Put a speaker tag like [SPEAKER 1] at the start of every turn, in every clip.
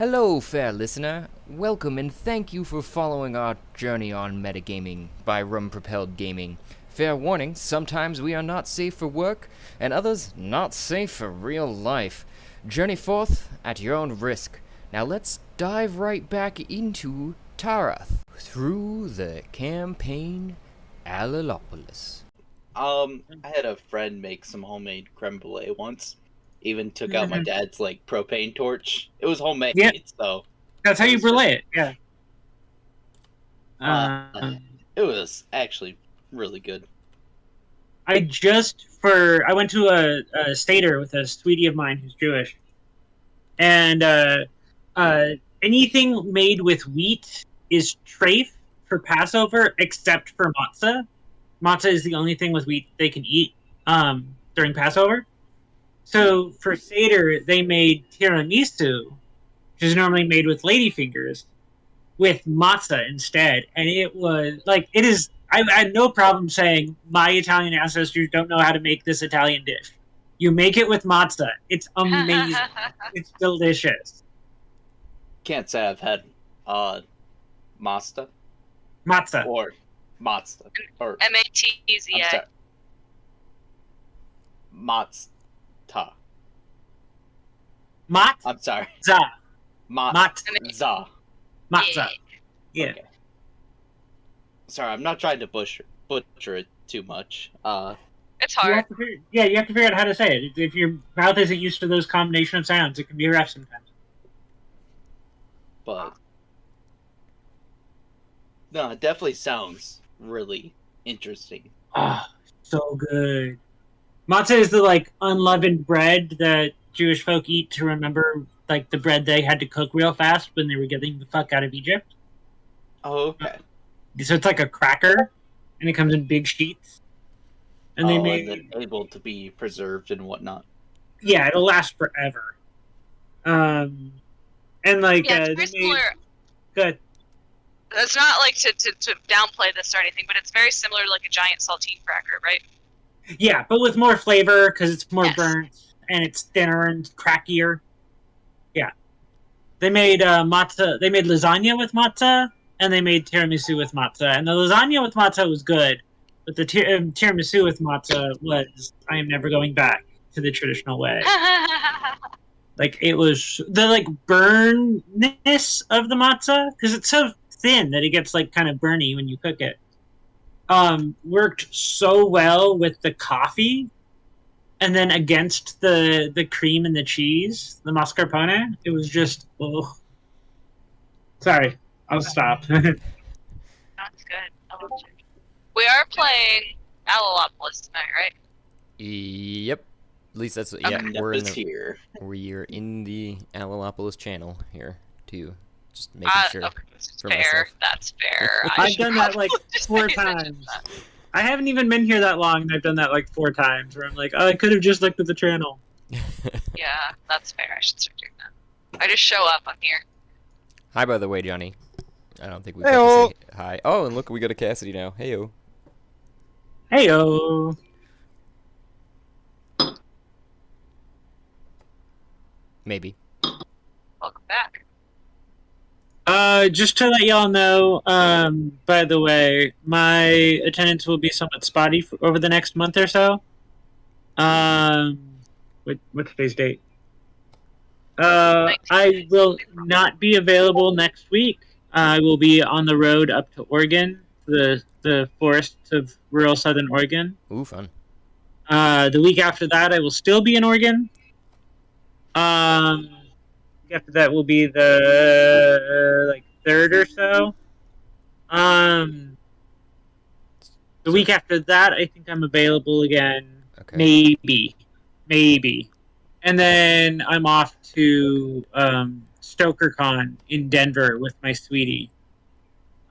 [SPEAKER 1] Hello, fair listener. Welcome and thank you for following our journey on metagaming by Rum Propelled Gaming. Fair warning, sometimes we are not safe for work, and others not safe for real life. Journey forth at your own risk. Now let's dive right back into Tarath through the campaign Alalopolis.
[SPEAKER 2] I had a friend make some homemade creme brulee once. Even took out my dad's propane torch. It was homemade,
[SPEAKER 3] Yeah.
[SPEAKER 2] so
[SPEAKER 3] That's how
[SPEAKER 2] it
[SPEAKER 3] you
[SPEAKER 2] was
[SPEAKER 3] brulee it, yeah.
[SPEAKER 2] it was actually really good.
[SPEAKER 3] I went to a Stater with a sweetie of mine who's Jewish, and anything made with wheat is treif for Passover except for matzah. Matzah is the only thing with wheat they can eat during Passover. So for Seder, they made tiramisu, which is normally made with ladyfingers, with matzah instead. And it was it is. I had no problem saying my Italian ancestors don't know how to make this Italian dish. You make it with matzah. It's amazing. It's delicious.
[SPEAKER 2] Can't say I've had matzah
[SPEAKER 3] Matzah.
[SPEAKER 2] or matzah or
[SPEAKER 4] M-A-T-Z-A.
[SPEAKER 2] matzah.
[SPEAKER 3] Matzah.
[SPEAKER 2] I'm sorry.
[SPEAKER 3] Matzah. Matzah. Yeah.
[SPEAKER 2] Okay. Sorry, I'm not trying to butcher it too much.
[SPEAKER 4] It's hard.
[SPEAKER 3] You have to figure out how to say it. If your mouth isn't used to those combination of sounds, it can be rough sometimes.
[SPEAKER 2] But no, it definitely sounds really interesting.
[SPEAKER 3] Ah, so good. Matzah is the unleavened bread that Jewish folk eat to remember the bread they had to cook real fast when they were getting the fuck out of Egypt.
[SPEAKER 2] Oh, okay.
[SPEAKER 3] So it's like a cracker, and it comes in big sheets. And they made
[SPEAKER 2] and then able to be preserved and whatnot.
[SPEAKER 3] Yeah, it'll last forever. And
[SPEAKER 4] it's very similar.
[SPEAKER 3] Good.
[SPEAKER 4] It's not to downplay this or anything, but it's very similar to a giant saltine cracker, right?
[SPEAKER 3] Yeah, but with more flavor because it's more
[SPEAKER 4] Yes.
[SPEAKER 3] burnt and it's thinner and crackier. Yeah, they made matzah. They made lasagna with matzah, and they made tiramisu with matzah. And the lasagna with matzah was good, but the tiramisu with matzah was I am never going back to the traditional way. It was the burnness of the matzah because it's so thin that it gets kind of burny when you cook it. Worked so well with the coffee, and then against the cream and the cheese, the mascarpone. It was just Sorry, I'll stop.
[SPEAKER 4] That's good. I love it. We are playing Alalopolis tonight, right?
[SPEAKER 1] Yep. At least that's
[SPEAKER 2] Here.
[SPEAKER 1] we're in the Alalopolis channel here too. Just making sure.
[SPEAKER 4] Okay, that's
[SPEAKER 1] for
[SPEAKER 4] fair.
[SPEAKER 1] myself.
[SPEAKER 4] That's fair.
[SPEAKER 3] I've done that
[SPEAKER 4] probably just
[SPEAKER 3] 4
[SPEAKER 4] pay attention
[SPEAKER 3] times.
[SPEAKER 4] to that.
[SPEAKER 3] I haven't even been here that long, and I've done that 4 times. Where I'm I could have just looked at the channel.
[SPEAKER 4] Yeah, that's fair. I should start doing that. I just show up. I'm here.
[SPEAKER 1] Hi, by the way, Johnny. I don't think we
[SPEAKER 5] Heyo.
[SPEAKER 1] got to say hi. Oh, and look, we got a Cassidy now. Heyo.
[SPEAKER 3] Heyo.
[SPEAKER 1] Maybe.
[SPEAKER 4] Welcome back.
[SPEAKER 3] Just to let y'all know, by the way, my attendance will be somewhat spotty over the next month or so. What's today's date? I will not be available next week. I will be on the road up to Oregon, the forests of rural southern Oregon.
[SPEAKER 1] Ooh, fun.
[SPEAKER 3] The week after that, I will still be in Oregon. After that will be the 3rd or so. The week after that, I think I'm available again.
[SPEAKER 1] Okay.
[SPEAKER 3] Maybe. And then I'm off to StokerCon in Denver with my sweetie.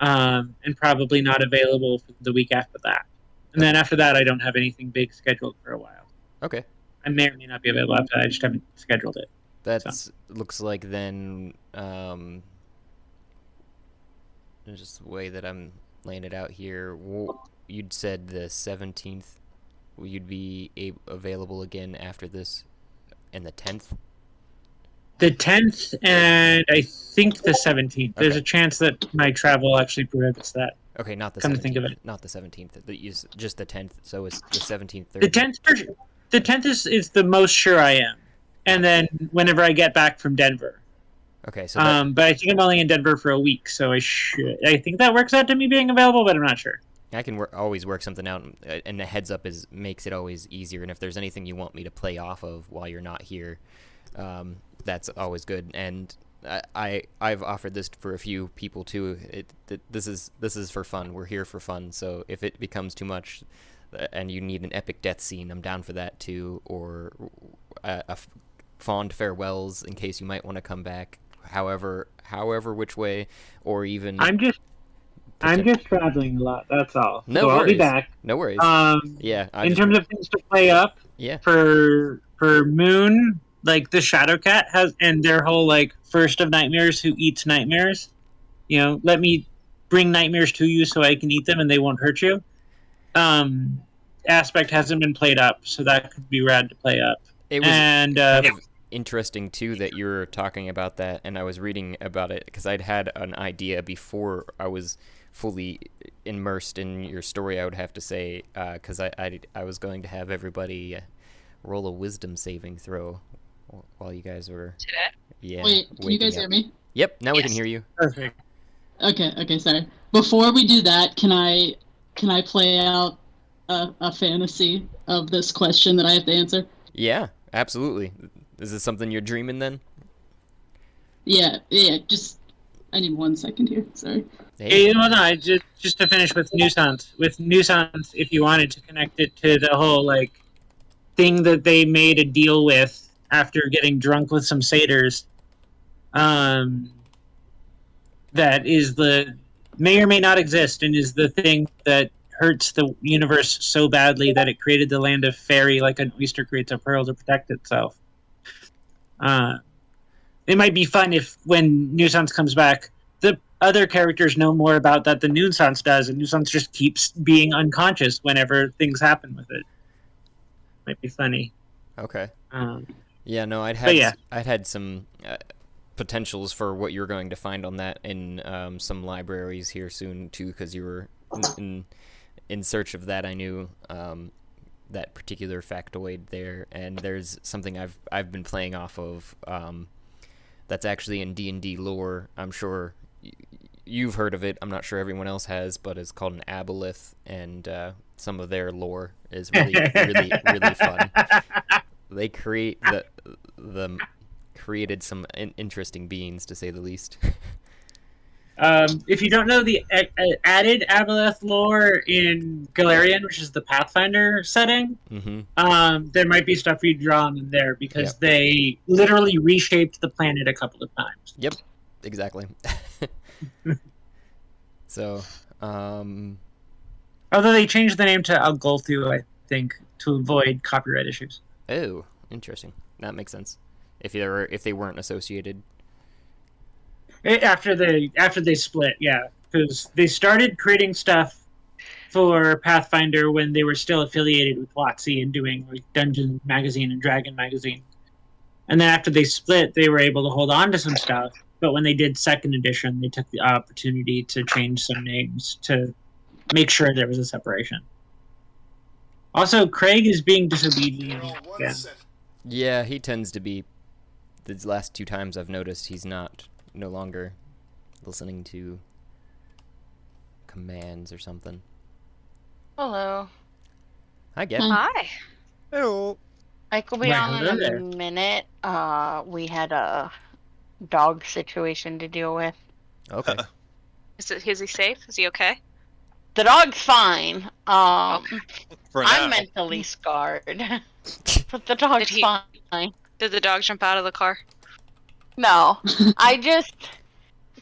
[SPEAKER 3] And probably not available for the week after that. And then after that, I don't have anything big scheduled for a while.
[SPEAKER 1] Okay.
[SPEAKER 3] I may or may not be available after that. I just haven't scheduled it.
[SPEAKER 1] That's looks like then just the way that I'm laying it out here. You'd said the 17th. You'd be available again after this, and the 10th.
[SPEAKER 3] The 10th and I think the 17th. There's
[SPEAKER 1] Okay.
[SPEAKER 3] a chance that my travel actually prohibits that.
[SPEAKER 1] Okay, not the
[SPEAKER 3] Come
[SPEAKER 1] 17th.
[SPEAKER 3] to think of it.
[SPEAKER 1] Not the 17th. Just the 10th. So it's the 17th.
[SPEAKER 3] The 10th is the most sure I am, and then whenever I get back from Denver.
[SPEAKER 1] Okay, so that,
[SPEAKER 3] But I think I'm only in Denver for a week, so I think that works out to me being available, but I'm not sure.
[SPEAKER 1] I can always work something out, and the heads up makes it always easier. And if there's anything you want me to play off of while you're not here, that's always good. And I've offered this for a few people too. This is for fun. We're here for fun. So if it becomes too much, and you need an epic death scene, I'm down for that too. Or fond farewells in case you might want to come back. However which way, or even
[SPEAKER 3] I'm just traveling a lot. That's all.
[SPEAKER 1] No
[SPEAKER 3] so
[SPEAKER 1] worries.
[SPEAKER 3] I'll be back.
[SPEAKER 1] No worries. Yeah.
[SPEAKER 3] In terms of things to play up,
[SPEAKER 1] yeah.
[SPEAKER 3] For Moon, like the Shadowcat has, and their whole like first of nightmares who eats nightmares. Let me bring nightmares to you so I can eat them and they won't hurt you. Aspect hasn't been played up, so that could be rad to play up.
[SPEAKER 1] It was
[SPEAKER 3] and
[SPEAKER 1] kind of interesting too that you were talking about that, and I was reading about it because I'd had an idea before I was fully immersed in your story. I would have to say, because I was going to have everybody roll a wisdom saving throw while you guys were. Yeah.
[SPEAKER 5] Wait, can you guys hear me?
[SPEAKER 1] Yep. Now we can hear you.
[SPEAKER 3] Perfect.
[SPEAKER 5] Okay, sorry. Before we do that, can I play out a fantasy of this question that I have to answer?
[SPEAKER 1] Yeah, absolutely. Is this something you're dreaming then?
[SPEAKER 5] Yeah. Just I need 1 second here. Sorry.
[SPEAKER 3] Hey, hold on. Just to finish with Nuisance. With Nuisance, if you wanted to connect it to the whole like thing that they made a deal with after getting drunk with some satyrs, that is may or may not exist and is the thing that hurts the universe so badly that it created the land of fairy like an oyster creates a pearl to protect itself. It might be fun if when Nuisance comes back, the other characters know more about that than Nuisance does, and Nuisance just keeps being unconscious whenever things happen with it. Might be funny.
[SPEAKER 1] Okay.
[SPEAKER 3] Um,
[SPEAKER 1] Yeah, no, I'd had some potentials for what you're going to find on that in some libraries here soon too, because you were in search of that. I knew that particular factoid there, and there's something I've been playing off of that's actually in D&D lore. I'm sure you've heard of it. I'm not sure everyone else has, but it's called an aboleth, and some of their lore is really really fun. They created some interesting beings, to say the least.
[SPEAKER 3] If you don't know the added Aboleth lore in Galarian, which is the Pathfinder setting, there might be stuff you draw on in there because they literally reshaped the planet a couple of times.
[SPEAKER 1] Yep, exactly. So,
[SPEAKER 3] although they changed the name to Algolthu, I think, to avoid copyright issues.
[SPEAKER 1] Oh, interesting. That makes sense. If they weren't associated.
[SPEAKER 3] After they split, yeah, because they started creating stuff for Pathfinder when they were still affiliated with WotC and doing like Dungeon Magazine and Dragon Magazine, and then after they split, they were able to hold on to some stuff. But when they did second edition, they took the opportunity to change some names to make sure there was a separation. Also, Craig is being disobedient again.
[SPEAKER 1] Yeah, he tends to be. The last 2 times I've noticed he's no longer listening to commands or something.
[SPEAKER 4] Hello.
[SPEAKER 1] Hi, Gab.
[SPEAKER 4] Hi.
[SPEAKER 6] Hello.
[SPEAKER 4] I could be on in a minute. We had a dog situation to deal with.
[SPEAKER 1] Okay.
[SPEAKER 6] Is
[SPEAKER 4] he safe? Is he okay?
[SPEAKER 7] The dog's fine.
[SPEAKER 6] For
[SPEAKER 7] I'm
[SPEAKER 6] now.
[SPEAKER 7] mentally scarred. But the dog's fine.
[SPEAKER 4] Did the dog jump out of the car?
[SPEAKER 7] No. I just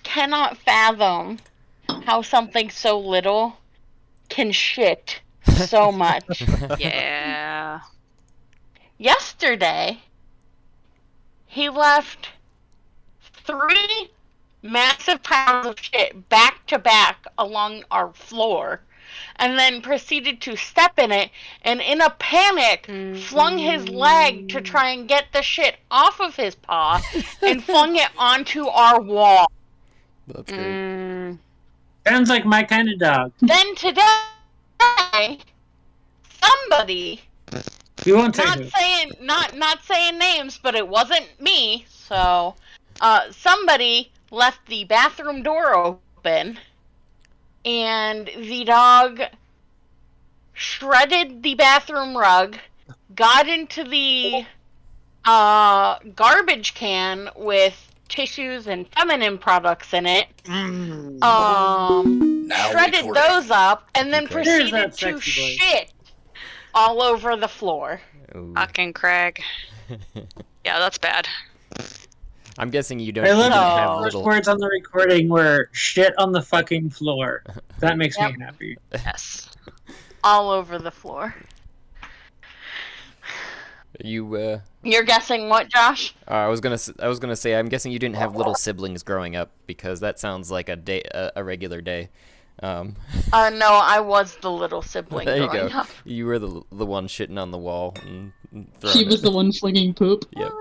[SPEAKER 7] cannot fathom how something so little can shit so much.
[SPEAKER 4] Yeah.
[SPEAKER 7] Yesterday, he left 3 massive piles of shit back to back along our floor
[SPEAKER 4] and then proceeded to step in it, and in a panic, flung his leg to try and get the shit off of his paw, and flung it onto our wall.
[SPEAKER 1] That's great.
[SPEAKER 3] Sounds like my kind of dog.
[SPEAKER 4] Then today, somebody,
[SPEAKER 3] We won't say who.
[SPEAKER 4] not saying names, but it wasn't me, so somebody left the bathroom door open, and the dog shredded the bathroom rug, got into the garbage can with tissues and feminine products in it, shredded those up, and then
[SPEAKER 1] Okay.
[SPEAKER 4] proceeded
[SPEAKER 3] There's that
[SPEAKER 4] to
[SPEAKER 3] sexy boy.
[SPEAKER 4] shit all over the floor.
[SPEAKER 1] Ooh.
[SPEAKER 6] Fucking Craig. Yeah, that's bad.
[SPEAKER 1] I'm guessing you
[SPEAKER 3] I
[SPEAKER 1] didn't
[SPEAKER 3] love
[SPEAKER 1] have
[SPEAKER 3] the first
[SPEAKER 1] little.
[SPEAKER 3] words on the recording were "shit on the fucking floor." That makes
[SPEAKER 4] Yep.
[SPEAKER 3] me happy.
[SPEAKER 6] Yes.
[SPEAKER 4] All over the floor.
[SPEAKER 1] You
[SPEAKER 4] You're guessing what, Josh?
[SPEAKER 1] I was gonna say I'm guessing you didn't have little siblings growing up because that sounds like a regular day.
[SPEAKER 4] No, I was the little sibling
[SPEAKER 1] There you
[SPEAKER 4] growing
[SPEAKER 1] go.
[SPEAKER 4] up.
[SPEAKER 1] You were the one shitting on the wall and
[SPEAKER 5] She
[SPEAKER 1] throwing
[SPEAKER 5] was
[SPEAKER 1] it.
[SPEAKER 5] the one flinging poop.
[SPEAKER 1] Yep.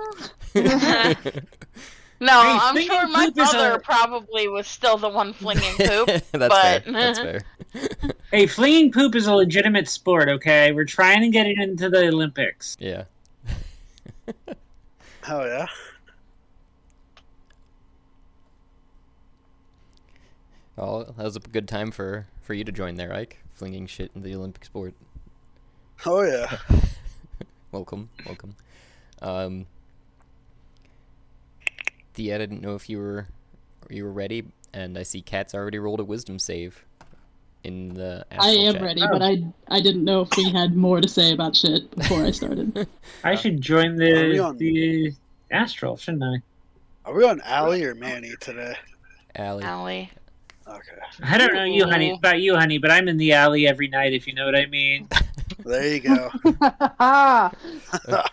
[SPEAKER 4] No,
[SPEAKER 3] Hey,
[SPEAKER 4] I'm
[SPEAKER 3] flinging
[SPEAKER 4] sure my
[SPEAKER 3] poop is
[SPEAKER 4] brother
[SPEAKER 3] a-
[SPEAKER 4] probably was still the one flinging poop.
[SPEAKER 1] That's
[SPEAKER 4] but
[SPEAKER 1] fair. That's fair.
[SPEAKER 3] Hey, flinging poop is a legitimate sport. Okay, we're trying to get it into the Olympics.
[SPEAKER 1] Yeah.
[SPEAKER 8] Oh yeah.
[SPEAKER 1] Oh, that was a good time for you to join there, Ike. Flinging shit in the Olympic sport.
[SPEAKER 8] Oh yeah.
[SPEAKER 1] Welcome. Thea, I didn't know if you were ready, and I see Kat's already rolled a wisdom save in the
[SPEAKER 5] I
[SPEAKER 1] astral
[SPEAKER 5] am
[SPEAKER 1] chat.
[SPEAKER 5] ready, but I didn't know if we had more to say about shit before I started.
[SPEAKER 3] I should join
[SPEAKER 8] Are we on-
[SPEAKER 3] the astral, shouldn't I?
[SPEAKER 8] Are we on Allie or Manny today?
[SPEAKER 1] Allie.
[SPEAKER 4] Allie.
[SPEAKER 8] Okay.
[SPEAKER 3] I don't know about you, honey, but I'm in the alley every night, if you know what I mean.
[SPEAKER 8] There you go.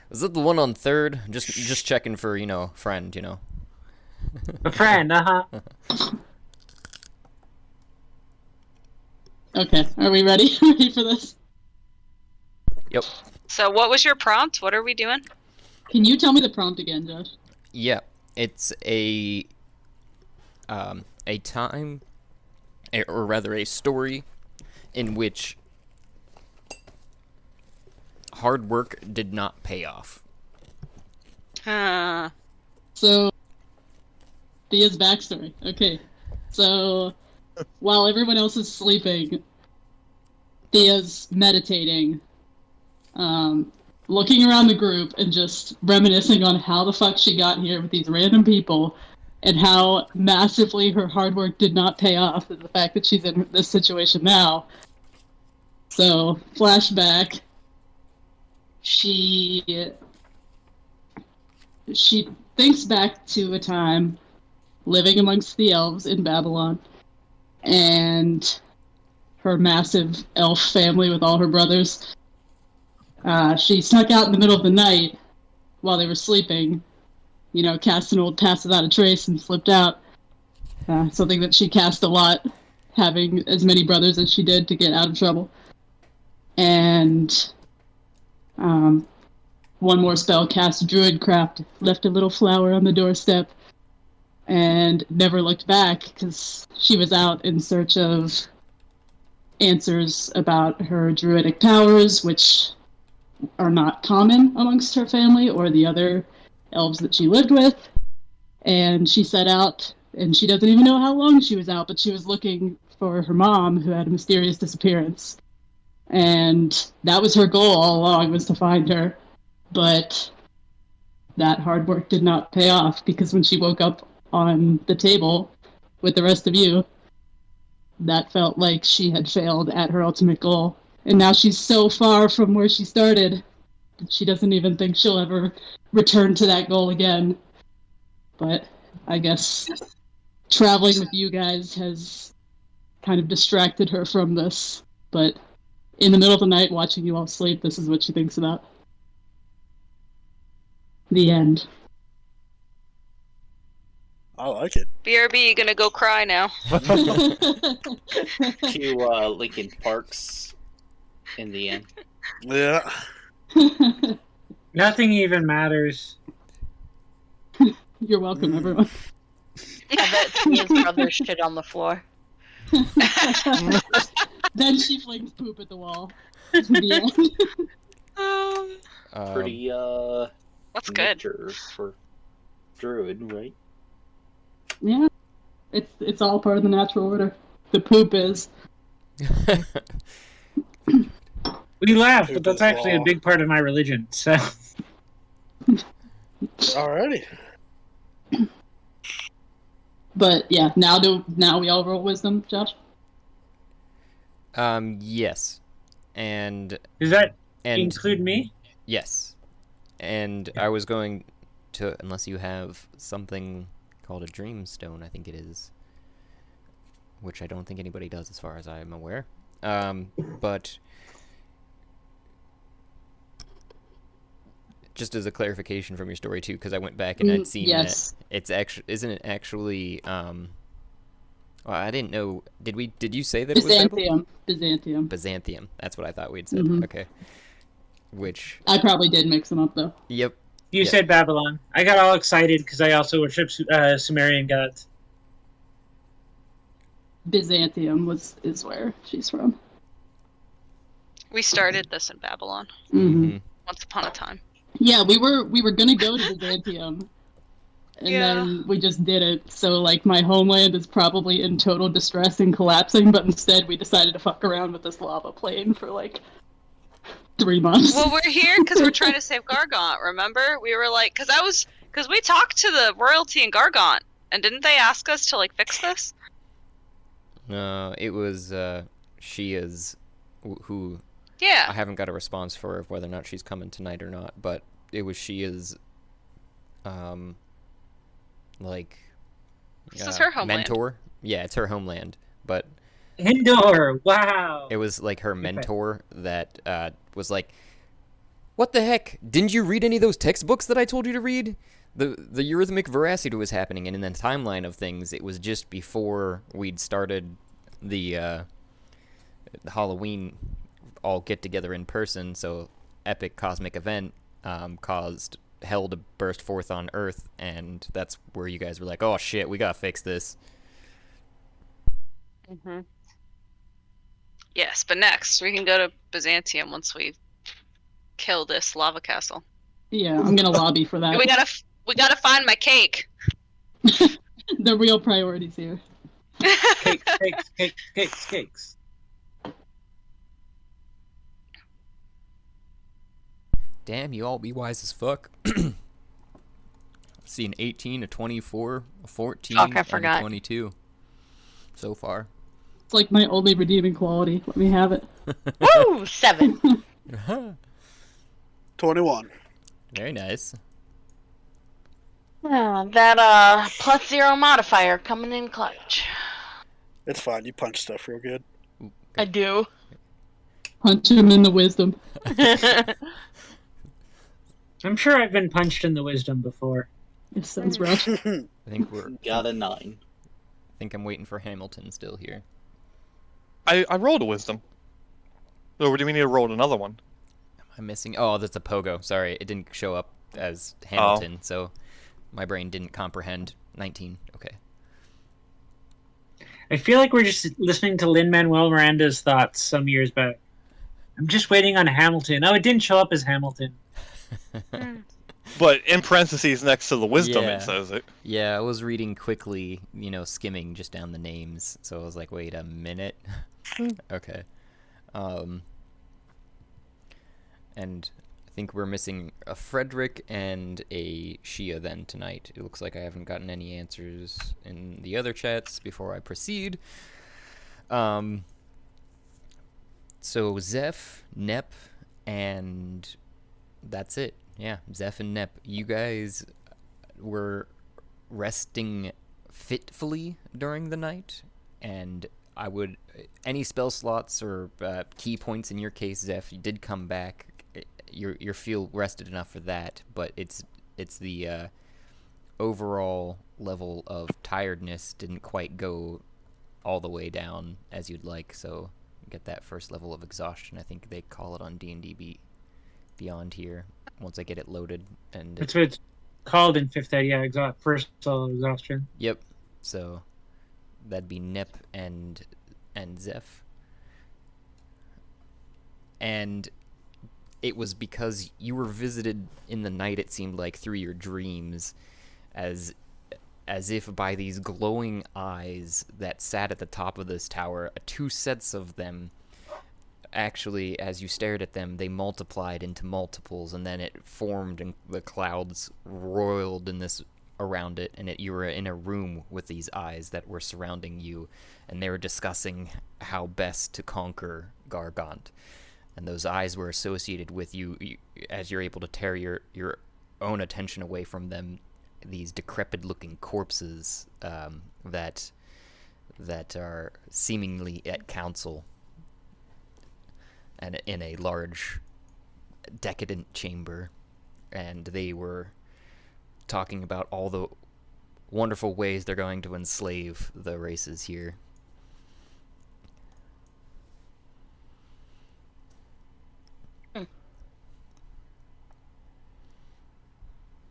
[SPEAKER 1] Is it the one on third? Just checking for, friend,
[SPEAKER 3] A friend,
[SPEAKER 5] Okay, are we ready? Ready for this?
[SPEAKER 1] Yep.
[SPEAKER 6] So what was your prompt? What are we doing?
[SPEAKER 5] Can you tell me the prompt again, Josh?
[SPEAKER 1] Yeah. It's a time, or rather a story, in which hard work did not pay off.
[SPEAKER 5] So, Thea's backstory. Okay. So, while everyone else is sleeping, Thea's meditating, looking around the group and just reminiscing on how the fuck she got here with these random people and how massively her hard work did not pay off, and the fact that she's in this situation now. So, flashback. She thinks back to a time living amongst the elves in Babylon, and her massive elf family with all her brothers. She snuck out in the middle of the night while they were sleeping, cast an old pass without a trace and slipped out. Something that she cast a lot, having as many brothers as she did to get out of trouble. And one more spell cast Druidcraft, left a little flower on the doorstep, and never looked back because she was out in search of answers about her druidic powers, which are not common amongst her family or the other elves that she lived with. And she set out, and she doesn't even know how long she was out, but she was looking for her mom, who had a mysterious disappearance. And that was her goal all along, was to find her. But that hard work did not pay off, because when she woke up on the table with the rest of you, that felt like she had failed at her ultimate goal. And now she's so far from where she started that she doesn't even think she'll ever return to that goal again. But I guess traveling with you guys has kind of distracted her from this. But in the middle of the night, watching you all sleep, this is what she thinks about. The end.
[SPEAKER 8] I like it.
[SPEAKER 6] BRB, gonna go cry now.
[SPEAKER 2] Cue Lincoln Parks in the end.
[SPEAKER 8] Yeah.
[SPEAKER 3] Nothing even matters.
[SPEAKER 5] You're welcome, everyone.
[SPEAKER 4] I bet Tia's brother shit on the floor.
[SPEAKER 5] Then she flings poop at the wall. The end.
[SPEAKER 2] Pretty
[SPEAKER 6] That's good.
[SPEAKER 2] nature for druid, right?
[SPEAKER 5] Yeah, it's all part of the natural order. The poop is.
[SPEAKER 3] We laugh, but
[SPEAKER 8] Poop
[SPEAKER 3] that's
[SPEAKER 8] is
[SPEAKER 3] actually a
[SPEAKER 8] law.
[SPEAKER 3] big part of my religion. So
[SPEAKER 8] Alrighty.
[SPEAKER 5] But yeah, now we all roll wisdom, Josh.
[SPEAKER 1] Yes. And
[SPEAKER 3] does that
[SPEAKER 1] and
[SPEAKER 3] include me?
[SPEAKER 1] yes. And I was going to, unless you have something called a dreamstone, I think it is, which I don't think anybody does as far as I'm aware. But just as a clarification from your story too, because I went back and I'd seen
[SPEAKER 5] yes.
[SPEAKER 1] that it's actually, isn't it actually? Well, I didn't know. Did you say that it was Babylon?
[SPEAKER 5] Byzantium.
[SPEAKER 1] Byzantium. That's what I thought we'd said.
[SPEAKER 5] Mhm.
[SPEAKER 1] Okay. Which.
[SPEAKER 5] I probably did mix them up though.
[SPEAKER 1] Yep.
[SPEAKER 3] You
[SPEAKER 1] Yeah.
[SPEAKER 3] said Babylon. I got all excited because I also worship Sumerian gods.
[SPEAKER 5] Byzantium is where she's from.
[SPEAKER 6] We started this in Babylon
[SPEAKER 5] Mm-hmm.
[SPEAKER 6] once upon a time.
[SPEAKER 5] Yeah, we were gonna go to Byzantium, and
[SPEAKER 6] Yeah.
[SPEAKER 5] then we just didn't. So like my homeland is probably in total distress and collapsing, but instead we decided to fuck around with this lava plain for like 3 months.
[SPEAKER 6] Well, we're here because we're trying to save Gargant. Remember, we were like, because we talked to the royalty in Gargant, and didn't they ask us to like fix this?
[SPEAKER 1] No, it was Shia's who I
[SPEAKER 6] Yeah.
[SPEAKER 1] haven't got a response for whether or not she's coming tonight or not, but it was Shia's like
[SPEAKER 6] This is her homeland.
[SPEAKER 1] mentor. Yeah, it's her homeland, but
[SPEAKER 3] Indoor. Wow.
[SPEAKER 1] it was like her mentor that was like, "What the heck? Didn't you read any of those textbooks that I told you to read? The eurythmic veracity was happening, and in the timeline of things, it was just before we'd started the Halloween all get together in person. So epic cosmic event caused hell to burst forth on Earth, and that's where you guys were like, "Oh shit, we gotta fix this."
[SPEAKER 4] Mm-hmm.
[SPEAKER 6] Yes, but next we can go to Byzantium once we kill this lava castle.
[SPEAKER 5] Yeah, I'm gonna lobby for that.
[SPEAKER 6] We gotta find my cake.
[SPEAKER 5] The real priorities here.
[SPEAKER 3] Cakes.
[SPEAKER 1] Damn, you all be wise as fuck. See an 18, a 24, a 14,
[SPEAKER 4] Fuck, I
[SPEAKER 1] and a
[SPEAKER 4] forgot.
[SPEAKER 1] 22 so far.
[SPEAKER 5] It's like my only redeeming quality. Let me have it.
[SPEAKER 4] Woo! 7.
[SPEAKER 8] 21.
[SPEAKER 1] Very nice.
[SPEAKER 4] That +0 modifier coming in clutch.
[SPEAKER 8] It's fine. You punch stuff real good.
[SPEAKER 4] I do.
[SPEAKER 5] Punch him in the wisdom.
[SPEAKER 3] I'm sure I've been punched in the wisdom before.
[SPEAKER 5] It sounds rough.
[SPEAKER 1] I think
[SPEAKER 2] Got a 9.
[SPEAKER 1] I think I'm waiting for Hamilton still here.
[SPEAKER 9] I rolled a wisdom. Or do we need to roll another one?
[SPEAKER 1] I'm missing. Oh, that's a pogo. Sorry, it didn't show up as Hamilton, so my brain didn't comprehend 19. Okay.
[SPEAKER 3] I feel like we're just listening to Lin-Manuel Miranda's thoughts some years back. I'm just waiting on Hamilton. Oh, it didn't show up as Hamilton.
[SPEAKER 9] But in parentheses next to the wisdom,
[SPEAKER 1] Yeah.
[SPEAKER 9] it says it.
[SPEAKER 1] Yeah, I was reading quickly, skimming just down the names, so I was like, wait a minute. Okay. And I think we're missing a Frederick and a Shia then tonight. It looks like I haven't gotten any answers in the other chats before I proceed. So Zeph, Nep, and that's it. Yeah, Zeph and Nep. You guys were resting fitfully during the night, and I would any spell slots or key points in your case, Zeph, you did come back. You feel rested enough for that, but it's the overall level of tiredness didn't quite go all the way down as you'd like, so get that first level of exhaustion. I think they call it on D&D Beyond here. Once I get it loaded, and
[SPEAKER 3] That's what it's called in 5th Ed. Yeah, first level of exhaustion.
[SPEAKER 1] Yep. So that'd be Nip and Zeph. And it was because you were visited in the night, it seemed like, through your dreams, as if by these glowing eyes that sat at the top of this tower, 2 sets of them. Actually, as you stared at them, they multiplied into multiples, and then it formed, and the clouds roiled in this around it, and you were in a room with these eyes that were surrounding you, and they were discussing how best to conquer Gargant. And those eyes were associated with you as you're able to tear your own attention away from them. These decrepit-looking corpses that are seemingly at council, and in a large, decadent chamber, and they were talking about all the wonderful ways they're going to enslave the races here.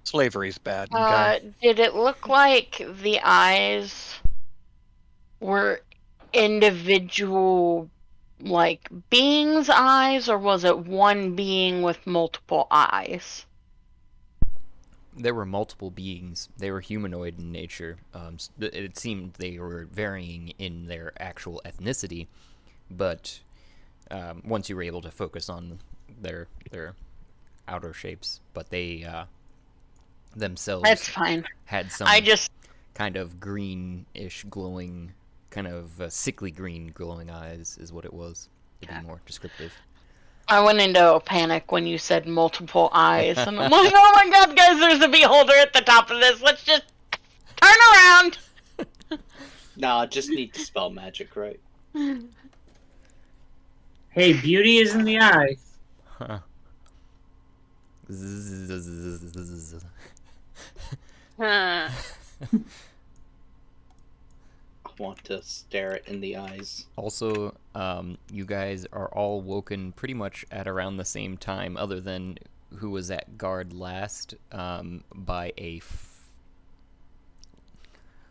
[SPEAKER 9] Slavery's bad. Okay?
[SPEAKER 4] Did it look like the eyes were individual, like, beings' eyes, or was it one being with multiple eyes?
[SPEAKER 1] There were multiple beings. They were humanoid in nature. It seemed they were varying in their actual ethnicity, but once you were able to focus on their outer shapes, but they themselves
[SPEAKER 4] That's fine.
[SPEAKER 1] had some kind of greenish glowing, kind of sickly green glowing eyes is what it was, to be more descriptive.
[SPEAKER 4] I went into a panic when you said multiple eyes, and I'm like, oh my god, guys, there's a beholder at the top of this. Let's just turn around.
[SPEAKER 2] Nah, just need to spell magic right.
[SPEAKER 3] Hey, beauty is in the eye.
[SPEAKER 1] Huh.
[SPEAKER 6] Huh.
[SPEAKER 2] I want to stare it in the eyes.
[SPEAKER 1] Also, you guys are all woken pretty much at around the same time, other than who was at guard last, by a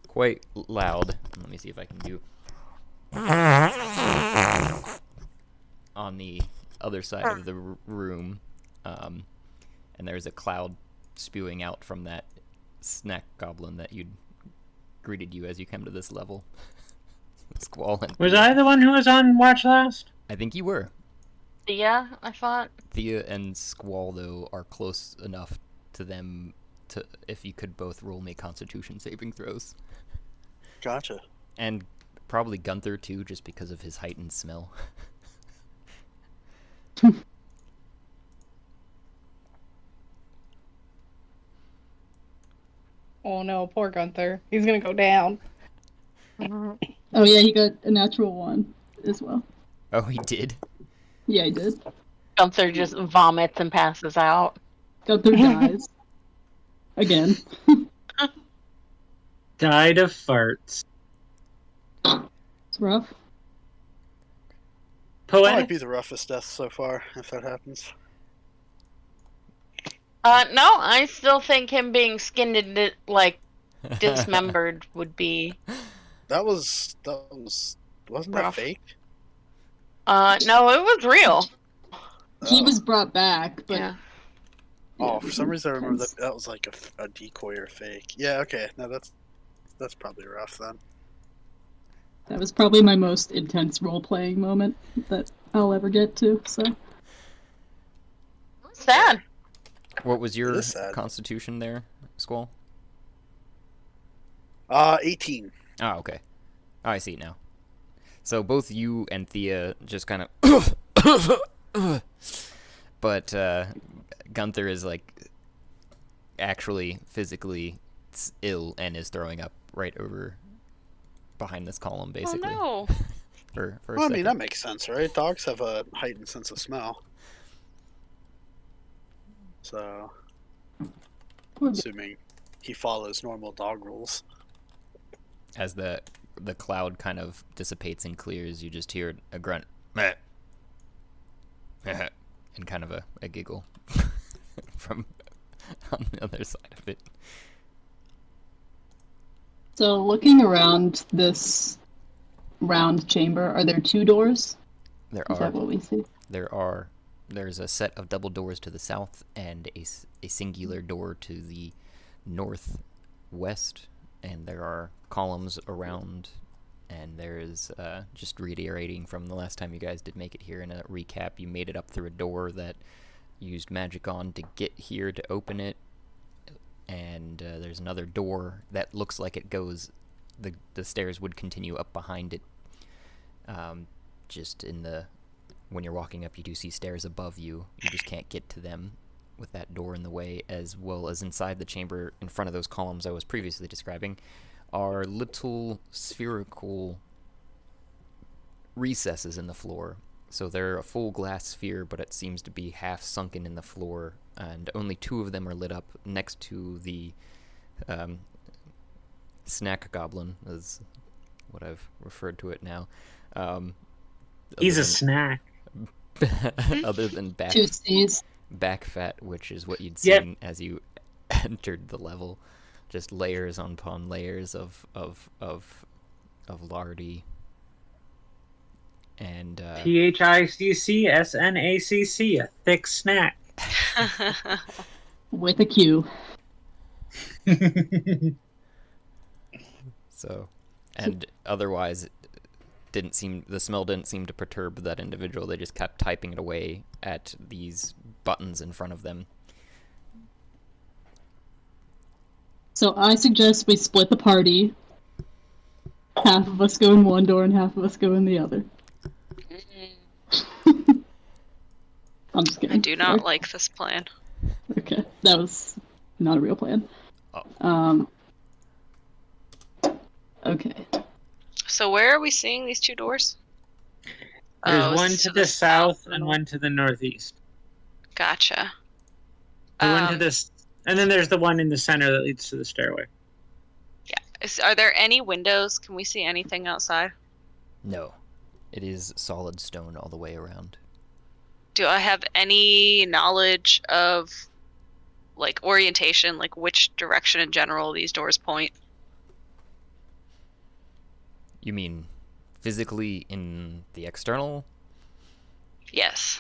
[SPEAKER 1] quite loud. Let me see if I can do on the other side of the room, and there's a cloud spewing out from that snack goblin that you'd greeted you as you came to this level. Squall and
[SPEAKER 3] Was I the one who was on watch last?
[SPEAKER 1] I think you were.
[SPEAKER 4] Yeah, I thought.
[SPEAKER 1] Thea and Squall, though, are close enough to them to if you could both roll me Constitution saving throws.
[SPEAKER 8] Gotcha.
[SPEAKER 1] And probably Gunther, too, just because of his heightened smell.
[SPEAKER 7] Oh no, poor Gunther. He's gonna go down.
[SPEAKER 5] Oh yeah, he got a natural 1 as well.
[SPEAKER 1] Oh, he did?
[SPEAKER 5] Yeah, he did.
[SPEAKER 4] Gunther just vomits and passes out.
[SPEAKER 5] Gunther dies. Again.
[SPEAKER 3] Died of farts.
[SPEAKER 5] It's rough.
[SPEAKER 8] That might
[SPEAKER 3] Poetic.
[SPEAKER 8] be the roughest death so far, if that happens.
[SPEAKER 4] No, I still think him being skinned and, like, dismembered would be...
[SPEAKER 8] Wasn't that
[SPEAKER 4] Rough.
[SPEAKER 8] fake?
[SPEAKER 4] No, it was real.
[SPEAKER 5] He
[SPEAKER 8] Oh.
[SPEAKER 5] was brought back, but
[SPEAKER 4] Yeah.
[SPEAKER 8] Oh, for some reason I remember that was like a decoy or fake. Yeah, okay. No, that's probably rough then.
[SPEAKER 5] that was probably my most intense role-playing moment that I'll ever get to, so.
[SPEAKER 4] Sad.
[SPEAKER 1] What was your
[SPEAKER 8] It is sad.
[SPEAKER 1] Constitution there, Squall?
[SPEAKER 8] 18.
[SPEAKER 1] Oh, okay. Oh, I see it now. So both you and Thea just kind of... but Gunther is, like, actually physically ill and is throwing up right over behind this column, basically.
[SPEAKER 6] Oh
[SPEAKER 1] For a
[SPEAKER 8] Well, I mean,
[SPEAKER 1] second.
[SPEAKER 8] that makes sense, right? Dogs have a heightened sense of smell. So,
[SPEAKER 5] Poor bit.
[SPEAKER 8] assuming he follows normal dog rules.
[SPEAKER 1] As the cloud kind of dissipates and clears, you just hear a grunt. Meh. And kind of a giggle from on the other side of it.
[SPEAKER 5] So looking around this round chamber, are there 2 doors?
[SPEAKER 1] There
[SPEAKER 5] Is
[SPEAKER 1] are.
[SPEAKER 5] that what we see?
[SPEAKER 1] There's a set of double doors to the south and a singular door to the northwest, and there are columns around, and there is, just reiterating from the last time you guys did make it here in a recap, you made it up through a door that used magic on to get here to open it, and there's another door that looks like it goes, the stairs would continue up behind it, just in the, when you're walking up, you do see stairs above you. You just can't get to them with that door in the way, as well as inside the chamber in front of those columns I was previously describing are little spherical recesses in the floor. So they're a full glass sphere, but it seems to be half sunken in the floor, and only 2 of them are lit up next to the snack goblin, is what I've referred to it now.
[SPEAKER 3] He's a snack.
[SPEAKER 1] Other than
[SPEAKER 5] Two C's.
[SPEAKER 1] back fat, which is what you'd seen as you entered the level, just layers upon layers of lardy and
[SPEAKER 3] THICCSNACC, a thick snack.
[SPEAKER 5] With a Q.
[SPEAKER 1] So, and otherwise the smell didn't seem to perturb that individual. They just kept typing it away at these buttons in front of them.
[SPEAKER 5] So I suggest we split the party. Half of us go in one door and half of us go in the other. I'm just kidding.
[SPEAKER 6] I do not like this plan.
[SPEAKER 5] Okay, that was not a real plan.
[SPEAKER 1] Oh.
[SPEAKER 5] Okay.
[SPEAKER 6] So where are we seeing these 2 doors?
[SPEAKER 3] There's one
[SPEAKER 6] it's
[SPEAKER 3] to the south and one to the northeast.
[SPEAKER 6] Gotcha.
[SPEAKER 3] The one to this, and then there's the one in the center that leads to the stairway.
[SPEAKER 6] Yeah. Are there any windows? Can we see anything outside?
[SPEAKER 1] No. It is solid stone all the way around.
[SPEAKER 6] Do I have any knowledge of, like, orientation, like which direction in general these doors point?
[SPEAKER 1] You mean physically in the external?
[SPEAKER 6] Yes.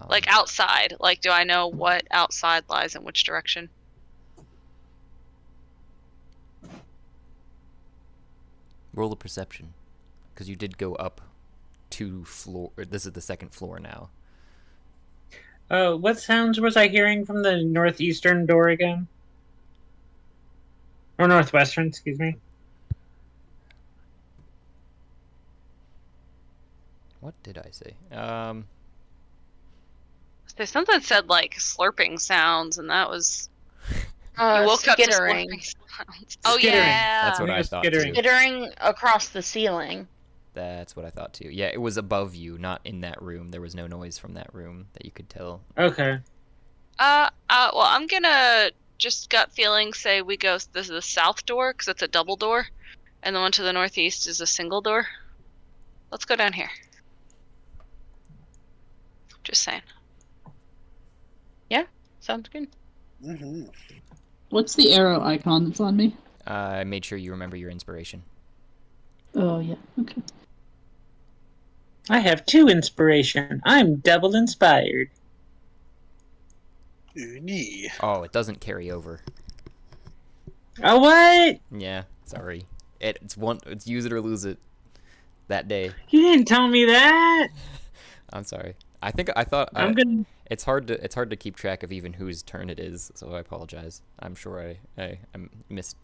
[SPEAKER 6] Like outside. Like, do I know what outside lies in which direction?
[SPEAKER 1] Roll a perception, because you did go up 2 floor. This is the 2nd floor now.
[SPEAKER 3] What sounds was I hearing from the northeastern door again? Or northwestern, excuse me.
[SPEAKER 1] What did I say?
[SPEAKER 6] There's something that said like slurping sounds, and that was you woke up to
[SPEAKER 7] skittering.
[SPEAKER 6] slurping sounds. Oh
[SPEAKER 3] Skittering.
[SPEAKER 6] yeah,
[SPEAKER 1] That's what I thought too.
[SPEAKER 3] skittering.
[SPEAKER 7] Skittering across the ceiling.
[SPEAKER 1] That's what I thought too. Yeah, it was above you, not in that room. There was no noise from that room that you could tell.
[SPEAKER 3] Okay.
[SPEAKER 6] Well, I'm gonna just gut feeling say we go. This is the south door because it's a double door, and the one to the northeast is a single door. Let's go down here. Just saying.
[SPEAKER 7] Sounds good.
[SPEAKER 8] Mm-hmm.
[SPEAKER 5] What's the arrow icon that's on me?
[SPEAKER 1] I made sure you remember your inspiration.
[SPEAKER 5] Oh, yeah. Okay.
[SPEAKER 3] I have 2 inspiration. I'm double inspired.
[SPEAKER 8] Uni.
[SPEAKER 1] Oh, it doesn't carry over.
[SPEAKER 3] Oh, what?
[SPEAKER 1] Yeah, sorry. It's use it or lose it that day.
[SPEAKER 3] You didn't tell me that.
[SPEAKER 1] I'm sorry. I thought
[SPEAKER 3] I'm gonna.
[SPEAKER 1] it's hard to keep track of even whose turn it is, so I apologize. I'm sure I missed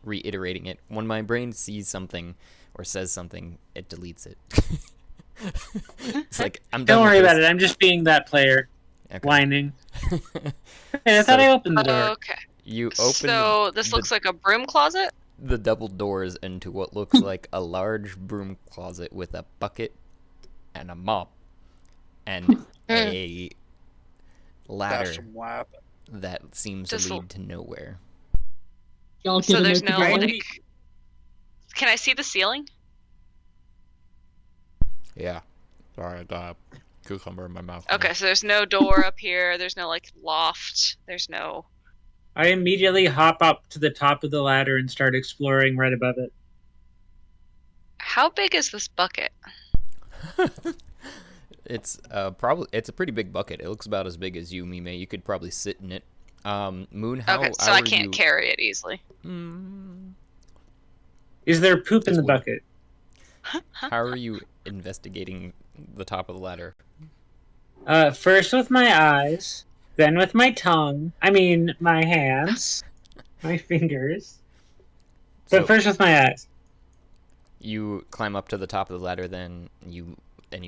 [SPEAKER 1] reiterating it. When my brain sees something or says something, it deletes it. It's like I'm done.
[SPEAKER 3] Don't worry
[SPEAKER 1] with
[SPEAKER 3] about
[SPEAKER 1] this.
[SPEAKER 3] it. I'm just being that player.
[SPEAKER 1] Okay.
[SPEAKER 3] Whining. Hey, I thought I opened the door.
[SPEAKER 6] Okay.
[SPEAKER 1] You open
[SPEAKER 6] So this looks like a broom closet.
[SPEAKER 1] the double doors into what looks like a large broom closet with a bucket and a mop and a
[SPEAKER 8] That's
[SPEAKER 1] ladder
[SPEAKER 8] some WAP.
[SPEAKER 1] that seems
[SPEAKER 6] Just
[SPEAKER 1] to lead to nowhere.
[SPEAKER 5] Y'all get
[SPEAKER 6] So
[SPEAKER 5] in there
[SPEAKER 6] there's no
[SPEAKER 5] together.
[SPEAKER 6] like. Can I see the ceiling?
[SPEAKER 1] Yeah. Sorry, I got a cucumber in my mouth.
[SPEAKER 6] Okay, so there's no door up here. There's no like loft. There's no.
[SPEAKER 3] I immediately hop up to the top of the ladder and start exploring right above it.
[SPEAKER 6] How big is this bucket?
[SPEAKER 1] It's a pretty big bucket. It looks about as big as you, Mime. You could probably sit in it. Moon, how
[SPEAKER 6] Okay, so
[SPEAKER 1] how
[SPEAKER 6] I
[SPEAKER 1] are
[SPEAKER 6] can't
[SPEAKER 1] you...
[SPEAKER 6] carry it easily.
[SPEAKER 3] Is there poop in
[SPEAKER 1] This
[SPEAKER 3] the
[SPEAKER 1] would-
[SPEAKER 3] bucket?
[SPEAKER 1] How are you investigating the top of the ladder?
[SPEAKER 3] First with my eyes, then with my tongue. I mean, my hands, my fingers. But
[SPEAKER 1] So
[SPEAKER 3] first with my eyes.
[SPEAKER 1] you climb up to the top of the ladder, then you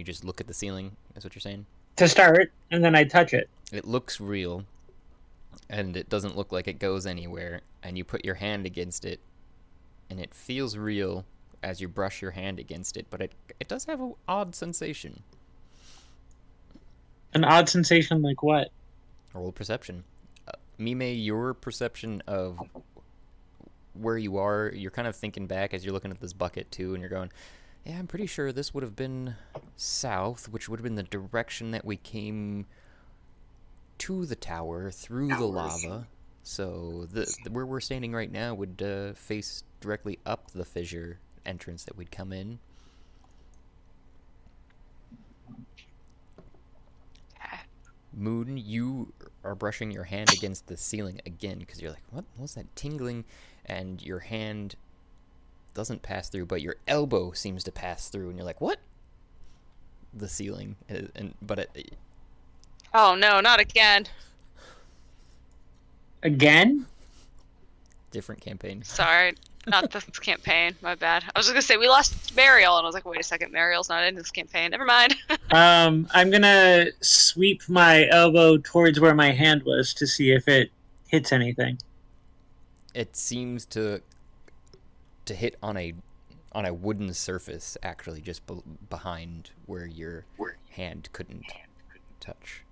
[SPEAKER 1] just look at the ceiling. Is what you're saying?
[SPEAKER 3] To start, and then I touch it.
[SPEAKER 1] It looks real, and it doesn't look like it goes anywhere. And you put your hand against it, and it feels real as you brush your hand against it, but it does have an odd sensation.
[SPEAKER 3] An odd sensation like what?
[SPEAKER 1] Roll perception. Mime, your perception of where you are, you're kind of thinking back as you're looking at this bucket too, and you're going, yeah, I'm pretty sure this would have been south, which would have been the direction that we came to the tower through the lava. So where we're standing right now would face directly up the fissure entrance that we'd come in. Moon, you are brushing your hand against the ceiling again because you're like, what was that tingling? And your hand doesn't pass through, but your elbow seems to pass through, and you're like, what? The ceiling,
[SPEAKER 6] Oh no, not again.
[SPEAKER 3] Again?
[SPEAKER 1] different campaign.
[SPEAKER 6] Sorry, not this campaign. My bad. I was just gonna say we lost Mariel, and I was like, wait a second, Mariel's not in this campaign. Never mind.
[SPEAKER 3] I'm gonna sweep my elbow towards where my hand was to see if it hits anything.
[SPEAKER 1] It seems to hit on a wooden surface, actually, just behind where your hand couldn't touch.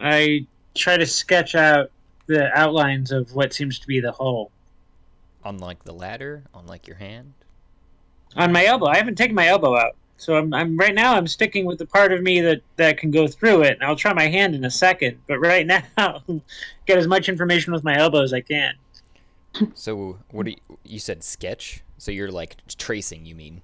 [SPEAKER 3] I try to sketch out the outlines of what seems to be the hole.
[SPEAKER 1] Unlike the ladder, unlike your hand.
[SPEAKER 3] On my elbow. I haven't taken my elbow out. So I'm right now I'm sticking with the part of me that can go through it, and I'll try my hand in a second. But right now, get as much information with my elbow as I can.
[SPEAKER 1] So what do you said sketch? So you're like tracing, you mean,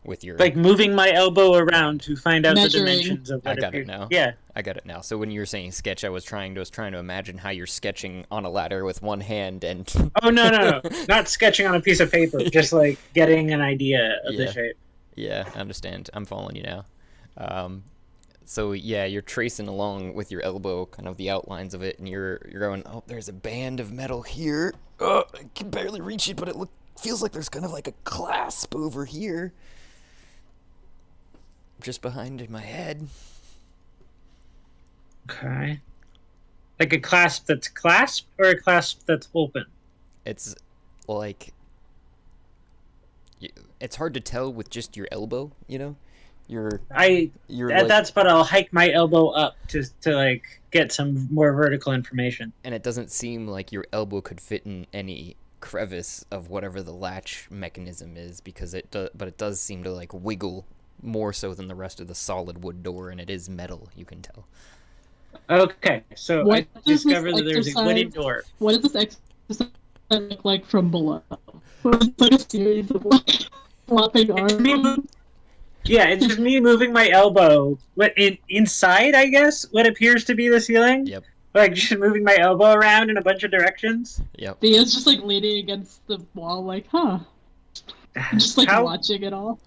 [SPEAKER 1] with your
[SPEAKER 3] Like moving my elbow around to find out
[SPEAKER 5] Measuring.
[SPEAKER 3] the dimensions of what
[SPEAKER 1] I got
[SPEAKER 3] appears.
[SPEAKER 1] it now.
[SPEAKER 3] Yeah.
[SPEAKER 1] I got it now. So when you were saying sketch, I was trying to imagine how you're sketching on a ladder with one hand and
[SPEAKER 3] Oh no. Not sketching on a piece of paper, just like getting an idea of
[SPEAKER 1] Yeah.
[SPEAKER 3] the shape.
[SPEAKER 1] Yeah, I understand. I'm following you now. So yeah, you're tracing along with your elbow, kind of the outlines of it, and you're going, oh, there's a band of metal here. Oh, I can barely reach it, but it feels like there's kind of like a clasp over here, just behind my head.
[SPEAKER 3] Okay. Like a clasp that's clasped or a clasp that's open?
[SPEAKER 1] It's like it's hard to tell with just your elbow, you know. You're like,
[SPEAKER 3] That's but I'll hike my elbow up to like get some more vertical information.
[SPEAKER 1] and it doesn't seem like your elbow could fit in any crevice of whatever the latch mechanism is, because but it does seem to like wiggle more so than the rest of the solid wood door, and it is metal, you can tell.
[SPEAKER 3] Okay, so
[SPEAKER 5] What
[SPEAKER 3] I
[SPEAKER 5] does this
[SPEAKER 3] discovered that there's a wooden
[SPEAKER 5] exercise-
[SPEAKER 3] door.
[SPEAKER 5] What does this exercise look like from below? It's like a series of like flopping
[SPEAKER 3] It's me
[SPEAKER 5] arms.
[SPEAKER 3] Yeah, it's just me moving my elbow. Inside, I guess, what appears to be the ceiling?
[SPEAKER 1] Yep.
[SPEAKER 3] Like, just moving my elbow around in a bunch of directions?
[SPEAKER 1] Yep.
[SPEAKER 5] Thea's just like leaning against the wall, like, huh? Just like
[SPEAKER 3] How-
[SPEAKER 5] watching it all.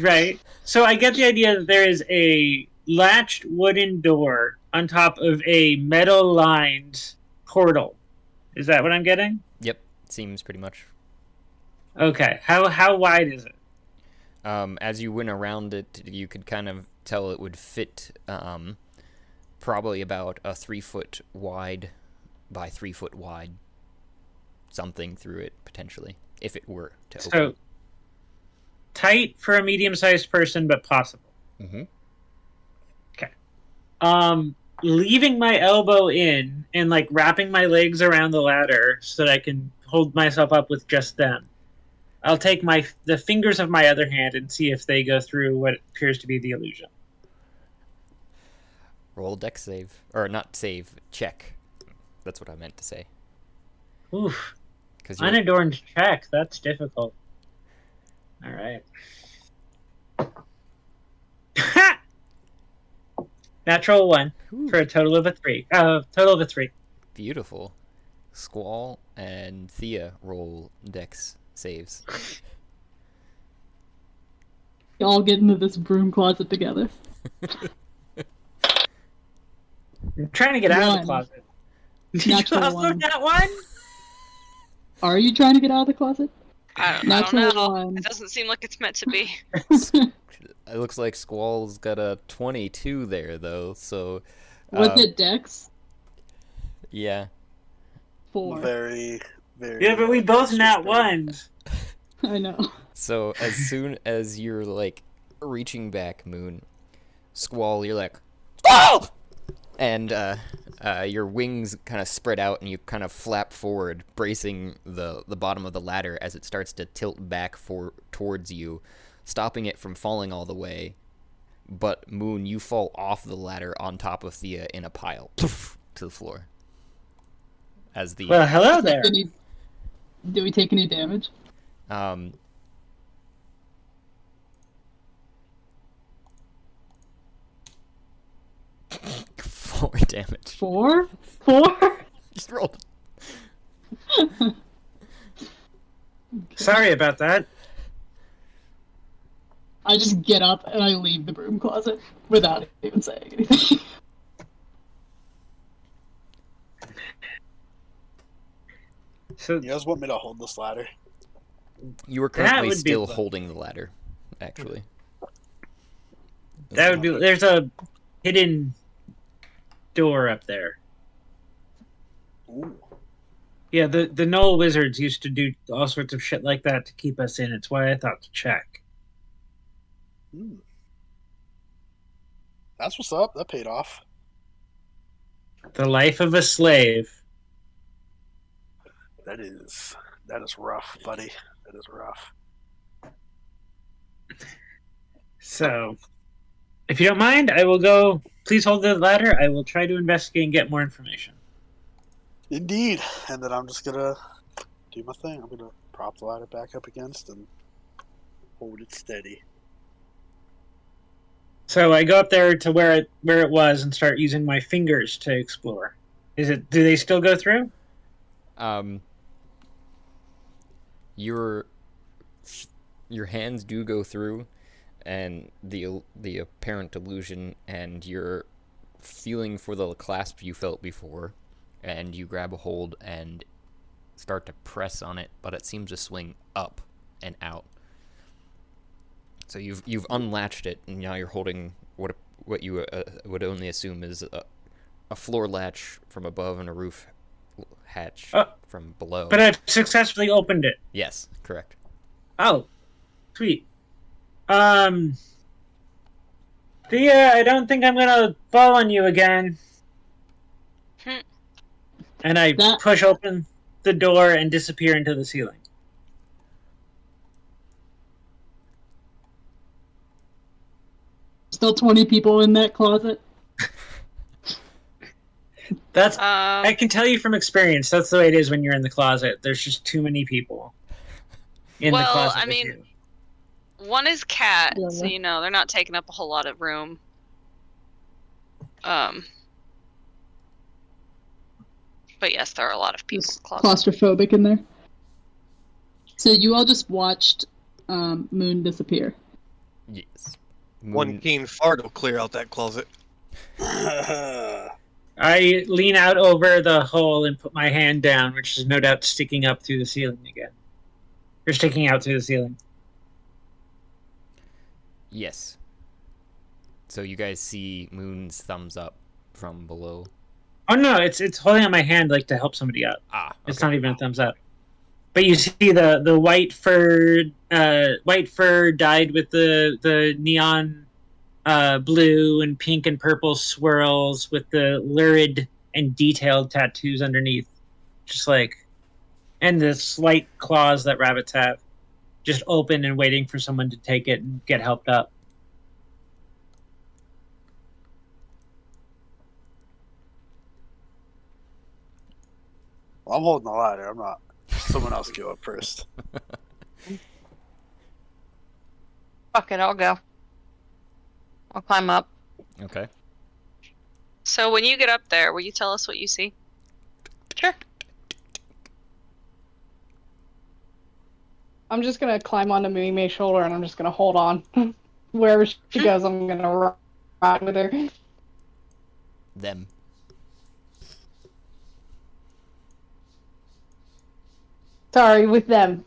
[SPEAKER 3] Right. So I get the idea that there is a latched wooden door on top of a metal-lined portal. Is that what I'm getting?
[SPEAKER 1] Yep. Seems pretty much.
[SPEAKER 3] Okay. How wide is it?
[SPEAKER 1] As you went around it, you could kind of tell it would fit probably about a 3 foot wide by 3 foot wide something through it, potentially, if it were to open.
[SPEAKER 3] So tight for a medium-sized person, but possible.
[SPEAKER 1] Mm-hmm.
[SPEAKER 3] Leaving my elbow in and like wrapping my legs around the ladder so that I can hold myself up with just them. I'll take the fingers of my other hand and see if they go through what appears to be the illusion.
[SPEAKER 1] Roll dex save. Or not save, check. That's what I meant to say.
[SPEAKER 3] Oof.
[SPEAKER 1] 'Cause you're-
[SPEAKER 3] Unadorned check. That's difficult. All right. Natural 1 for a total of a 3. Total of a 3.
[SPEAKER 1] Beautiful. Squall and Thea roll dex saves.
[SPEAKER 5] Y'all get into this broom closet together.
[SPEAKER 3] I'm trying to get out of the
[SPEAKER 5] One.
[SPEAKER 3] closet. Did
[SPEAKER 5] Natural
[SPEAKER 3] you also
[SPEAKER 5] one.
[SPEAKER 3] that one?
[SPEAKER 5] Are you trying to get out of the closet?
[SPEAKER 6] I don't
[SPEAKER 5] Natural
[SPEAKER 6] know.
[SPEAKER 5] one.
[SPEAKER 6] It doesn't seem like it's meant to be.
[SPEAKER 1] It looks like Squall's got a 22 there, though, so...
[SPEAKER 5] Was it Dex?
[SPEAKER 1] Yeah.
[SPEAKER 5] 4.
[SPEAKER 8] Very, very.
[SPEAKER 3] Yeah, but we both nat
[SPEAKER 8] suspect.
[SPEAKER 3] ones.
[SPEAKER 5] I know.
[SPEAKER 1] So, as soon as you're, like, reaching back, Moon, Squall, you're like, Squall! And, your wings kind of spread out and you kind of flap forward, bracing the bottom of the ladder as it starts to tilt back towards you, stopping it from falling all the way. But, Moon, you fall off the ladder on top of Thea in a pile, poof, to the floor. As the...
[SPEAKER 3] Well, hello there.
[SPEAKER 5] Do we take any damage?
[SPEAKER 1] 4 damage.
[SPEAKER 5] 4? 4?
[SPEAKER 1] Just rolled.
[SPEAKER 3] Sorry about that.
[SPEAKER 5] I just get up and I leave the broom closet without even saying anything.
[SPEAKER 3] So
[SPEAKER 8] You guys want me to hold this ladder?
[SPEAKER 1] You were
[SPEAKER 3] That
[SPEAKER 1] currently
[SPEAKER 3] would be
[SPEAKER 1] still
[SPEAKER 3] fun.
[SPEAKER 1] holding the ladder, actually.
[SPEAKER 3] that would be. There's a hidden door up there.
[SPEAKER 8] Ooh.
[SPEAKER 3] Yeah, the Knoll Wizards used to do all sorts of shit like that to keep us in. It's why I thought to check.
[SPEAKER 8] Hmm. That's what's up. That paid off.
[SPEAKER 3] The life of a slave.
[SPEAKER 8] That is rough, buddy. That is rough.
[SPEAKER 3] So, if you don't mind, I will go. Please hold the ladder. I will try to investigate and get more information.
[SPEAKER 8] Indeed. And then I'm just gonna do my thing. I'm gonna prop the ladder back up against and hold it steady.
[SPEAKER 3] So I go up there to where it was and start using my fingers to explore. Do they still go through?
[SPEAKER 1] Your hands do go through, and the apparent illusion, and your feeling for the clasp you felt before, and you grab a hold and start to press on it, but it seems to swing up and out. So you've unlatched it, and now you're holding what you would only assume is a floor latch from above and a roof hatch from below.
[SPEAKER 3] But I've successfully opened it.
[SPEAKER 1] Yes, correct.
[SPEAKER 3] Oh, sweet. Thea, I don't think I'm gonna fall on you again. And I push open the door and disappear into the ceiling.
[SPEAKER 5] Still 20 people in that closet.
[SPEAKER 3] That's I can tell you from experience. That's the way it is when you're in the closet. There's just too many people in the closet.
[SPEAKER 6] I
[SPEAKER 3] with
[SPEAKER 6] mean,
[SPEAKER 3] you.
[SPEAKER 6] one is cat,
[SPEAKER 5] Yeah.
[SPEAKER 6] so they're not taking up a whole lot of room. But yes, there are a lot of people in
[SPEAKER 5] It's
[SPEAKER 6] the closet.
[SPEAKER 5] claustrophobic in there. So you all just watched Moon disappear.
[SPEAKER 1] Yes.
[SPEAKER 9] One keen fart will clear out that closet.
[SPEAKER 3] I lean out over the hole and put my hand down, which is no doubt sticking up through the ceiling again. Or sticking out through the ceiling.
[SPEAKER 1] Yes. So you guys see Moon's thumbs up from below.
[SPEAKER 3] Oh no, it's holding on my hand like to help somebody up.
[SPEAKER 1] Ah,
[SPEAKER 3] It's
[SPEAKER 1] okay.
[SPEAKER 3] not even a thumbs up. But you see the white fur dyed with the neon blue and pink and purple swirls with the lurid and detailed tattoos underneath. Just like And the slight claws that rabbits have. Just open and waiting for someone to take it and get helped up.
[SPEAKER 8] Well, I'm holding the ladder. I'm not. Someone else go up first.
[SPEAKER 4] Fuck it, I'll go. I'll climb up.
[SPEAKER 1] Okay.
[SPEAKER 6] So when you get up there, will you tell us what you see?
[SPEAKER 4] Sure.
[SPEAKER 10] I'm just gonna climb onto Mimi's shoulder and I'm just gonna hold on. Wherever she goes, I'm gonna ride with her.
[SPEAKER 1] Them.
[SPEAKER 10] Sorry, with them.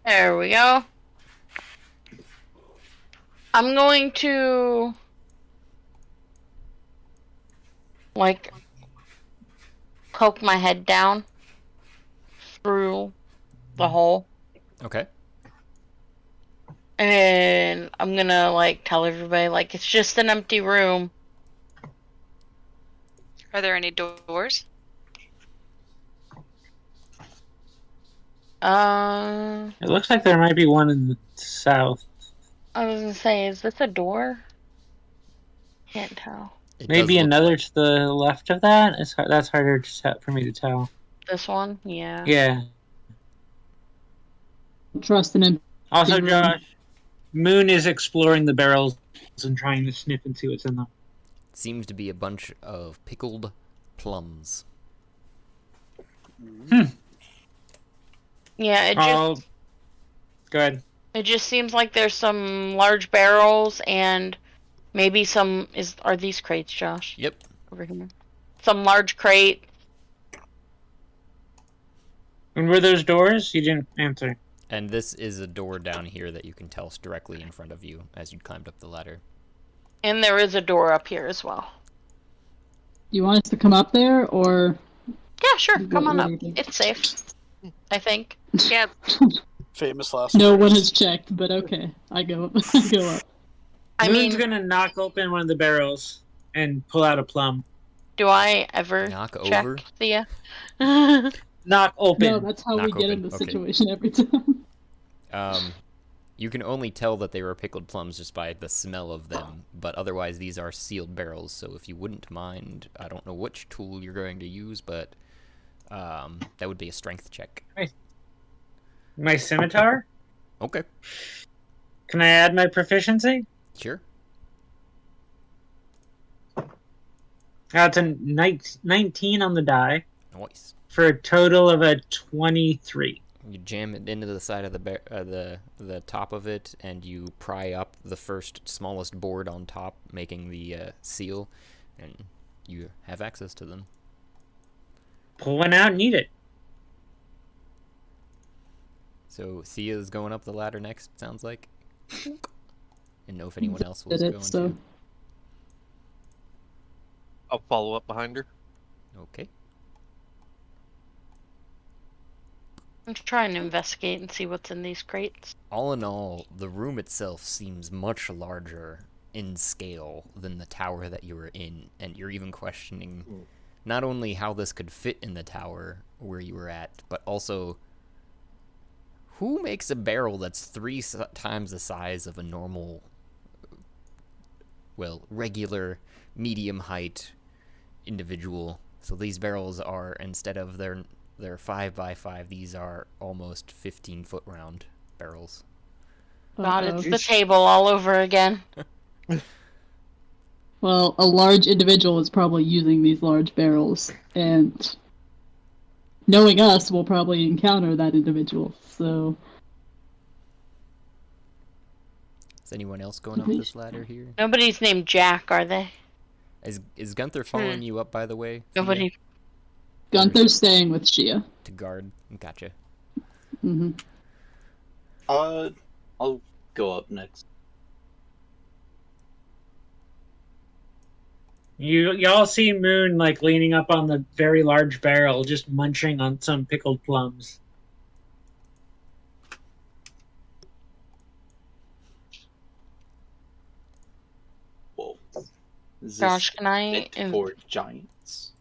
[SPEAKER 4] There we go. I'm going to like poke my head down through the hole.
[SPEAKER 1] Okay.
[SPEAKER 4] And I'm gonna like tell everybody like it's just an empty room.
[SPEAKER 6] Are there any doors?
[SPEAKER 3] It looks like there might be one in the south.
[SPEAKER 4] I was gonna say, is this a door? Can't tell.
[SPEAKER 1] It
[SPEAKER 3] Maybe
[SPEAKER 1] does look
[SPEAKER 3] another
[SPEAKER 1] like-
[SPEAKER 3] to the left of that. That's harder for me to tell.
[SPEAKER 4] This one? Yeah.
[SPEAKER 3] Yeah.
[SPEAKER 5] Trust in him.
[SPEAKER 3] Also,
[SPEAKER 5] Mhm.
[SPEAKER 3] Josh, Moon is exploring the barrels and trying to sniff and see what's in them.
[SPEAKER 1] Seems to be a bunch of pickled plums.
[SPEAKER 4] Yeah, it just
[SPEAKER 3] Go ahead.
[SPEAKER 4] it just seems like there's some large barrels and maybe some are these crates, Josh?
[SPEAKER 1] Yep.
[SPEAKER 4] Over here. Some large crate.
[SPEAKER 3] And were those doors? You didn't answer.
[SPEAKER 1] And this is a door down here that you can tell directly in front of you as you climbed up the ladder.
[SPEAKER 4] And there is a door up here as well.
[SPEAKER 5] You want us to come up there, or
[SPEAKER 4] Yeah, sure. Come on
[SPEAKER 5] what
[SPEAKER 4] up.
[SPEAKER 5] do you think?
[SPEAKER 4] It's safe. I think.
[SPEAKER 6] Yeah.
[SPEAKER 8] Famous last
[SPEAKER 5] no
[SPEAKER 8] words.
[SPEAKER 5] one has checked? But okay, I go up. I go up.
[SPEAKER 4] I
[SPEAKER 3] Moon's
[SPEAKER 4] mean,
[SPEAKER 3] gonna knock open one of the barrels and pull out a plum.
[SPEAKER 4] do I ever
[SPEAKER 1] Knock
[SPEAKER 4] check
[SPEAKER 1] over?
[SPEAKER 4] Thea?
[SPEAKER 3] Knock open.
[SPEAKER 5] No, that's how we
[SPEAKER 1] Knock
[SPEAKER 5] get in
[SPEAKER 1] open,
[SPEAKER 5] the
[SPEAKER 1] okay.
[SPEAKER 5] situation every time.
[SPEAKER 1] You can only tell that they were pickled plums just by the smell of them, but otherwise these are sealed barrels, so if you wouldn't mind, I don't know which tool you're going to use, but that would be a strength check.
[SPEAKER 3] My scimitar?
[SPEAKER 1] Okay,
[SPEAKER 3] Can I add my proficiency?
[SPEAKER 1] sure.
[SPEAKER 3] That's a 19 on the die
[SPEAKER 1] Nice.
[SPEAKER 3] for a total of a 23.
[SPEAKER 1] You jam it into the side of the top of it, and you pry up the first smallest board on top, making the seal, and you have access to them.
[SPEAKER 3] Pull one out and eat it.
[SPEAKER 1] So Thea's going up the ladder next, sounds like. And know if anyone else was
[SPEAKER 5] Did
[SPEAKER 1] going
[SPEAKER 5] it, so
[SPEAKER 1] to.
[SPEAKER 9] I'll follow up behind her.
[SPEAKER 1] Okay.
[SPEAKER 4] I'm trying to investigate and see what's in these crates.
[SPEAKER 1] All in all, the room itself seems much larger in scale than the tower that you were in, and you're even questioning not only how this could fit in the tower where you were at, but also who makes a barrel that's 3 times the size of a normal, well, regular, medium height individual. So these barrels are, instead of they're 5x5, these are almost 15-foot round barrels.
[SPEAKER 4] God,
[SPEAKER 5] Uh-oh.
[SPEAKER 4] it's the table all over again.
[SPEAKER 5] Well, a large individual is probably using these large barrels, and knowing us, we'll probably encounter that individual. So,
[SPEAKER 1] Is anyone else going up this ladder here?
[SPEAKER 4] Nobody's named Jack, are they?
[SPEAKER 1] Is Gunther following you up, by the way? Thea?
[SPEAKER 4] Nobody.
[SPEAKER 5] Gunther's staying with Shia.
[SPEAKER 1] To guard? Gotcha.
[SPEAKER 5] Hmm.
[SPEAKER 2] I'll go up next.
[SPEAKER 3] Y'all see Moon like leaning up on the very large barrel, just munching on some pickled plums.
[SPEAKER 2] Is
[SPEAKER 4] Josh,
[SPEAKER 2] this
[SPEAKER 4] can I
[SPEAKER 2] fit for giants?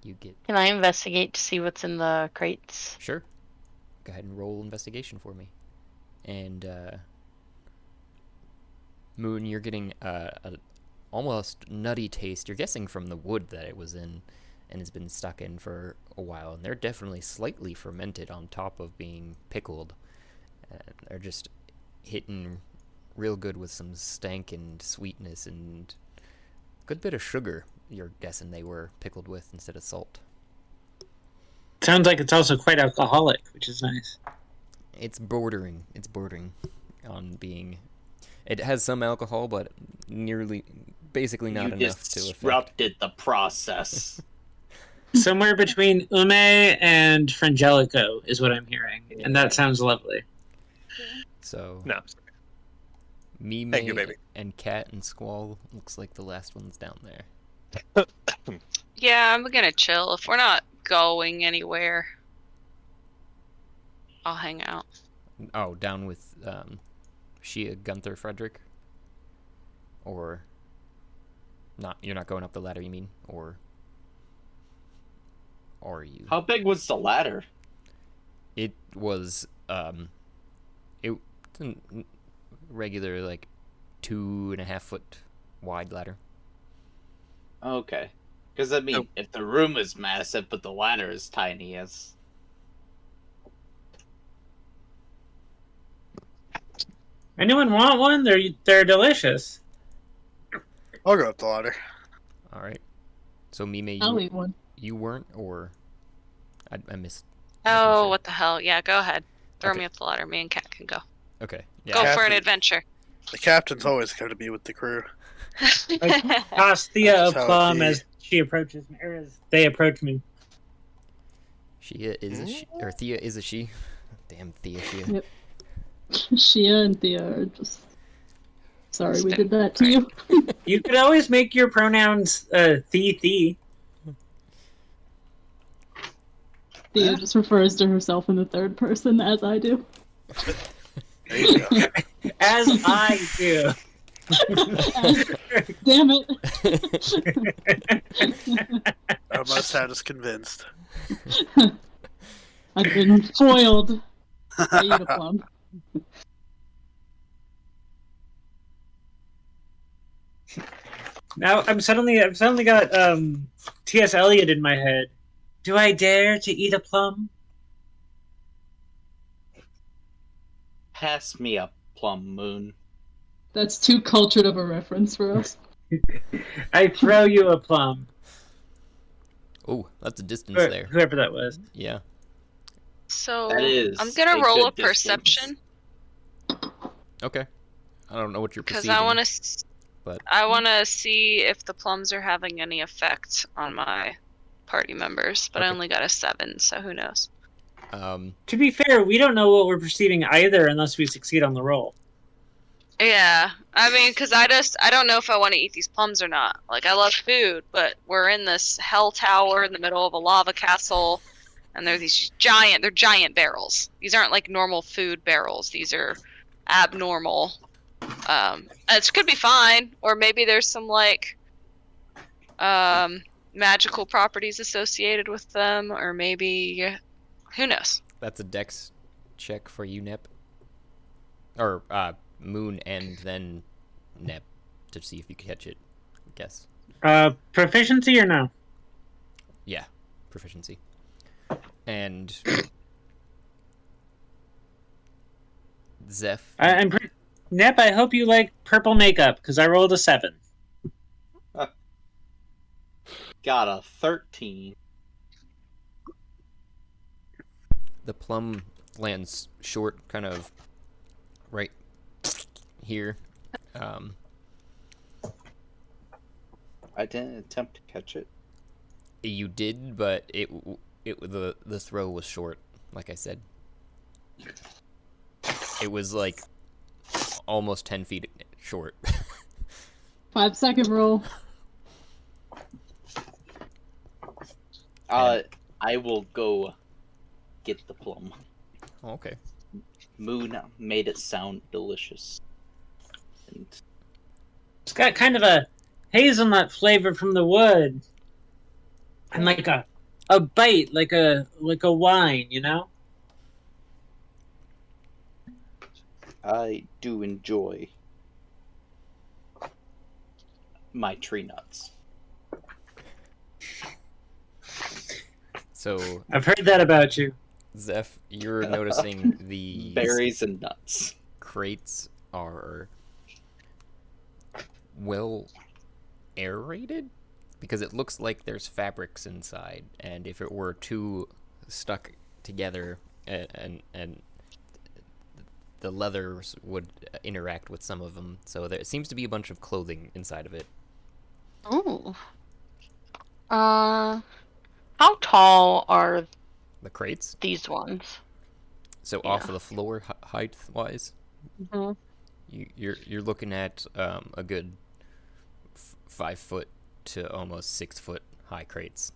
[SPEAKER 1] You get
[SPEAKER 4] can I investigate to see what's in the crates?
[SPEAKER 1] sure. Go ahead and roll investigation for me. And Moon, you're getting a almost nutty taste. You're guessing from the wood that it was in and has been stuck in for a while, and they're definitely slightly fermented on top of being pickled. They're just hitting real good with some stank and sweetness and a good bit of sugar. You're guessing they were pickled with instead of salt.
[SPEAKER 3] Sounds like it's also quite alcoholic, which is nice.
[SPEAKER 1] It's bordering on being. It has some alcohol, but basically not
[SPEAKER 2] You
[SPEAKER 1] enough to affect.
[SPEAKER 2] disrupted the process.
[SPEAKER 3] Somewhere between ume and frangelico is what I'm hearing, and that sounds lovely.
[SPEAKER 1] So
[SPEAKER 9] No.
[SPEAKER 1] Mime
[SPEAKER 9] Thank you, baby.
[SPEAKER 1] and Cat and Squall looks like the last ones down there.
[SPEAKER 6] Yeah, I'm gonna chill. If we're not going anywhere, I'll hang out.
[SPEAKER 1] Oh, down with Shia, Gunther, Frederick? Or not? You're not going up the ladder, you mean? Or are you?
[SPEAKER 2] How big was the ladder?
[SPEAKER 1] It was it regular like 2.5 foot wide ladder.
[SPEAKER 2] Okay. Because, I mean, if the room is massive, but the ladder is tiny, as...
[SPEAKER 3] Anyone want one? They're delicious.
[SPEAKER 8] I'll go up the ladder.
[SPEAKER 1] All right. So Mime,
[SPEAKER 5] I'll eat one.
[SPEAKER 1] you weren't, or I missed.
[SPEAKER 6] Oh, what the hell? Yeah, go ahead. Throw
[SPEAKER 1] Okay.
[SPEAKER 6] me up the ladder. Me and Kat can go.
[SPEAKER 1] Okay. Yeah.
[SPEAKER 6] Go for an
[SPEAKER 8] Captain.
[SPEAKER 6] adventure.
[SPEAKER 8] The captain's always going to be with the crew.
[SPEAKER 3] Toss Thea a
[SPEAKER 8] That's how it
[SPEAKER 3] plum
[SPEAKER 8] be.
[SPEAKER 3] as she approaches me, or as they approach me.
[SPEAKER 1] Shia is a she, or Thea is a she. Damn Thea, Shia.
[SPEAKER 5] Yep. Shia and Thea are just sorry we did that to you.
[SPEAKER 3] You could always make your pronouns thee.
[SPEAKER 5] Thea just refers to herself in the third person as I do.
[SPEAKER 8] There you go.
[SPEAKER 3] As I do.
[SPEAKER 5] Damn it.
[SPEAKER 8] I must have us convinced.
[SPEAKER 5] I've been foiled. I eat a plum.
[SPEAKER 3] Now I've suddenly got T.S. Eliot in my head. Do I dare to eat a plum?
[SPEAKER 2] Pass me a plum, Moon.
[SPEAKER 5] That's too cultured of a reference for us.
[SPEAKER 3] I throw you a plum.
[SPEAKER 1] Oh, that's a distance
[SPEAKER 3] Or
[SPEAKER 1] there.
[SPEAKER 3] whoever that was.
[SPEAKER 1] Yeah.
[SPEAKER 6] So
[SPEAKER 2] That is
[SPEAKER 6] I'm gonna
[SPEAKER 2] a
[SPEAKER 6] roll a
[SPEAKER 2] good distance.
[SPEAKER 6] perception
[SPEAKER 1] Okay. I don't know what you're
[SPEAKER 6] because
[SPEAKER 1] perceiving.
[SPEAKER 6] I want to see if the plums are having any effect on my party members. But I
[SPEAKER 1] Okay.
[SPEAKER 6] only got a 7, so who knows?
[SPEAKER 3] To be fair, we don't know what we're perceiving either unless we succeed on the roll.
[SPEAKER 6] Yeah, I mean, because I don't know if I want to eat these plums or not. Like, I love food, but we're in this hell tower in the middle of a lava castle, and they're giant barrels. These aren't like normal food barrels. These are abnormal. It could be fine, or maybe there's some like magical properties associated with them, or maybe who knows.
[SPEAKER 1] That's a dex check for you, Nep. Or Moon and then Nep to see if you catch it. I guess.
[SPEAKER 3] Proficiency or no?
[SPEAKER 1] Yeah, proficiency. And Zeph.
[SPEAKER 3] Nep, I hope you like purple makeup, because I rolled a 7.
[SPEAKER 2] Got a 13.
[SPEAKER 1] The plum lands short, kind of right here.
[SPEAKER 2] I didn't attempt to catch it.
[SPEAKER 1] You did, but the throw was short. Like I said, it was like almost 10 feet short.
[SPEAKER 5] 5-second roll.
[SPEAKER 2] I will go get the plum.
[SPEAKER 1] Okay.
[SPEAKER 2] Moon made it sound delicious. And
[SPEAKER 3] It's got kind of a hazelnut flavor from the wood, and like a bite, like a wine, you know.
[SPEAKER 2] I do enjoy my tree nuts.
[SPEAKER 1] So,
[SPEAKER 3] I've heard that about you.
[SPEAKER 1] Zeph, you're noticing the
[SPEAKER 2] Berries and nuts.
[SPEAKER 1] crates are well aerated, because it looks like there's fabrics inside, and if it were too stuck together and the leathers would interact with some of them, so there seems to be a bunch of clothing inside of it.
[SPEAKER 4] Ooh. How tall are
[SPEAKER 1] The crates,
[SPEAKER 4] these ones?
[SPEAKER 1] so
[SPEAKER 4] Yeah.
[SPEAKER 1] off of the floor height wise,
[SPEAKER 4] Mhm.
[SPEAKER 1] you're looking at a good 5 foot to almost 6 foot high crates.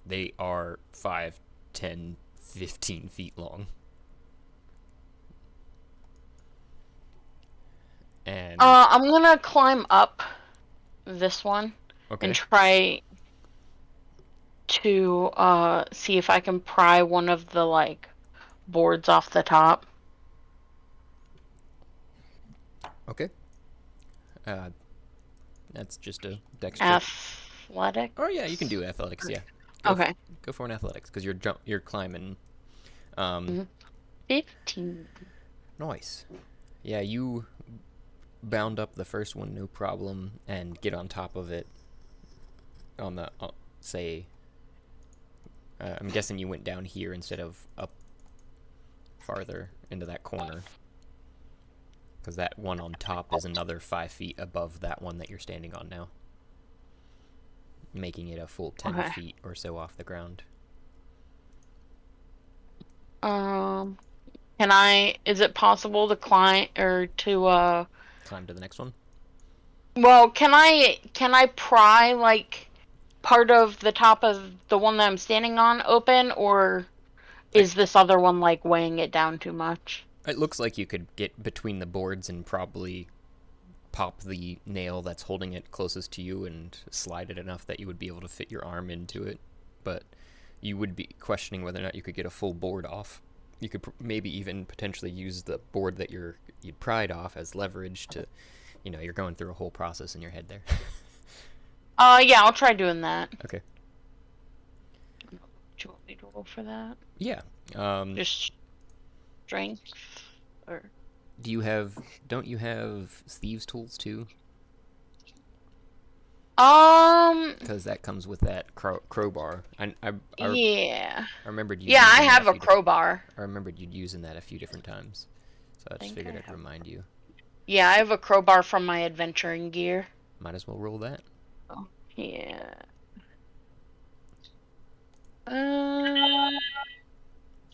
[SPEAKER 1] They are 5, 10, 15 feet long. And
[SPEAKER 4] I'm gonna climb up this one
[SPEAKER 1] okay,
[SPEAKER 4] and try to see if I can pry one of the like boards off the top.
[SPEAKER 1] okay. That's just a dex check.
[SPEAKER 4] Athletic.
[SPEAKER 1] Oh yeah, you can do athletics. Yeah. Go
[SPEAKER 4] Okay.
[SPEAKER 1] Go for an athletics because you're climbing.
[SPEAKER 4] 15.
[SPEAKER 1] Nice. Yeah, you bound up the first one, no problem, and get on top of it. On the say, I'm guessing you went down here instead of up farther into that corner, because that one on top is another 5 feet above that one that you're standing on now, making it a full 10
[SPEAKER 4] Okay.
[SPEAKER 1] feet or so off the ground.
[SPEAKER 4] Can I? Is it possible to climb or to
[SPEAKER 1] Climb to the next one.
[SPEAKER 4] Well, can I pry like part of the top of the one that I'm standing on open, or is this other one like weighing it down too much?
[SPEAKER 1] It looks like you could get between the boards and probably pop the nail that's holding it closest to you and slide it enough that you would be able to fit your arm into it. But you would be questioning whether or not you could get a full board off. You could maybe even potentially use the board that you pried off as leverage to, you're going through a whole process in your head there.
[SPEAKER 4] Yeah, I'll try doing that.
[SPEAKER 1] Okay.
[SPEAKER 4] Do you want me to roll for that?
[SPEAKER 1] Yeah.
[SPEAKER 4] Just strength, or
[SPEAKER 1] don't you have thieves' tools too? Because that comes with that crowbar.
[SPEAKER 4] yeah.
[SPEAKER 1] I remembered you.
[SPEAKER 4] Yeah, I
[SPEAKER 1] using that
[SPEAKER 4] have a
[SPEAKER 1] few
[SPEAKER 4] crowbar.
[SPEAKER 1] I remembered you using that a few different times, so I just figured I'd remind you.
[SPEAKER 4] Yeah, I have a crowbar from my adventuring gear.
[SPEAKER 1] Might as well roll that.
[SPEAKER 4] Oh, yeah.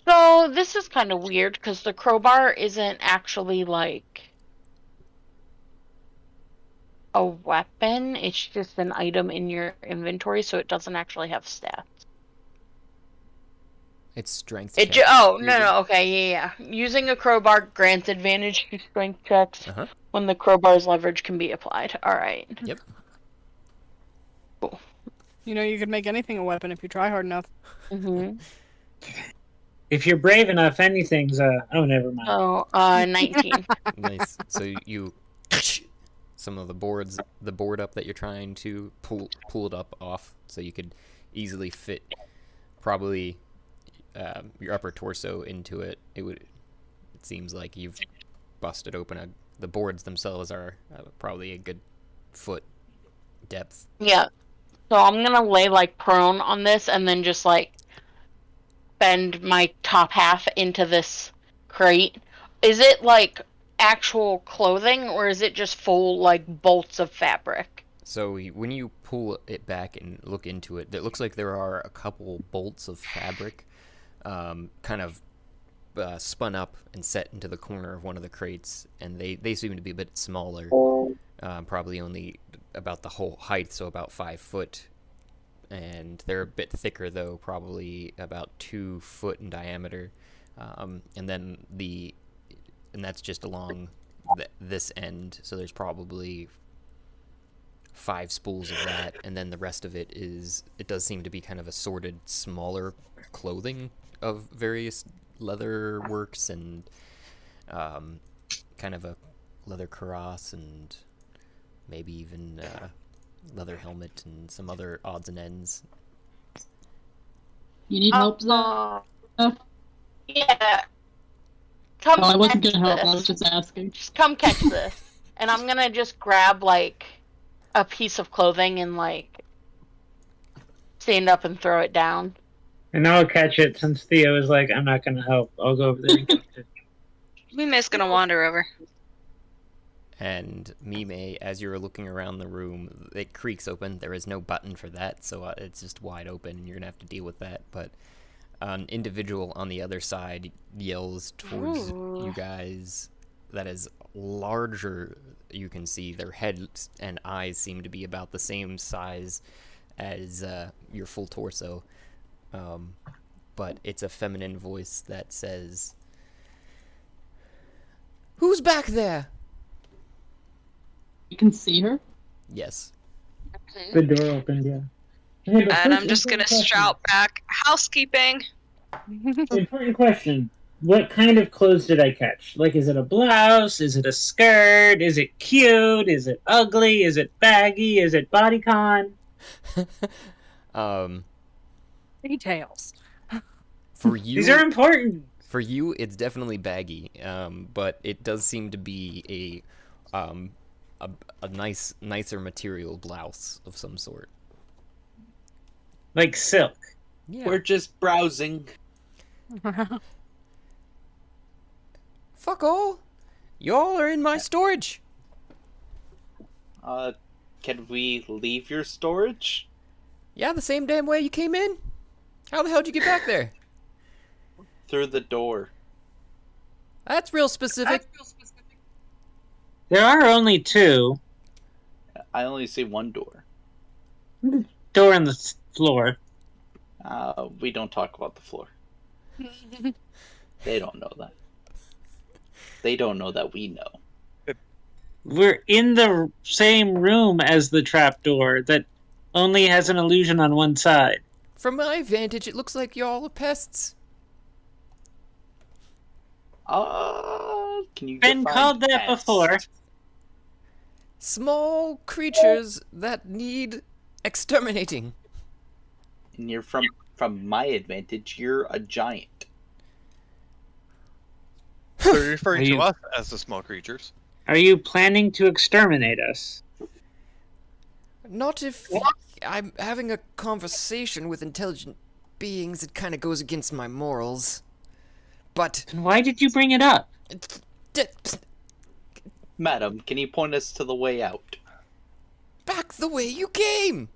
[SPEAKER 4] So this is kind of weird because the crowbar isn't actually like a weapon. It's just an item in your inventory, so it doesn't actually have stats.
[SPEAKER 1] It's strength.
[SPEAKER 4] No, okay, yeah. Using a crowbar grants advantage to strength checks when the crowbar's leverage can be applied. All right.
[SPEAKER 1] Yep.
[SPEAKER 4] Cool.
[SPEAKER 10] You could make anything a weapon if you try hard enough.
[SPEAKER 4] Mhm.
[SPEAKER 3] If you're brave enough, anything's oh, never mind.
[SPEAKER 4] Oh, 19.
[SPEAKER 1] Nice. So you some of the board up that you're trying to pull it up off, so you could easily fit probably your upper torso into it. It seems like you've busted open the boards themselves are probably a good foot depth.
[SPEAKER 4] Yeah. So I'm gonna lay like prone on this and then just like bend my top half into this crate. Is it like actual clothing or is it just full like bolts of fabric?
[SPEAKER 1] So when you pull it back and look into it, it looks like there are a couple bolts of fabric kind of spun up and set into the corner of one of the crates, and they seem to be a bit smaller, probably only about the whole height, so about 5 foot, and they're a bit thicker though, probably about 2 foot in diameter, and that's just along this end, so there's probably 5 spools of that, and then the rest of it does seem to be kind of assorted smaller clothing of various leather works and kind of a leather cuirass and maybe even leather helmet and some other odds and ends.
[SPEAKER 5] You need help, Zach?
[SPEAKER 4] Yeah. Come
[SPEAKER 5] Oh, I wasn't
[SPEAKER 4] catch
[SPEAKER 5] gonna help.
[SPEAKER 4] this.
[SPEAKER 5] I was just asking.
[SPEAKER 4] Just come catch this. And I'm gonna just grab, like, a piece of clothing and, like, stand up and throw it down.
[SPEAKER 3] And I'll catch it since Theo is like, I'm not gonna help. I'll go over there and catch it.
[SPEAKER 6] Mime's gonna wander over.
[SPEAKER 1] And Mime, as you're looking around the room, it creaks open. There is no button for that, so it's just wide open. You're gonna have to deal with that. But an individual on the other side yells towards you guys that is larger. You can see their heads and eyes seem to be about the same size as your full torso. But it's a feminine voice that says, "Who's back there?"
[SPEAKER 5] You can see her?
[SPEAKER 1] Yes.
[SPEAKER 3] The door opened, yeah.
[SPEAKER 6] And I'm just gonna shout back, housekeeping!
[SPEAKER 3] Important question. What kind of clothes did I catch? Like, is it a blouse? Is it a skirt? Is it cute? Is it ugly? Is it baggy? Is it bodycon?
[SPEAKER 11] Details.
[SPEAKER 1] For you,
[SPEAKER 3] These are important.
[SPEAKER 1] For you, it's definitely baggy, but it does seem to be a nicer material blouse of some sort.
[SPEAKER 3] Like silk.
[SPEAKER 1] Yeah.
[SPEAKER 2] We're just browsing.
[SPEAKER 1] Fuck all! Y'all are in my storage!
[SPEAKER 2] Can we leave your storage?
[SPEAKER 1] Yeah, the same damn way you came in? How the hell did you get back there?
[SPEAKER 2] Through the door.
[SPEAKER 1] That's real specific.
[SPEAKER 3] There are only 2.
[SPEAKER 2] I only see one door.
[SPEAKER 3] Door on the floor.
[SPEAKER 2] We don't talk about the floor. They don't know that. They don't know that we know.
[SPEAKER 3] We're in the same room as the trapdoor that only has an illusion on one side.
[SPEAKER 1] From my vantage, it looks like y'all are pests.
[SPEAKER 2] Can you
[SPEAKER 3] Been
[SPEAKER 2] define
[SPEAKER 3] called that
[SPEAKER 2] pest?
[SPEAKER 3] before.
[SPEAKER 1] Small creatures that need exterminating.
[SPEAKER 2] And you're from my advantage, you're a giant.
[SPEAKER 9] So you're referring
[SPEAKER 3] Are
[SPEAKER 9] to
[SPEAKER 3] you-
[SPEAKER 9] us as the small creatures.
[SPEAKER 3] Are you planning to exterminate us?
[SPEAKER 1] Not if I'm having a conversation with intelligent beings. It kind of goes against my morals. But
[SPEAKER 3] Then why did you bring it up?
[SPEAKER 2] Madam, can you point us to the way out?
[SPEAKER 1] Back the way you came!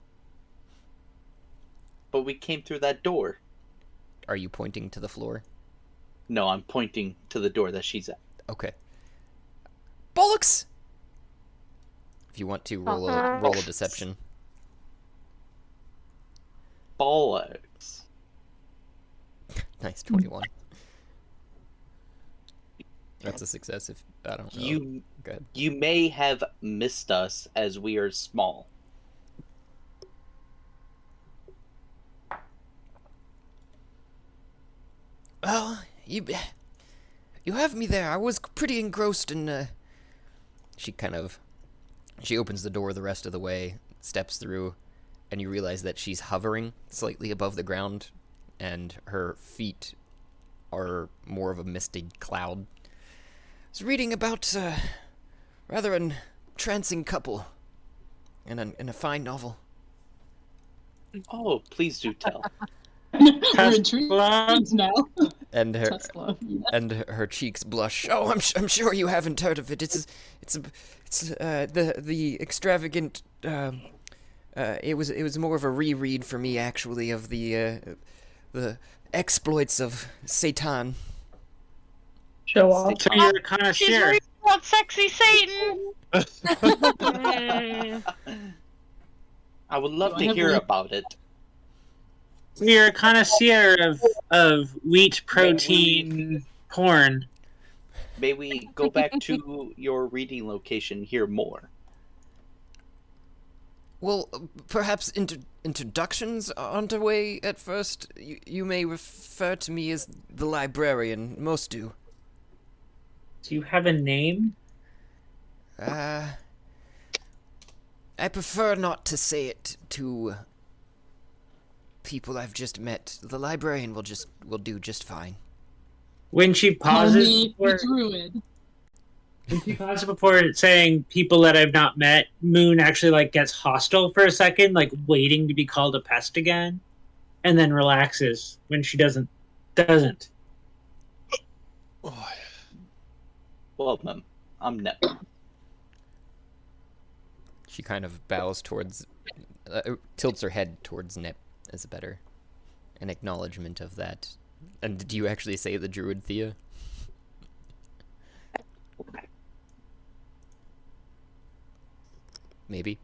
[SPEAKER 2] But we came through that door.
[SPEAKER 1] Are you pointing to the floor?
[SPEAKER 2] No, I'm pointing to the door that she's at.
[SPEAKER 1] Okay. Bollocks! If you want to, roll a deception.
[SPEAKER 2] Bollocks.
[SPEAKER 1] Nice, 21. That's a success if, I don't know. Go ahead.
[SPEAKER 2] You may have missed us as we are small.
[SPEAKER 1] Well, you have me there. I was pretty engrossed in, She opens the door the rest of the way, steps through, and you realize that she's hovering slightly above the ground, and her feet are more of a misted cloud. I was reading about, rather an entrancing couple in a fine novel.
[SPEAKER 2] Oh, please do tell.
[SPEAKER 5] We're intrigued now.
[SPEAKER 1] And her
[SPEAKER 5] Tesla. Yeah.
[SPEAKER 1] and her cheeks blush. Oh, I'm sure you haven't heard of it. It's the extravagant. It was more of a reread for me actually of the exploits of Satan.
[SPEAKER 10] Show off.
[SPEAKER 3] So you're a
[SPEAKER 4] She's
[SPEAKER 3] connoisseur.
[SPEAKER 4] reading about sexy Satan!
[SPEAKER 2] I would love
[SPEAKER 5] Do I
[SPEAKER 2] to
[SPEAKER 5] have
[SPEAKER 2] hear
[SPEAKER 5] any-
[SPEAKER 2] about it.
[SPEAKER 3] So you're a connoisseur of wheat protein porn.
[SPEAKER 2] May we go back to your reading location, hear more?
[SPEAKER 1] Well, perhaps introductions are underway at first. You may refer to me as the librarian. Most do.
[SPEAKER 3] Do you have a name?
[SPEAKER 1] I prefer not to say it to people I've just met. The librarian will do just fine.
[SPEAKER 3] When she
[SPEAKER 5] Call
[SPEAKER 3] pauses
[SPEAKER 5] me
[SPEAKER 3] before,
[SPEAKER 5] the druid.
[SPEAKER 3] when she pauses before saying people that I've not met, Moon actually like gets hostile for a second, like waiting to be called a pest again, and then relaxes when she doesn't.
[SPEAKER 2] Well, I'm Nep.
[SPEAKER 1] She kind of bows towards, tilts her head towards Nip as an acknowledgement of that. And do you actually say the druid, Thea? Maybe.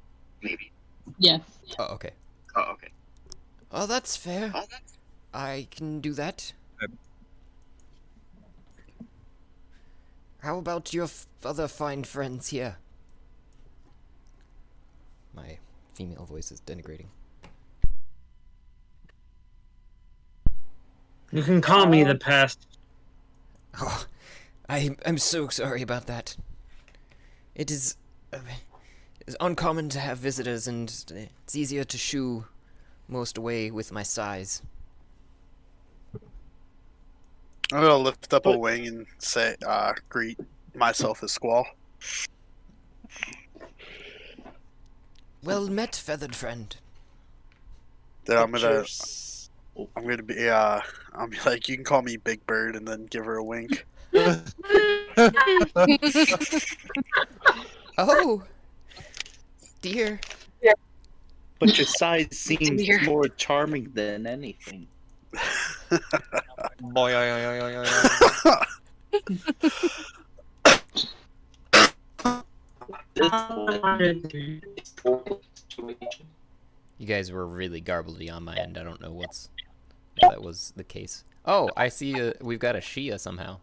[SPEAKER 5] Yes.
[SPEAKER 1] Oh, okay. Oh, that's fair. I can do that. How about your other fine friends here? My female voice is denigrating.
[SPEAKER 3] You can call me the pest.
[SPEAKER 1] Oh, I'm so sorry about that. It is it's uncommon to have visitors, and it's easier to shoo most away with my size.
[SPEAKER 8] I'm gonna lift up a wing and say, greet myself as Squall.
[SPEAKER 1] Well met, feathered friend.
[SPEAKER 8] Then I'm gonna be, I'll be like, you can call me Big Bird, and then give her a wink.
[SPEAKER 1] Oh, dear.
[SPEAKER 2] But your size seems more charming than anything.
[SPEAKER 9] Boy,
[SPEAKER 1] You guys were really garbledy on my end. I don't know if that was the case. Oh, I see. We've got a Shia somehow.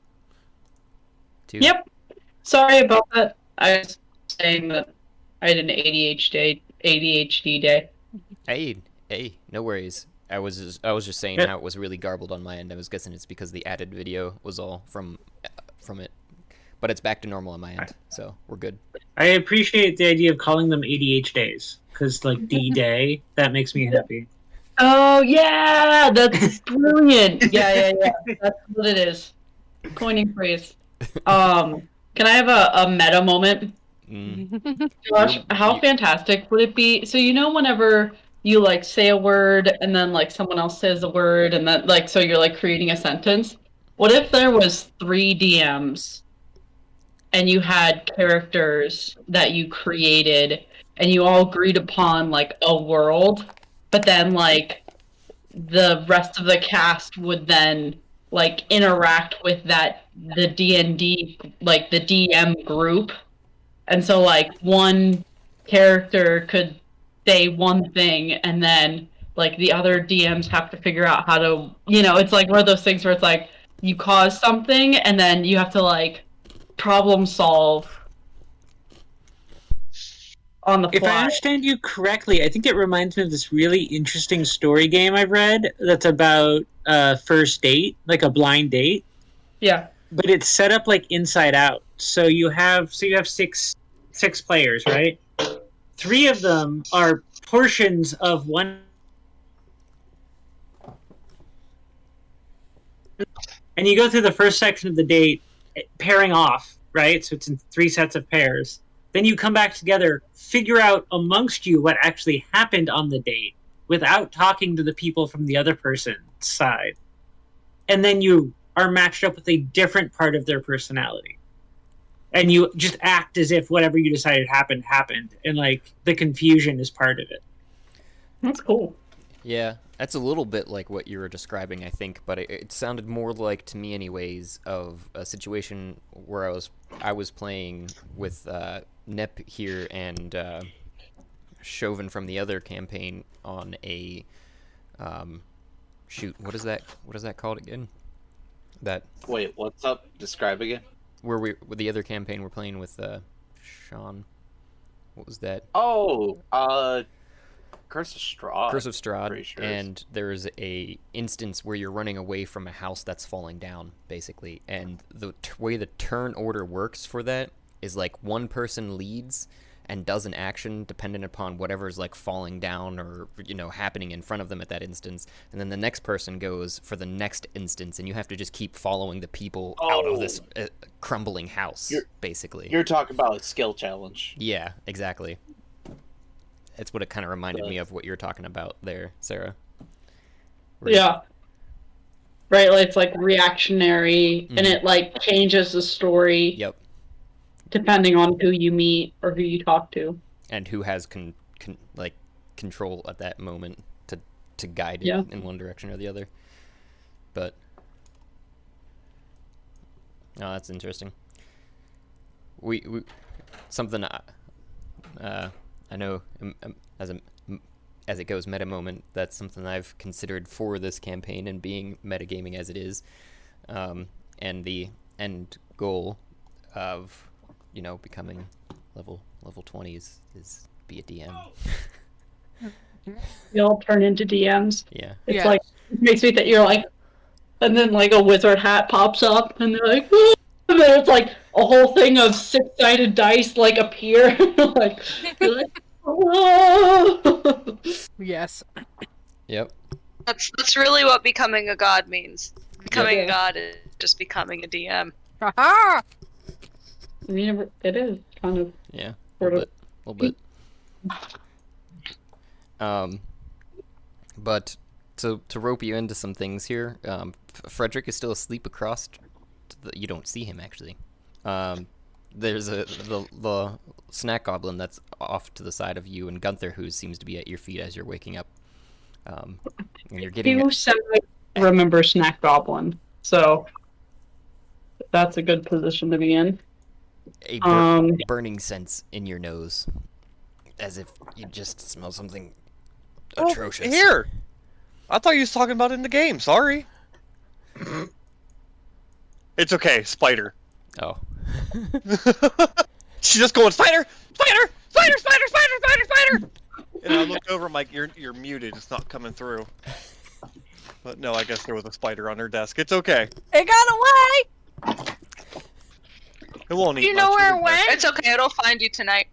[SPEAKER 1] Too.
[SPEAKER 12] Yep. Sorry about that. I was saying that I had an ADHD day.
[SPEAKER 1] Hey, no worries. I was just saying how it was really garbled on my end. I was guessing it's because the added video was all from it, but it's back to normal on my end, so we're good.
[SPEAKER 3] I appreciate the idea of calling them ADH days, because like D-Day, that makes me happy.
[SPEAKER 12] Oh yeah, that's brilliant. Yeah. That's what it is. Coining phrase. Can I have a meta moment? Josh, how fantastic would it be? So you know whenever you like say a word and then like someone else says a word and then like so you're like creating a sentence. What if there was 3 DMs and you had characters that you created and you all agreed upon like a world, but then like the rest of the cast would then like interact with the D&D like the DM group, and so like one character could say one thing and then like the other DMs have to figure out how to, it's like one of those things where it's like you cause something and then you have to like problem solve on the fly.
[SPEAKER 3] If I understand you correctly, I think it reminds me of this really interesting story game I've read that's about a first date, like a blind date.
[SPEAKER 12] Yeah.
[SPEAKER 3] But it's set up like Inside Out. So you have six players, right? 3 of them are portions of one, and you go through the first section of the date pairing off, right? So it's in 3 sets of pairs. Then you come back together, figure out amongst you what actually happened on the date without talking to the people from the other person's side. And then you are matched up with a different part of their personality. And you just act as if whatever you decided happened. And like the confusion is part of it.
[SPEAKER 12] That's cool.
[SPEAKER 1] Yeah, that's a little bit like what you were describing, I think, but it sounded more like, to me anyways, of a situation where I was playing with Nep here and Chauvin from the other campaign on a shoot. What is that called again?
[SPEAKER 2] Wait, what's up? Describe again.
[SPEAKER 1] With the other campaign we're playing with Sean. What was that?
[SPEAKER 2] Oh, Curse of Strahd.
[SPEAKER 1] Curse of Strahd,
[SPEAKER 2] pretty sure.
[SPEAKER 1] and there's a instance where you're running away from a house that's falling down, basically. And the way the turn order works for that is like one person leads and does an action dependent upon whatever's like falling down or happening in front of them at that instance, and then the next person goes for the next instance, and you have to just keep following the people out of this crumbling house, basically.
[SPEAKER 2] You're talking about a skill challenge.
[SPEAKER 1] Yeah, exactly. That's what it kind of reminded me of what you're talking about there, Sarah.
[SPEAKER 12] Yeah. Right, like it's like reactionary, and it like changes the story.
[SPEAKER 1] Yep.
[SPEAKER 12] Depending on who you meet or who you talk to,
[SPEAKER 1] and who has control at that moment to guide it in one direction or the other. But that's interesting. We something I know as it goes meta moment. That's something I've considered for this campaign and being metagaming as it is, and the end goal of becoming level 20s is be a DM.
[SPEAKER 12] You all turn into DMs.
[SPEAKER 1] Yeah.
[SPEAKER 12] It's like, it makes me that you're like, and then like a wizard hat pops up, and they're like, oh! And then it's like a whole thing of 6-sided dice like appear, like, you're like, oh!
[SPEAKER 11] Yes.
[SPEAKER 1] Yep.
[SPEAKER 6] That's really what becoming a god means. Becoming a god is just becoming a DM.
[SPEAKER 11] Haha!
[SPEAKER 12] I mean, it is kind of.
[SPEAKER 1] Yeah, a
[SPEAKER 12] sort
[SPEAKER 1] little bit. But to rope you into some things here, Frederick is still asleep across. You don't see him actually. There's the snack goblin that's off to the side of you, and Gunther, who seems to be at your feet as you're waking up. And you're getting.
[SPEAKER 12] You said I remember snack goblin, so that's a good position to be in.
[SPEAKER 1] A burning sense in your nose, as if you just smell something atrocious.
[SPEAKER 9] Here! I thought you was talking about it in the game. Sorry. It's okay, spider.
[SPEAKER 1] Oh.
[SPEAKER 9] She's just going, spider! Spider! Spider! Spider! Spider! Spider! Spider! And I looked over, I'm like, you're muted. It's not coming through. But no, I guess there was a spider on her desk. It's okay.
[SPEAKER 11] It got away!
[SPEAKER 9] It won't eat
[SPEAKER 6] You know
[SPEAKER 9] much
[SPEAKER 6] where it
[SPEAKER 9] either.
[SPEAKER 6] went? It's okay. It'll find you tonight.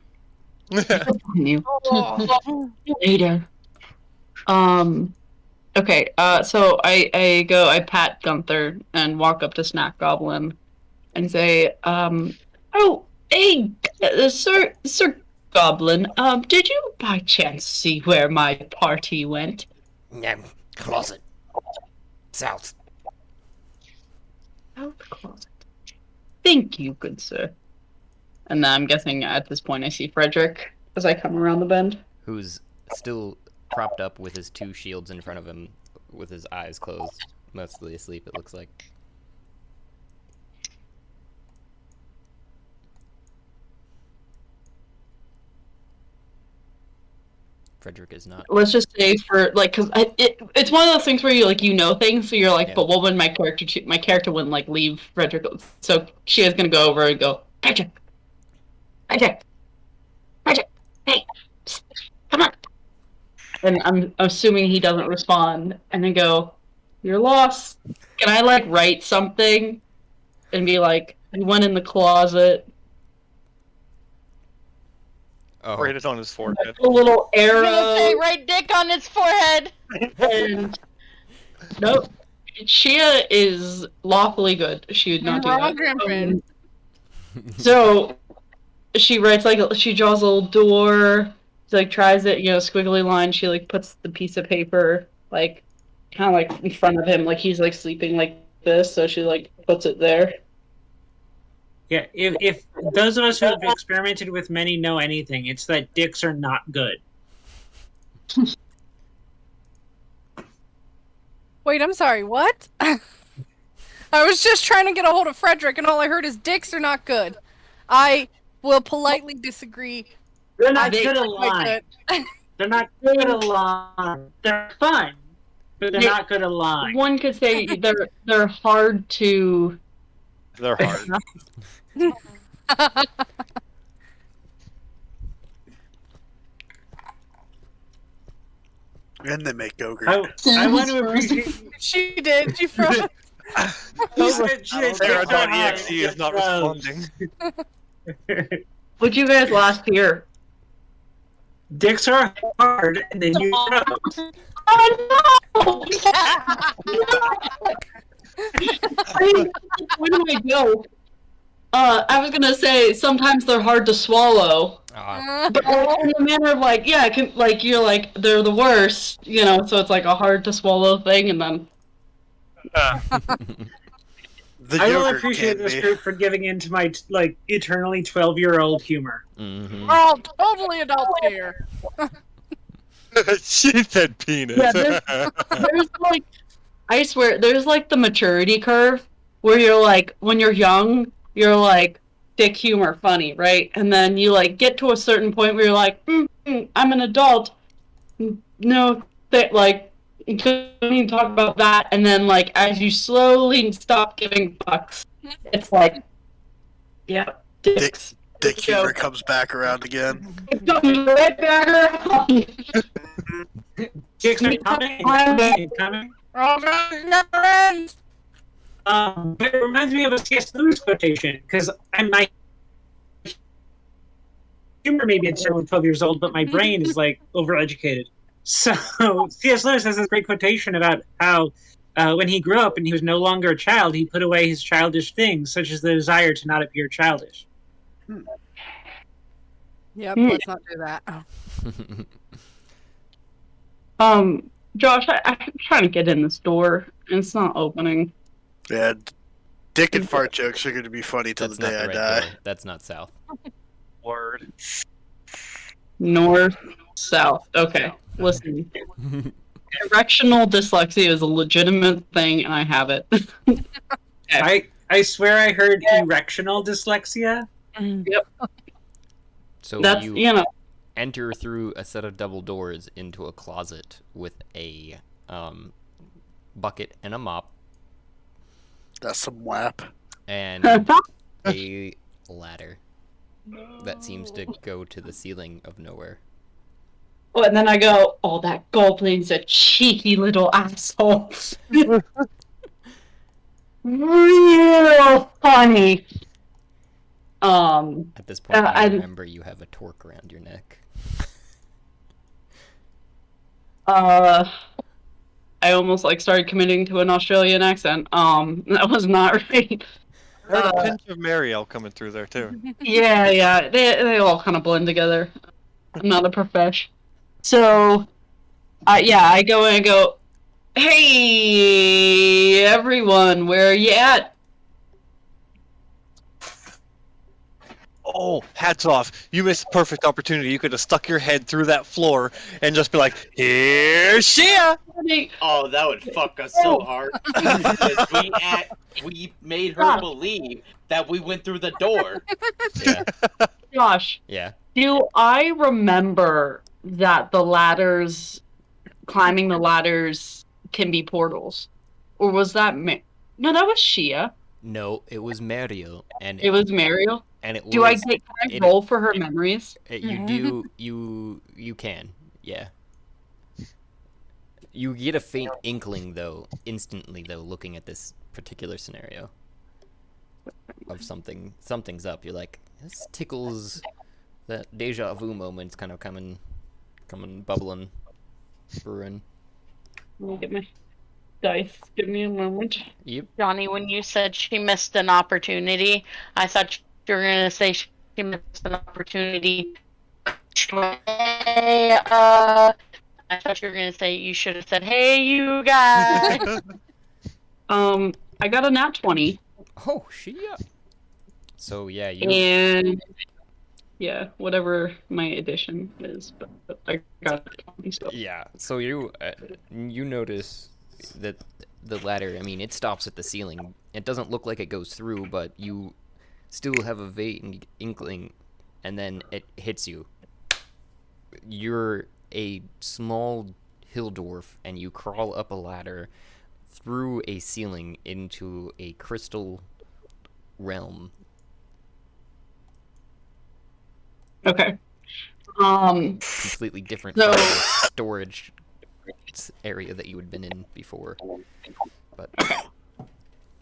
[SPEAKER 11] Oh.
[SPEAKER 12] Later. Okay, so I pat Gunther and walk up to Snack Goblin and say, oh, hey, Sir Goblin, did you by chance see where my party went?
[SPEAKER 1] Closet. South.
[SPEAKER 12] South closet. Thank you, good sir. And I'm guessing at this point I see Frederick as I come around the bend.
[SPEAKER 1] Who's still propped up with his two shields in front of him, with his eyes closed, mostly asleep, it looks like. Frederick is not.
[SPEAKER 12] Let's just say for like, cause it's one of those things where you know things, so you're like,
[SPEAKER 1] Yeah.
[SPEAKER 12] but what would my character wouldn't like leave Frederick, so she is gonna go over and go, Frederick, hey, come on, and I'm assuming he doesn't respond, and then go, you're lost. Can I like write something, and be like, he went in the closet.
[SPEAKER 1] Oh.
[SPEAKER 9] Right, it's on his forehead.
[SPEAKER 12] A little
[SPEAKER 4] I'm
[SPEAKER 12] arrow.
[SPEAKER 4] gonna say right dick on his forehead.
[SPEAKER 12] And nope. Chia is lawfully good. She would not do
[SPEAKER 11] Wrong,
[SPEAKER 12] that.
[SPEAKER 11] Griffin.
[SPEAKER 12] So she writes she draws a little door. She like tries it, squiggly line. She like puts the piece of paper like kind of like in front of him, like he's like sleeping like this. So she like puts it there.
[SPEAKER 3] Yeah, if those of us who have experimented with many know anything, it's that dicks are not good.
[SPEAKER 11] Wait, I'm sorry, what? I was just trying to get a hold of Frederick, and all I heard is dicks are not good. I will politely disagree.
[SPEAKER 3] They're not
[SPEAKER 11] I
[SPEAKER 3] good
[SPEAKER 11] think
[SPEAKER 3] at
[SPEAKER 11] they're quite
[SPEAKER 3] lying. They're not good at lying. They're fun, but they're not good at lying.
[SPEAKER 12] One could say they're hard to.
[SPEAKER 9] They're hard.
[SPEAKER 8] And they make Ogre.
[SPEAKER 3] I want to appreciate.
[SPEAKER 11] She did. She froze.
[SPEAKER 9] Sarah.exe is not responding.
[SPEAKER 12] What'd you guys last hear?
[SPEAKER 3] Dicks are hard, and then you know.
[SPEAKER 12] Oh no! Where do I go? I was gonna say sometimes they're hard to swallow, but in the manner of like, yeah, like you're like they're the worst, you know. So it's like a hard to swallow thing, and then.
[SPEAKER 8] The
[SPEAKER 3] I will
[SPEAKER 8] yogurt
[SPEAKER 3] appreciate
[SPEAKER 8] can
[SPEAKER 3] this
[SPEAKER 8] be.
[SPEAKER 3] group for giving in to my like eternally 12-year-old humor.
[SPEAKER 1] Mm-hmm.
[SPEAKER 11] We're all totally adults here.
[SPEAKER 9] She said penis.
[SPEAKER 12] Yeah, there's like, I swear, there's like the maturity curve where you're like, when you're young, you're like, dick humor, funny, right? And then you like get to a certain point where you're like, I'm an adult. No, like, you couldn't even talk about that. And then like, as you slowly stop giving fucks, it's like, yeah, dicks.
[SPEAKER 8] Dick humor comes back around again.
[SPEAKER 12] It comes right back around.
[SPEAKER 3] Dicks are coming. Coming.
[SPEAKER 11] Never ends.
[SPEAKER 3] But it reminds me of a C.S. Lewis quotation, because my humor may be eternally 12 years old, but my brain is like overeducated. So C.S. Lewis has this great quotation about how when he grew up and he was no longer a child, he put away his childish things, such as the desire to not appear childish.
[SPEAKER 11] Yep, let's not do that.
[SPEAKER 12] Josh, I'm trying to get in this door, and it's not opening.
[SPEAKER 8] Yeah, dick and fart jokes are going to be funny till
[SPEAKER 1] That's
[SPEAKER 8] the
[SPEAKER 1] not
[SPEAKER 8] day
[SPEAKER 1] the
[SPEAKER 8] I
[SPEAKER 1] right
[SPEAKER 8] die.
[SPEAKER 1] door. That's not south.
[SPEAKER 9] Word.
[SPEAKER 12] North, south. Okay, listen. Directional dyslexia is a legitimate thing, and I have it.
[SPEAKER 3] I swear I heard erectional dyslexia.
[SPEAKER 12] Yep.
[SPEAKER 1] So
[SPEAKER 12] That's,
[SPEAKER 1] you
[SPEAKER 12] know.
[SPEAKER 1] enter through a set of double doors into a closet with a bucket and a mop
[SPEAKER 8] That's some WAP.
[SPEAKER 1] and a ladder that seems to go to the ceiling of nowhere.
[SPEAKER 12] Oh, and then I go, oh, that goblin's a cheeky little asshole. Real funny.
[SPEAKER 1] At this point, I
[SPEAKER 12] I
[SPEAKER 1] remember you have a torque around your neck.
[SPEAKER 12] I almost like started committing to an Australian accent. That was not right.
[SPEAKER 9] There's a pinch of Marielle coming through there too.
[SPEAKER 12] Yeah, they all kind of blend together. I'm not a profesh. So, I go and I go, hey, everyone, where you at?
[SPEAKER 9] Oh, hats off. You missed a perfect opportunity. You could have stuck your head through that floor and just be like, here's Shia!
[SPEAKER 2] Oh, that would fuck us so hard. Because we made her believe that we went through the door.
[SPEAKER 1] Yeah.
[SPEAKER 12] Josh.
[SPEAKER 1] Yeah.
[SPEAKER 12] Do I remember that climbing the ladders can be portals? Or was that No, that was Shia.
[SPEAKER 1] No, it was Mario, and
[SPEAKER 12] It was Mario?
[SPEAKER 1] And it
[SPEAKER 12] Can I roll for her memories?
[SPEAKER 1] You can, yeah. You get a faint inkling, though, instantly, though, looking at this particular scenario of something's up. You're like, this tickles that deja vu moment's kind of coming, bubbling, brewing.
[SPEAKER 12] Let me get my dice. Give me a moment.
[SPEAKER 1] Yep.
[SPEAKER 4] Johnny, when you said she missed an opportunity, I thought you were going to say she missed an opportunity. Hey, I thought you were going to say you should have said, hey, you guys.
[SPEAKER 12] I got a nat 20.
[SPEAKER 1] Oh, shit. So, yeah, you...
[SPEAKER 12] And, yeah, whatever my addition is, but I got a 20 still.
[SPEAKER 1] Yeah, so you notice that the ladder, I mean, it stops at the ceiling. It doesn't look like it goes through, but you still have a vague inkling, and then it hits you. You're a small hill dwarf, and you crawl up a ladder through a ceiling into a crystal realm.
[SPEAKER 12] Okay.
[SPEAKER 1] Completely different from the storage area that you had been in before. But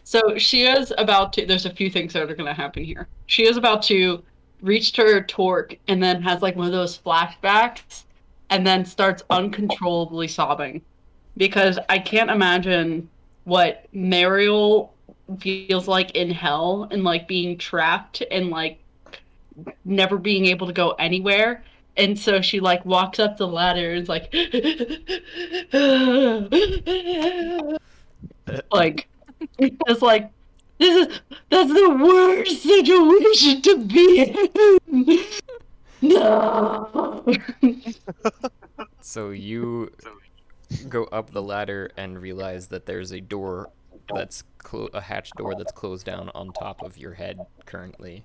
[SPEAKER 12] So she is about to. There's a few things that are going to happen here. She is about to reach to her torque and then has like one of those flashbacks and then starts uncontrollably sobbing. Because I can't imagine what Mariel feels like in hell and like being trapped and like never being able to go anywhere. And so she like walks up the ladder and is like like it's like that's the worst situation to be in. No.
[SPEAKER 1] so you go up the ladder and realize that there's a door that's a hatch door that's closed down on top of your head currently.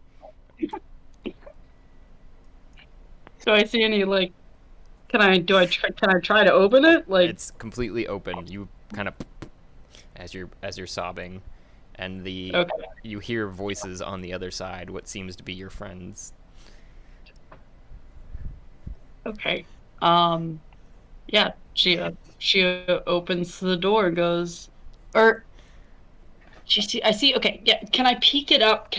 [SPEAKER 12] Do I see any like? Can I try to open it? Like
[SPEAKER 1] it's completely open. You kind of as you're sobbing, and you hear voices on the other side. What seems to be your friends.
[SPEAKER 12] Okay. Yeah. She opens the door and goes, or. I see. Okay. Yeah. Can I peek it up?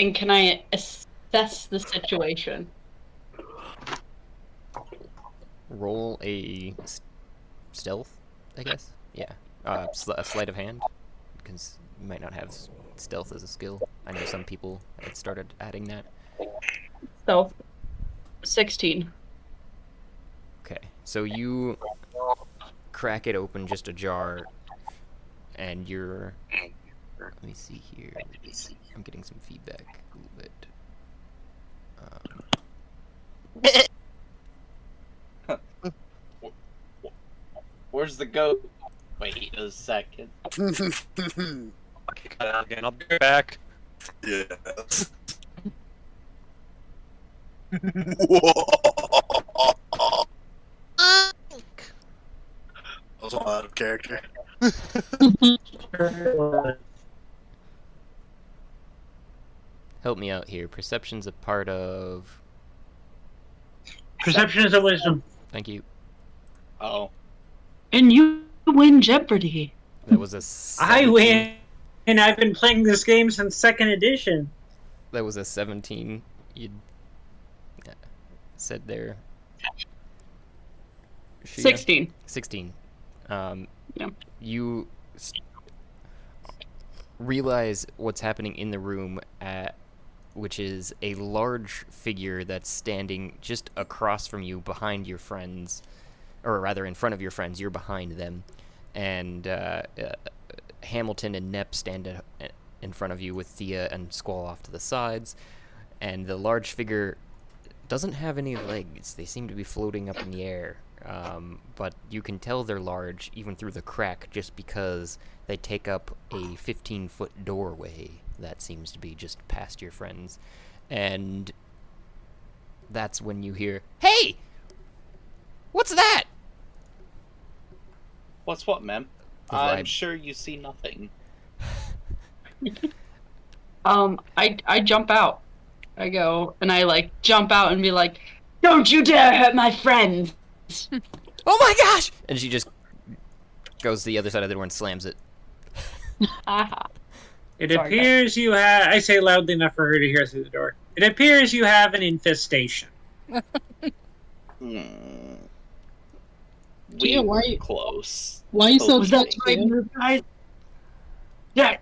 [SPEAKER 12] And can I assess the situation?
[SPEAKER 1] Roll a stealth, I guess. Yeah, a sleight of hand, because you might not have stealth as a skill. I know some people had started adding that.
[SPEAKER 12] Stealth, 16.
[SPEAKER 1] Okay, so you crack it open just ajar, and you're. Let me see here. I'm getting some feedback a little bit.
[SPEAKER 2] Where's the goat? Wait a second.
[SPEAKER 9] Okay, cut out again. I'll be right back.
[SPEAKER 8] Yes. That was a lot of character.
[SPEAKER 1] Help me out here. Perception's a part of.
[SPEAKER 3] Perception is a wisdom.
[SPEAKER 1] Thank you.
[SPEAKER 2] Oh.
[SPEAKER 12] And you win Jeopardy.
[SPEAKER 1] That was a. 17.
[SPEAKER 3] I win, and I've been playing this game since 2nd edition.
[SPEAKER 1] That was a 17. You said there.
[SPEAKER 12] 16.
[SPEAKER 1] 16.
[SPEAKER 12] Yeah.
[SPEAKER 1] You realize what's happening in the room, which is a large figure that's standing just across from you, behind your friends, or rather in front of your friends. You're behind them, and Hamilton and Nep stand in front of you with Thea and Squall off to the sides, and the large figure doesn't have any legs. They seem to be floating up in the air. But you can tell they're large even through the crack just because they take up a 15-foot doorway that seems to be just past your friends. And that's when you hear, "Hey! What's that?"
[SPEAKER 2] What's what, ma'am? I'm sure you see nothing.
[SPEAKER 12] I jump out. I go, and I, like, jump out and be like, "Don't you dare hurt my friends!"
[SPEAKER 1] Oh my gosh! And she just goes to the other side of the door and slams it.
[SPEAKER 3] It appears you have... I say loudly enough for her to hear through the door. It appears you have an infestation.
[SPEAKER 2] We
[SPEAKER 5] Gia,
[SPEAKER 2] were close.
[SPEAKER 5] Why are you so
[SPEAKER 12] Was that
[SPEAKER 5] upset?
[SPEAKER 12] my
[SPEAKER 5] Gia?
[SPEAKER 12] move, guys? Yeah.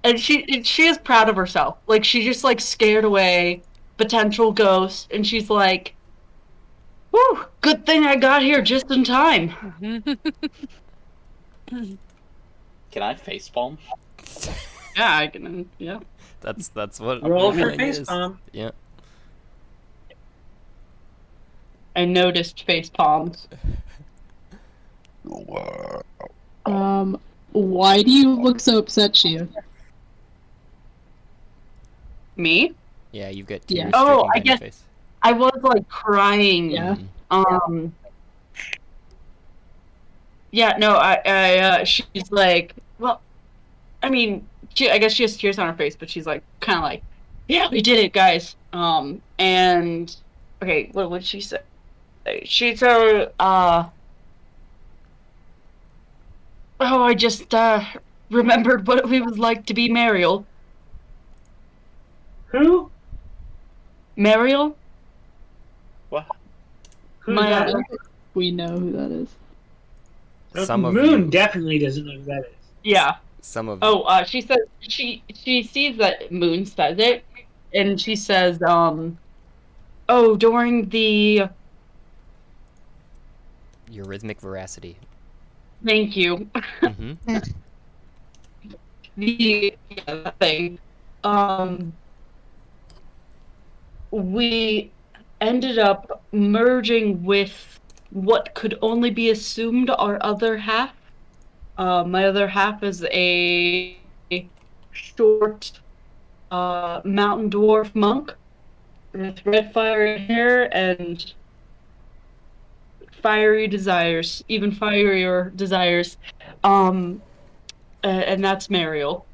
[SPEAKER 12] And she is proud of herself. Like, she just, like, scared away potential ghosts, and she's like, "Whew, good thing I got here just in time."
[SPEAKER 2] Can I facepalm?
[SPEAKER 12] Yeah, I can, yeah.
[SPEAKER 1] That's what
[SPEAKER 3] Roll for
[SPEAKER 1] rolling is.
[SPEAKER 3] facepalm.
[SPEAKER 1] Yeah.
[SPEAKER 12] I noticed face palms.
[SPEAKER 8] Wow.
[SPEAKER 5] Why do you look so upset, Gia?
[SPEAKER 12] Me?
[SPEAKER 1] Yeah, you've got
[SPEAKER 5] Yeah.
[SPEAKER 1] tears
[SPEAKER 12] Oh,
[SPEAKER 1] streaking
[SPEAKER 12] I
[SPEAKER 1] down your
[SPEAKER 12] guess-
[SPEAKER 1] face.
[SPEAKER 12] I was, like, crying.
[SPEAKER 5] Yeah.
[SPEAKER 12] Yeah, no, she's like, well, I mean, I guess she has tears on her face, but she's like, kind of like, "Yeah, we did it, guys." And, okay, what would she say? She said, Oh, I just remembered what it was like to be Mariel.
[SPEAKER 3] Who?
[SPEAKER 12] Mariel?
[SPEAKER 2] What?
[SPEAKER 3] Who's
[SPEAKER 12] My
[SPEAKER 3] that?
[SPEAKER 5] We know who that is.
[SPEAKER 1] Some of
[SPEAKER 3] Moon
[SPEAKER 1] you.
[SPEAKER 3] definitely doesn't know who that is.
[SPEAKER 12] Yeah.
[SPEAKER 1] Some of
[SPEAKER 12] Oh, she says she sees that Moon says it, and she says, oh, during the
[SPEAKER 1] your rhythmic veracity.
[SPEAKER 12] thank you.
[SPEAKER 1] Hmm.
[SPEAKER 12] That thing. We ended up merging with what could only be assumed our other half. My other half is a short mountain dwarf monk with red fire hair and fiery desires, even fierier desires. And that's Mariel.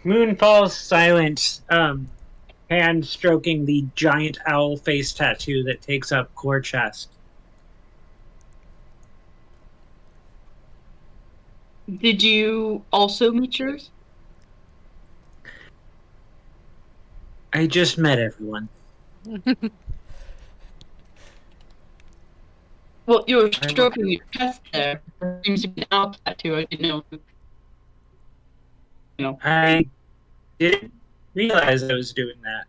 [SPEAKER 3] Moon falls silent, hand stroking the giant owl face tattoo that takes up core chest.
[SPEAKER 12] Did you also meet yours?
[SPEAKER 3] I just met everyone.
[SPEAKER 12] Well, you were stroking your chest there. There seems to be an owl tattoo. I didn't know. You know.
[SPEAKER 3] I didn't realize I was doing that.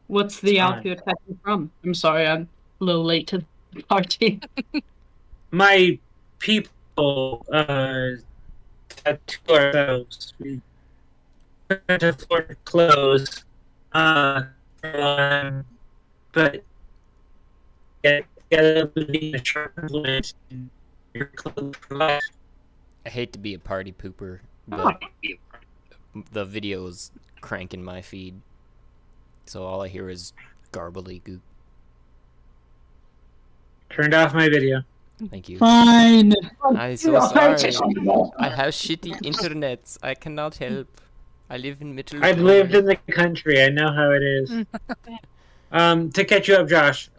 [SPEAKER 12] What's the outfit tattoo from? I'm sorry, I'm a little late to the party.
[SPEAKER 3] My people tattoo ourselves. We can't afford clothes, but get a sharp implement in your clothes for life.
[SPEAKER 1] I hate to be a party pooper, but the video's cranking my feed, so all I hear is garbly-goop.
[SPEAKER 3] Turned off my video.
[SPEAKER 1] Thank you.
[SPEAKER 5] Fine.
[SPEAKER 1] I'm so sorry. I have shitty internet. I cannot help. I live in Middle.
[SPEAKER 3] I've lived in the country. I know how it is. To catch you up, Josh,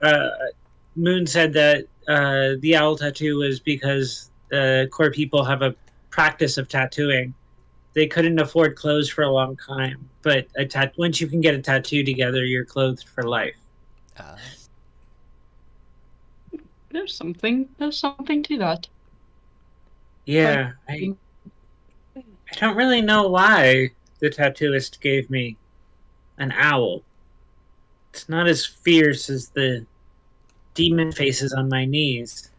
[SPEAKER 3] Moon said that the owl tattoo was because core people have a practice of tattooing. They couldn't afford clothes for a long time, but once you can get a tattoo together, you're clothed for life.
[SPEAKER 12] There's something to that.
[SPEAKER 3] Yeah, I don't really know why the tattooist gave me an owl. It's not as fierce as the demon faces on my knees.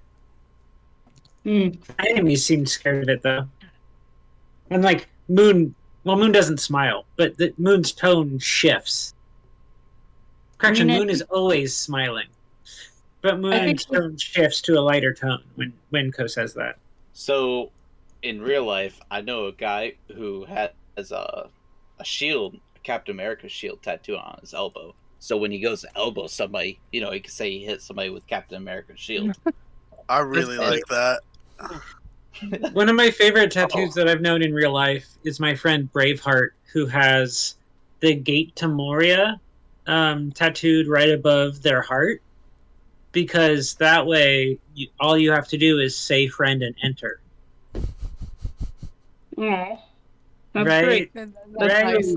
[SPEAKER 3] My enemies seemed scared of it, though. And, like, Moon doesn't smile, but the Moon's tone shifts. Correction, Moon is always smiling. But Moon's tone shifts to a lighter tone when Wenko says that.
[SPEAKER 2] So, in real life, I know a guy who has a shield, a Captain America shield tattoo on his elbow. So when he goes to elbow somebody, he can say he hit somebody with Captain America's shield.
[SPEAKER 8] I really like that.
[SPEAKER 3] One of my favorite tattoos that I've known in real life is my friend Braveheart, who has the Gate to Moria tattooed right above their heart. Because that way, all you have to do is say friend and enter.
[SPEAKER 12] Yeah. That's
[SPEAKER 3] right?
[SPEAKER 12] great.
[SPEAKER 11] That's
[SPEAKER 12] Right.
[SPEAKER 11] nice.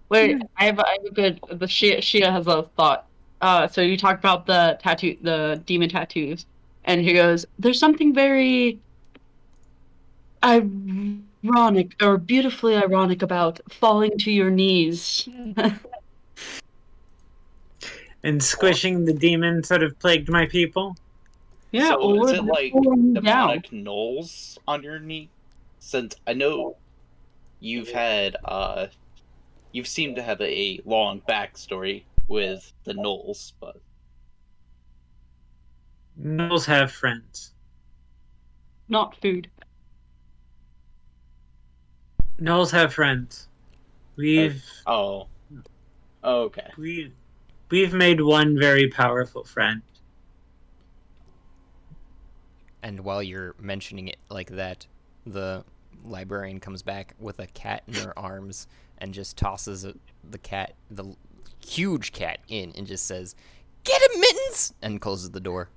[SPEAKER 12] Wait, I have a good. The Shia has a thought. So you talked about the demon tattoos, and he goes, "There's something very ironic or beautifully ironic about falling to your knees."
[SPEAKER 3] And squishing the demons that have plagued my people.
[SPEAKER 12] Yeah,
[SPEAKER 2] So is it like demonic
[SPEAKER 12] down.
[SPEAKER 2] gnolls on your knee? Since I know you've had, you've seemed to have a long backstory with the gnolls, but
[SPEAKER 3] Gnolls have friends.
[SPEAKER 12] Not food.
[SPEAKER 3] Gnolls have friends. We've
[SPEAKER 2] okay.
[SPEAKER 3] We've made one very powerful friend.
[SPEAKER 1] And while you're mentioning it like that, the librarian comes back with a cat in her arms and just tosses the huge cat in and just says, "Get him, Mittens!" and closes the door.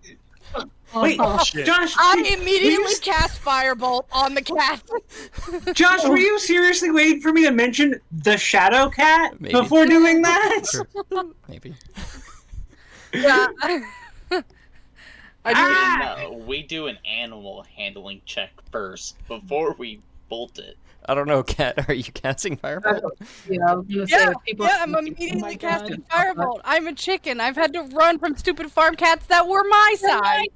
[SPEAKER 3] Wait,
[SPEAKER 9] shit.
[SPEAKER 3] Josh,
[SPEAKER 11] I
[SPEAKER 3] were you
[SPEAKER 11] immediately cast Firebolt on the cat.
[SPEAKER 3] Josh, were you seriously waiting for me to mention the Shadow Cat
[SPEAKER 1] Maybe.
[SPEAKER 3] before doing that?
[SPEAKER 1] Maybe.
[SPEAKER 11] Yeah.
[SPEAKER 2] No, we do an animal handling check first before we bolt it.
[SPEAKER 1] I don't know, Cat. Are you casting Firebolt?
[SPEAKER 12] Yeah, I was gonna say,
[SPEAKER 11] Yeah,
[SPEAKER 12] if people
[SPEAKER 11] yeah, I'm
[SPEAKER 5] Oh
[SPEAKER 11] immediately
[SPEAKER 5] my
[SPEAKER 11] casting
[SPEAKER 5] God.
[SPEAKER 11] Firebolt. I'm a chicken. I've had to run from stupid farm cats that were my size.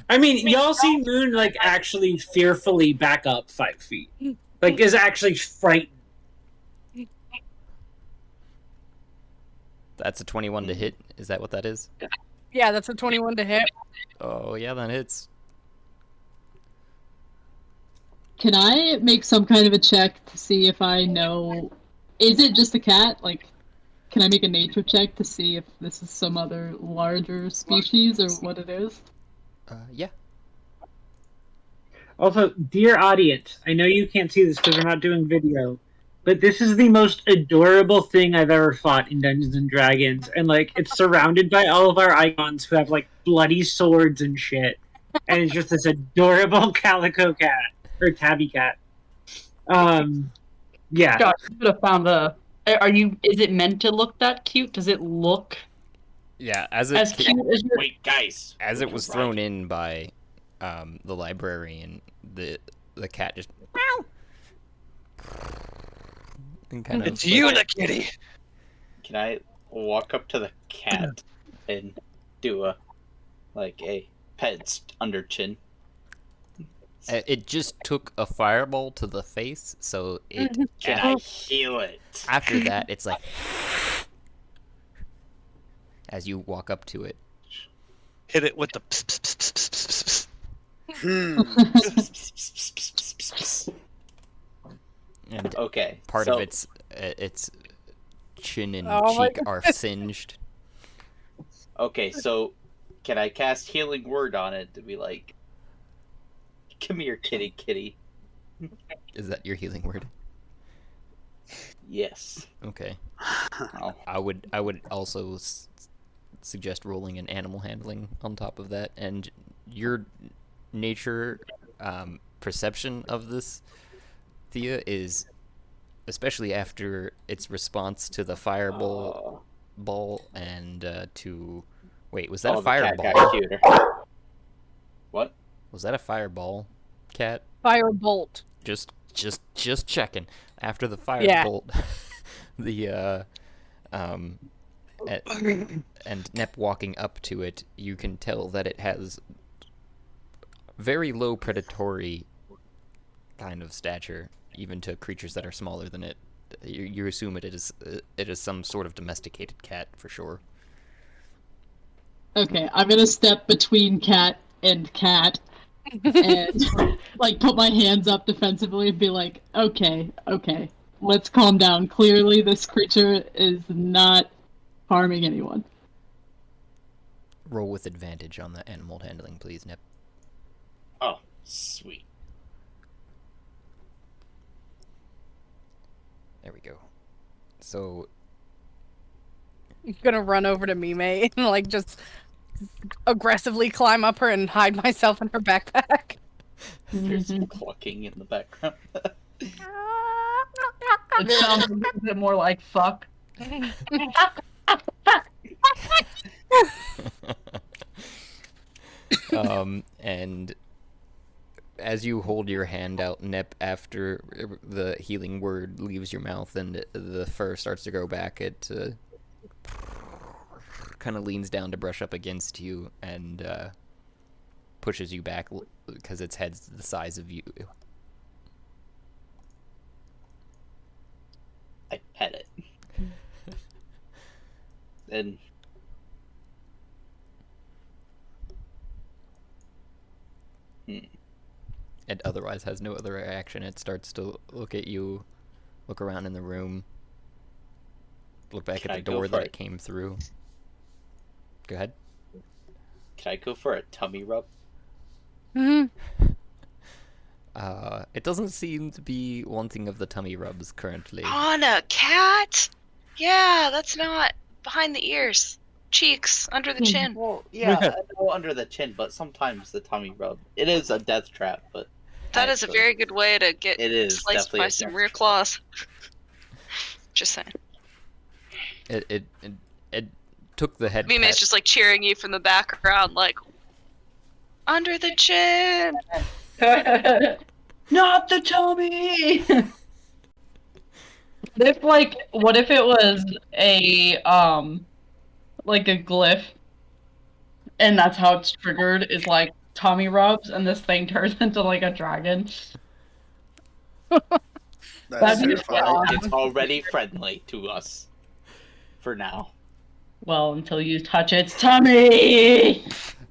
[SPEAKER 3] I mean, y'all see Moon like actually fearfully back up 5 feet, like is actually frightened.
[SPEAKER 1] That's a 21 to hit. Is that what that is?
[SPEAKER 11] Yeah, that's a 21 to hit.
[SPEAKER 1] Oh, yeah, that hits.
[SPEAKER 5] Can I make some kind of a check to see if I know? Is it just a cat? Like, can I make a nature check to see if this is some other larger species or what it is?
[SPEAKER 1] Yeah.
[SPEAKER 3] Also, dear audience, I know you can't see this because we're not doing video, but this is the most adorable thing I've ever fought in Dungeons and Dragons, and like it's surrounded by all of our icons who have like bloody swords and shit, and it's just this adorable calico cat or tabby cat. Yeah.
[SPEAKER 12] Josh, you could have found the. Are you? Is it meant to look that cute? Does it look
[SPEAKER 1] Yeah, as
[SPEAKER 12] as
[SPEAKER 1] it
[SPEAKER 12] cute as your?
[SPEAKER 2] Wait, guys.
[SPEAKER 1] as it was thrown in by the librarian, the cat just and kind of
[SPEAKER 9] It's you, the kitty.
[SPEAKER 2] Can I walk up to the cat and do a pet under chin?
[SPEAKER 1] It just took a fireball to the face, so it
[SPEAKER 2] Can I heal it?
[SPEAKER 1] after that it's like as you walk up to it.
[SPEAKER 9] Hit it with the pss, pss, pss, pss, pss, pss, pss.
[SPEAKER 1] And
[SPEAKER 2] Okay.
[SPEAKER 1] part
[SPEAKER 2] so,
[SPEAKER 1] of its chin and
[SPEAKER 11] Oh my
[SPEAKER 1] cheek are singed.
[SPEAKER 2] Okay, so can I cast Healing Word on it to be like, come here, kitty, kitty?
[SPEAKER 1] Is that your healing word?
[SPEAKER 2] Yes.
[SPEAKER 1] Okay.
[SPEAKER 2] Oh.
[SPEAKER 1] I would also suggest rolling an animal handling on top of that, and your nature perception of this, Thea, is especially after its response to the fireball ball and to wait, was that a
[SPEAKER 2] the cat
[SPEAKER 1] fireball?
[SPEAKER 2] got cuter. What?
[SPEAKER 1] Was that a fireball, Cat?
[SPEAKER 11] Firebolt.
[SPEAKER 1] Just checking. After the
[SPEAKER 11] Yeah.
[SPEAKER 1] firebolt, the and Nep walking up to it, you can tell that it has very low predatory kind of stature, even to creatures that are smaller than it. You assume it is some sort of domesticated cat for sure.
[SPEAKER 5] Okay, I'm gonna step between cat and cat and like put my hands up defensively and be like, okay, let's calm down. Clearly this creature is not harming anyone.
[SPEAKER 1] Roll with advantage on the animal handling, please, Nep.
[SPEAKER 2] Oh, sweet.
[SPEAKER 1] There we go. So
[SPEAKER 11] I'm gonna run over to Mime and like just aggressively climb up her and hide myself in her backpack.
[SPEAKER 2] There's some clucking in the background.
[SPEAKER 12] It sounds a little bit more like fuck.
[SPEAKER 1] and as you hold your hand out, Nep, after the healing word leaves your mouth and the fur starts to grow back, it kind of leans down to brush up against you and pushes you back because its head's the size of you.
[SPEAKER 2] I pet it. And
[SPEAKER 1] It otherwise has no other reaction. It starts to look at you, look around in the room, look back
[SPEAKER 2] Can
[SPEAKER 1] at
[SPEAKER 2] I
[SPEAKER 1] the
[SPEAKER 2] go
[SPEAKER 1] door
[SPEAKER 2] for
[SPEAKER 1] that
[SPEAKER 2] it?
[SPEAKER 1] it came through. Go ahead.
[SPEAKER 2] Can I go for a tummy rub?
[SPEAKER 1] It doesn't seem to be wanting of the tummy rubs currently.
[SPEAKER 6] On a cat? Yeah, that's not behind the ears. cheeks, under the chin.
[SPEAKER 2] Well, yeah, I know under the chin, but sometimes the tummy rub. It is a death trap, but
[SPEAKER 6] That is a very good way to get
[SPEAKER 2] it is
[SPEAKER 6] sliced
[SPEAKER 2] definitely
[SPEAKER 6] by
[SPEAKER 2] a
[SPEAKER 6] some
[SPEAKER 2] death
[SPEAKER 6] rear
[SPEAKER 2] trap.
[SPEAKER 6] claws. Just saying.
[SPEAKER 1] It took the head.
[SPEAKER 6] Mime's
[SPEAKER 1] pat-
[SPEAKER 6] just like cheering you from the background, like under the chin.
[SPEAKER 12] Not the tummy. What if it was a like a glyph, and that's how it's triggered is like tummy rubs, and this thing turns into like a dragon.
[SPEAKER 8] That's
[SPEAKER 12] That'd be
[SPEAKER 8] terrifying.
[SPEAKER 12] fun.
[SPEAKER 2] It's already friendly to us. For now.
[SPEAKER 12] Well, until you touch its tummy.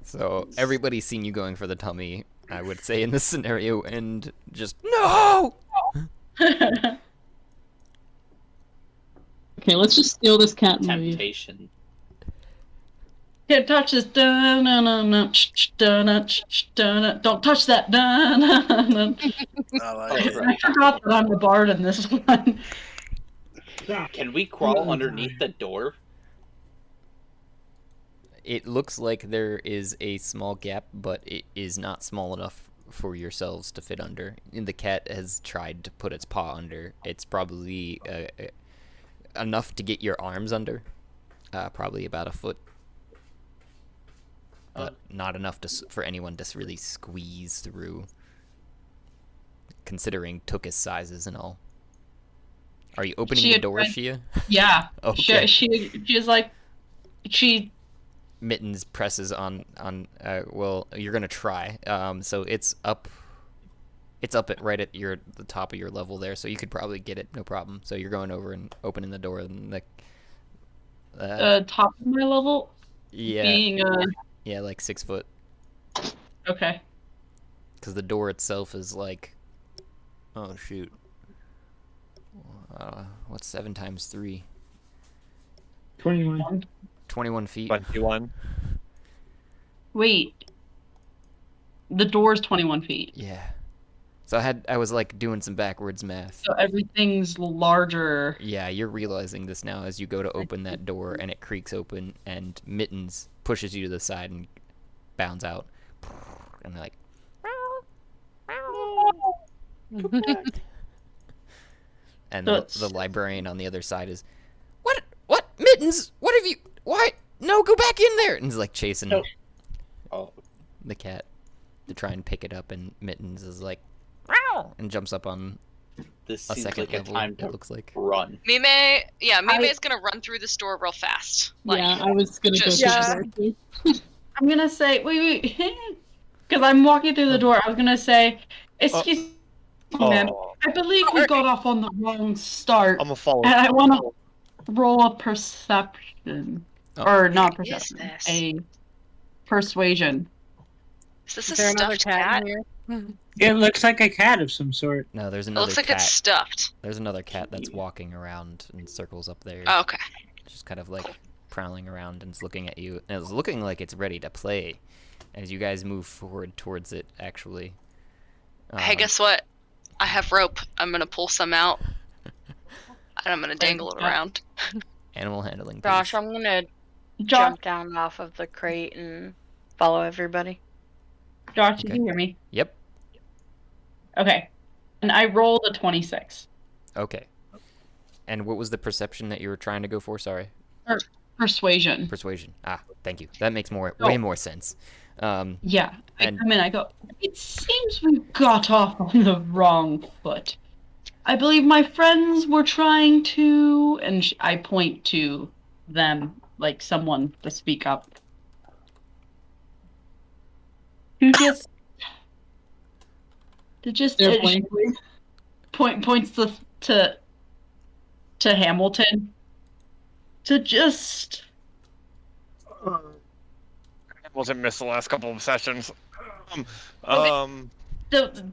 [SPEAKER 1] So everybody's seen you going for the tummy, I would say, in this scenario, and just no.
[SPEAKER 5] Okay, let's just steal this cat and leave.
[SPEAKER 2] Temptation.
[SPEAKER 12] Can't touch this. Don't touch that.
[SPEAKER 8] I like it.
[SPEAKER 12] I forgot that I'm the bard in this one.
[SPEAKER 2] Can we crawl underneath the door?
[SPEAKER 1] It looks like there is a small gap, but it is not small enough for yourselves to fit under. And the cat has tried to put its paw under. It's probably enough to get your arms under, probably about a foot, but not enough for anyone to really squeeze through, considering Tukus sizes and all. Are you opening the door, Shia?
[SPEAKER 12] Yeah.
[SPEAKER 1] Okay.
[SPEAKER 12] She's like,
[SPEAKER 1] Mittens presses on. Well, you're gonna try. So it's up at right at the top of your level there, so you could probably get it, no problem. So you're going over and opening the door, and
[SPEAKER 12] top of my level.
[SPEAKER 1] yeah,
[SPEAKER 12] Being
[SPEAKER 1] yeah, like 6 foot.
[SPEAKER 12] Okay.
[SPEAKER 1] Because the door itself is like, oh shoot, what's 7 times 3?
[SPEAKER 3] 21.
[SPEAKER 1] 21 feet.
[SPEAKER 9] 21.
[SPEAKER 12] Wait. The door's 21 feet.
[SPEAKER 1] Yeah. So I was like doing some backwards math.
[SPEAKER 12] So everything's larger.
[SPEAKER 1] Yeah, you're realizing this now as you go to open that door and it creaks open and Mittens pushes you to the side and bounds out. And they're like, and the librarian on the other side is, what, Mittens? What have you? Why? No, go back in there! And he's like chasing the cat to try and pick it up, and Mittens is like, and jumps up on
[SPEAKER 2] This
[SPEAKER 1] a
[SPEAKER 2] seems
[SPEAKER 1] second
[SPEAKER 2] like a
[SPEAKER 1] level.
[SPEAKER 2] time
[SPEAKER 1] It
[SPEAKER 2] to
[SPEAKER 1] looks like.
[SPEAKER 2] run.
[SPEAKER 6] Mime's gonna run through the store real fast. Like,
[SPEAKER 5] Yeah, I was gonna go through the door too.
[SPEAKER 12] I'm gonna say, wait. Because I'm walking through the door. I was gonna say, excuse me, ma'am. I believe we got off on the wrong start.
[SPEAKER 9] I'm gonna follow.
[SPEAKER 12] And I want to roll a perception. Or not perception. A persuasion.
[SPEAKER 6] Is this
[SPEAKER 11] Is
[SPEAKER 6] a
[SPEAKER 11] there another
[SPEAKER 6] stuffed
[SPEAKER 11] cat
[SPEAKER 6] cat?
[SPEAKER 11] in here?
[SPEAKER 3] It looks like a cat of some sort.
[SPEAKER 1] No, there's
[SPEAKER 6] It
[SPEAKER 1] another
[SPEAKER 6] looks like
[SPEAKER 1] cat.
[SPEAKER 6] it's stuffed.
[SPEAKER 1] There's another cat that's walking around in circles up there.
[SPEAKER 6] Oh, okay.
[SPEAKER 1] Just kind of like prowling around and it's looking at you. And it's looking like it's ready to play as you guys move forward towards it, actually.
[SPEAKER 6] Hey, guess what? I have rope. I'm gonna pull some out. And I'm gonna dangle it around.
[SPEAKER 1] Animal handling.
[SPEAKER 7] Josh,
[SPEAKER 1] please.
[SPEAKER 7] I'm gonna jump down off of the crate and follow everybody.
[SPEAKER 12] Josh, did you hear me?
[SPEAKER 1] Yep.
[SPEAKER 12] Okay. And I rolled a 26.
[SPEAKER 1] Okay. And what was the perception that you were trying to go for? Sorry.
[SPEAKER 12] Persuasion.
[SPEAKER 1] Persuasion. Ah, thank you. That makes way
[SPEAKER 12] Oh.
[SPEAKER 1] more sense.
[SPEAKER 12] Yeah. I
[SPEAKER 1] and-
[SPEAKER 12] come in, I go, it seems we got off on the wrong foot. I believe my friends were trying to, and I point to them, like someone to speak up. To just
[SPEAKER 5] They're blankly.
[SPEAKER 12] points to Hamilton to just
[SPEAKER 9] Wasn't missed the last couple of sessions.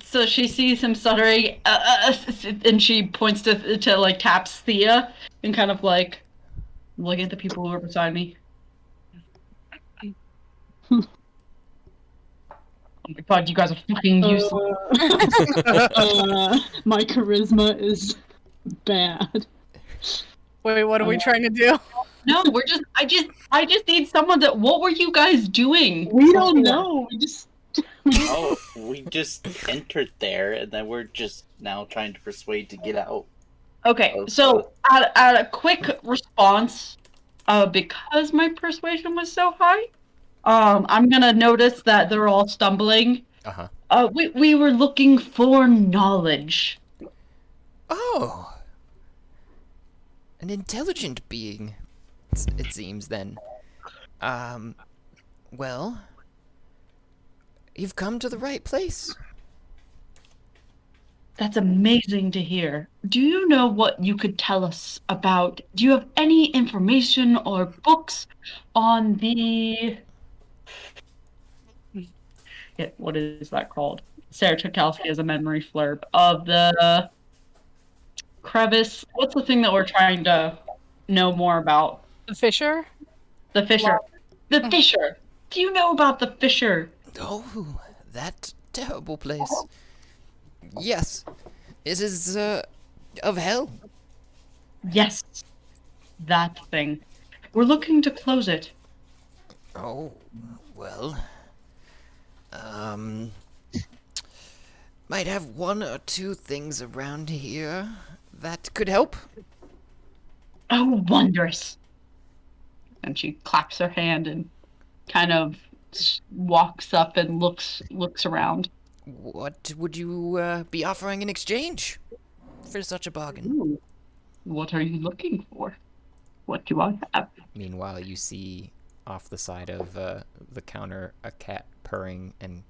[SPEAKER 12] so she sees him stuttering and she points to like taps Thea and kind of like look at the people who are beside me. Oh my god, you guys are fucking useless.
[SPEAKER 5] My charisma is bad.
[SPEAKER 11] Wait, what are we trying to do?
[SPEAKER 12] No, I just need someone that. What were you guys doing?
[SPEAKER 5] We don't know.
[SPEAKER 2] Oh, we just entered there, and then we're just now trying to persuade to get out.
[SPEAKER 12] Okay, so at a quick response, because my persuasion was so high, I'm gonna notice that they're all stumbling. We were looking for knowledge.
[SPEAKER 1] Oh, an intelligent being, it seems then. Well, you've come to the right place.
[SPEAKER 12] That's amazing to hear. Do you know what you could tell us about? Do you have any information or books on the... Yeah, what is that called? Sarah Chakowski has a memory flurb of the crevice. What's the thing that we're trying to know more about?
[SPEAKER 11] The Fisher?
[SPEAKER 12] The Fisher. The Fisher. Do you know about the Fisher?
[SPEAKER 1] Oh, that terrible place. Yes, it is of hell.
[SPEAKER 12] Yes, that thing. We're looking to close it.
[SPEAKER 1] Oh, well, might have one or two things around here that could help.
[SPEAKER 12] Oh, wondrous. And she claps her hand and kind of walks up and looks around.
[SPEAKER 1] What would you be offering in exchange for such a bargain?
[SPEAKER 12] Ooh. What are you looking for? What do I have?
[SPEAKER 1] Meanwhile, you see off the side of the counter a cat purring and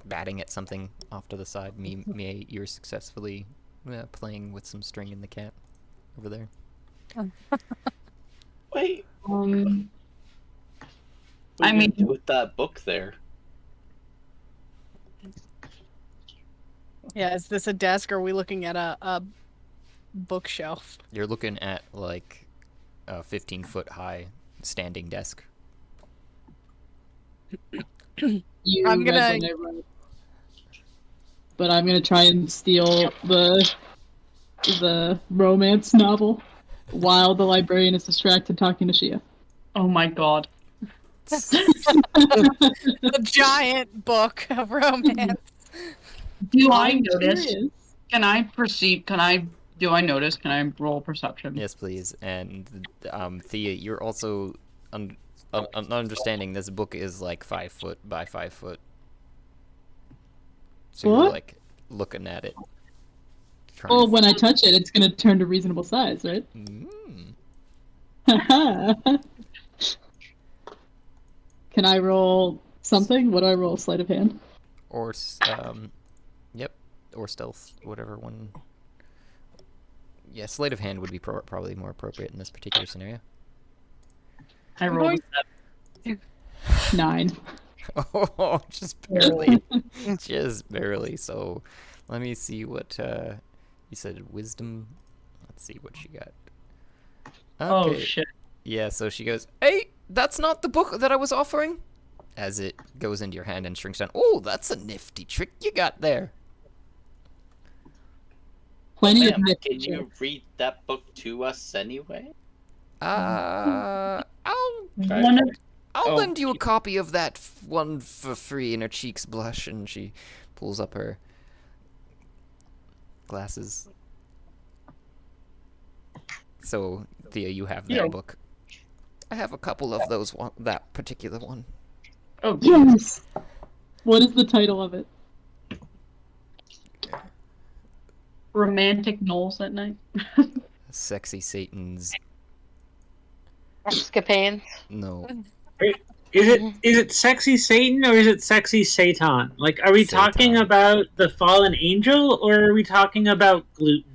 [SPEAKER 1] batting at something off to the side. Mia, you're successfully playing with some string in the cat over there.
[SPEAKER 2] Wait.
[SPEAKER 12] I
[SPEAKER 2] What
[SPEAKER 12] mean,
[SPEAKER 2] do with that book there.
[SPEAKER 11] Yeah, is this a desk or are we looking at a bookshelf?
[SPEAKER 1] You're looking at like a 15-foot high standing desk.
[SPEAKER 11] I'm gonna...
[SPEAKER 5] But I'm gonna try and steal the romance novel while the librarian is distracted talking to Shia.
[SPEAKER 12] Oh my god.
[SPEAKER 11] The giant book of romance.
[SPEAKER 12] Do I notice? Can I perceive? Do I notice? Can I roll perception?
[SPEAKER 1] Yes, please. And Thea, you're also understanding this book is like 5 foot by 5 foot. So
[SPEAKER 5] What?
[SPEAKER 1] you're like looking at it.
[SPEAKER 5] Well, when I touch it, it's gonna turn to reasonable size, right? Can I roll something? What do I roll? Sleight of hand?
[SPEAKER 1] Or yep, or stealth, whatever one. Yeah, sleight of hand would be probably more appropriate in this particular scenario.
[SPEAKER 12] I rolled
[SPEAKER 5] 9.
[SPEAKER 1] Oh, just barely. Just barely. So, let me see what, you said wisdom. Let's see what she got.
[SPEAKER 12] Oh,
[SPEAKER 1] Okay.
[SPEAKER 12] shit.
[SPEAKER 1] Yeah, so she goes, "Hey, that's not the book that I was offering." As it goes into your hand and shrinks down. Oh, that's a nifty trick you got there.
[SPEAKER 5] Plenty of
[SPEAKER 2] Ma'am,
[SPEAKER 5] nifty
[SPEAKER 2] can you
[SPEAKER 5] tricks.
[SPEAKER 2] read that book to us anyway?
[SPEAKER 1] I'll
[SPEAKER 2] Oh.
[SPEAKER 1] lend you a copy of that one for free. And her cheeks blush, and she pulls up her glasses. So, Thea, you have that
[SPEAKER 12] Yeah.
[SPEAKER 1] book. I have a couple of those. That particular one.
[SPEAKER 12] Oh,
[SPEAKER 5] Yes! What is the title of it?
[SPEAKER 12] Romantic Knolls at night.
[SPEAKER 1] Sexy Satan's.
[SPEAKER 7] Escapades.
[SPEAKER 1] No.
[SPEAKER 3] Is it sexy Satan or is it sexy Satan? Like, are we talking
[SPEAKER 1] Satan.
[SPEAKER 3] about the fallen angel or are we talking about gluten?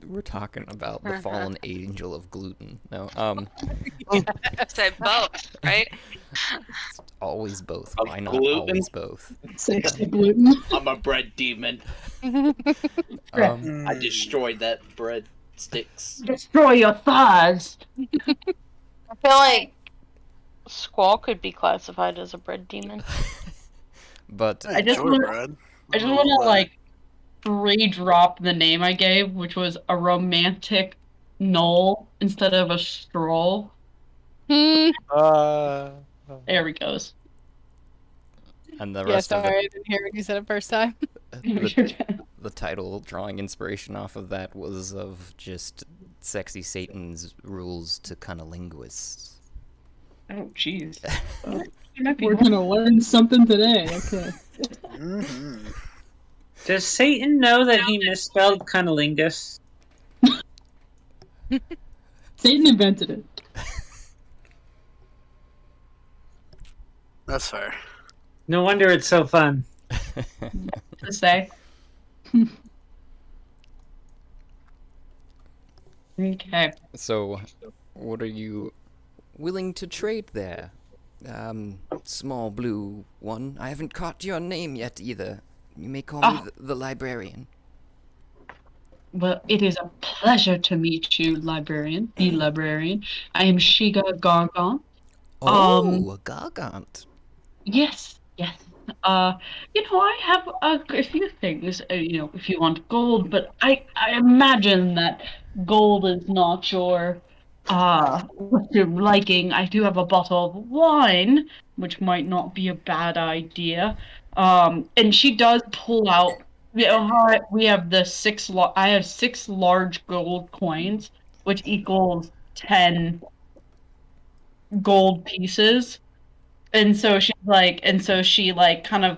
[SPEAKER 1] We're talking about the fallen angel of gluten. No,
[SPEAKER 6] Said both, right?
[SPEAKER 1] it's always both.
[SPEAKER 2] Of
[SPEAKER 1] Why not
[SPEAKER 2] gluten?
[SPEAKER 1] always both?
[SPEAKER 5] Sexy gluten.
[SPEAKER 2] I'm a bread demon. I destroyed that bread sticks.
[SPEAKER 12] Destroy your thighs.
[SPEAKER 7] I feel like Squall could be classified as a bread demon.
[SPEAKER 1] But
[SPEAKER 12] I just
[SPEAKER 8] enjoy
[SPEAKER 12] wanna-
[SPEAKER 8] bread.
[SPEAKER 12] I just want to like re-drop the name I gave, which was a romantic knoll instead of a stroll.
[SPEAKER 11] Hmm.
[SPEAKER 12] There he goes.
[SPEAKER 1] And the
[SPEAKER 11] Yeah,
[SPEAKER 1] rest of
[SPEAKER 11] sorry, I didn't hear what you said at first time.
[SPEAKER 1] the title drawing inspiration off of that was of just Sexy Satan's rules to cunnilinguists.
[SPEAKER 12] Oh, jeez.
[SPEAKER 5] We're gonna learn something today. Okay.
[SPEAKER 8] Mm-hmm.
[SPEAKER 3] Does Satan know that he misspelled cunnilingus?
[SPEAKER 5] Satan invented it.
[SPEAKER 8] That's fair.
[SPEAKER 3] No wonder it's so fun.
[SPEAKER 12] To say. Okay.
[SPEAKER 1] So, what are you willing to trade there? Small blue one. I haven't caught your name yet either. You may call me the librarian.
[SPEAKER 12] Well, it is a pleasure to meet you, librarian. The librarian. I am Shiga Gargon.
[SPEAKER 1] Oh, a Gargant.
[SPEAKER 12] Yes, yes. I have a few things. If you want gold, but I imagine that gold is not your what you're liking. I do have a bottle of wine, which might not be a bad idea. And she does pull out. We have the I have 6 large gold coins, which equals 10 gold pieces. And so she kind of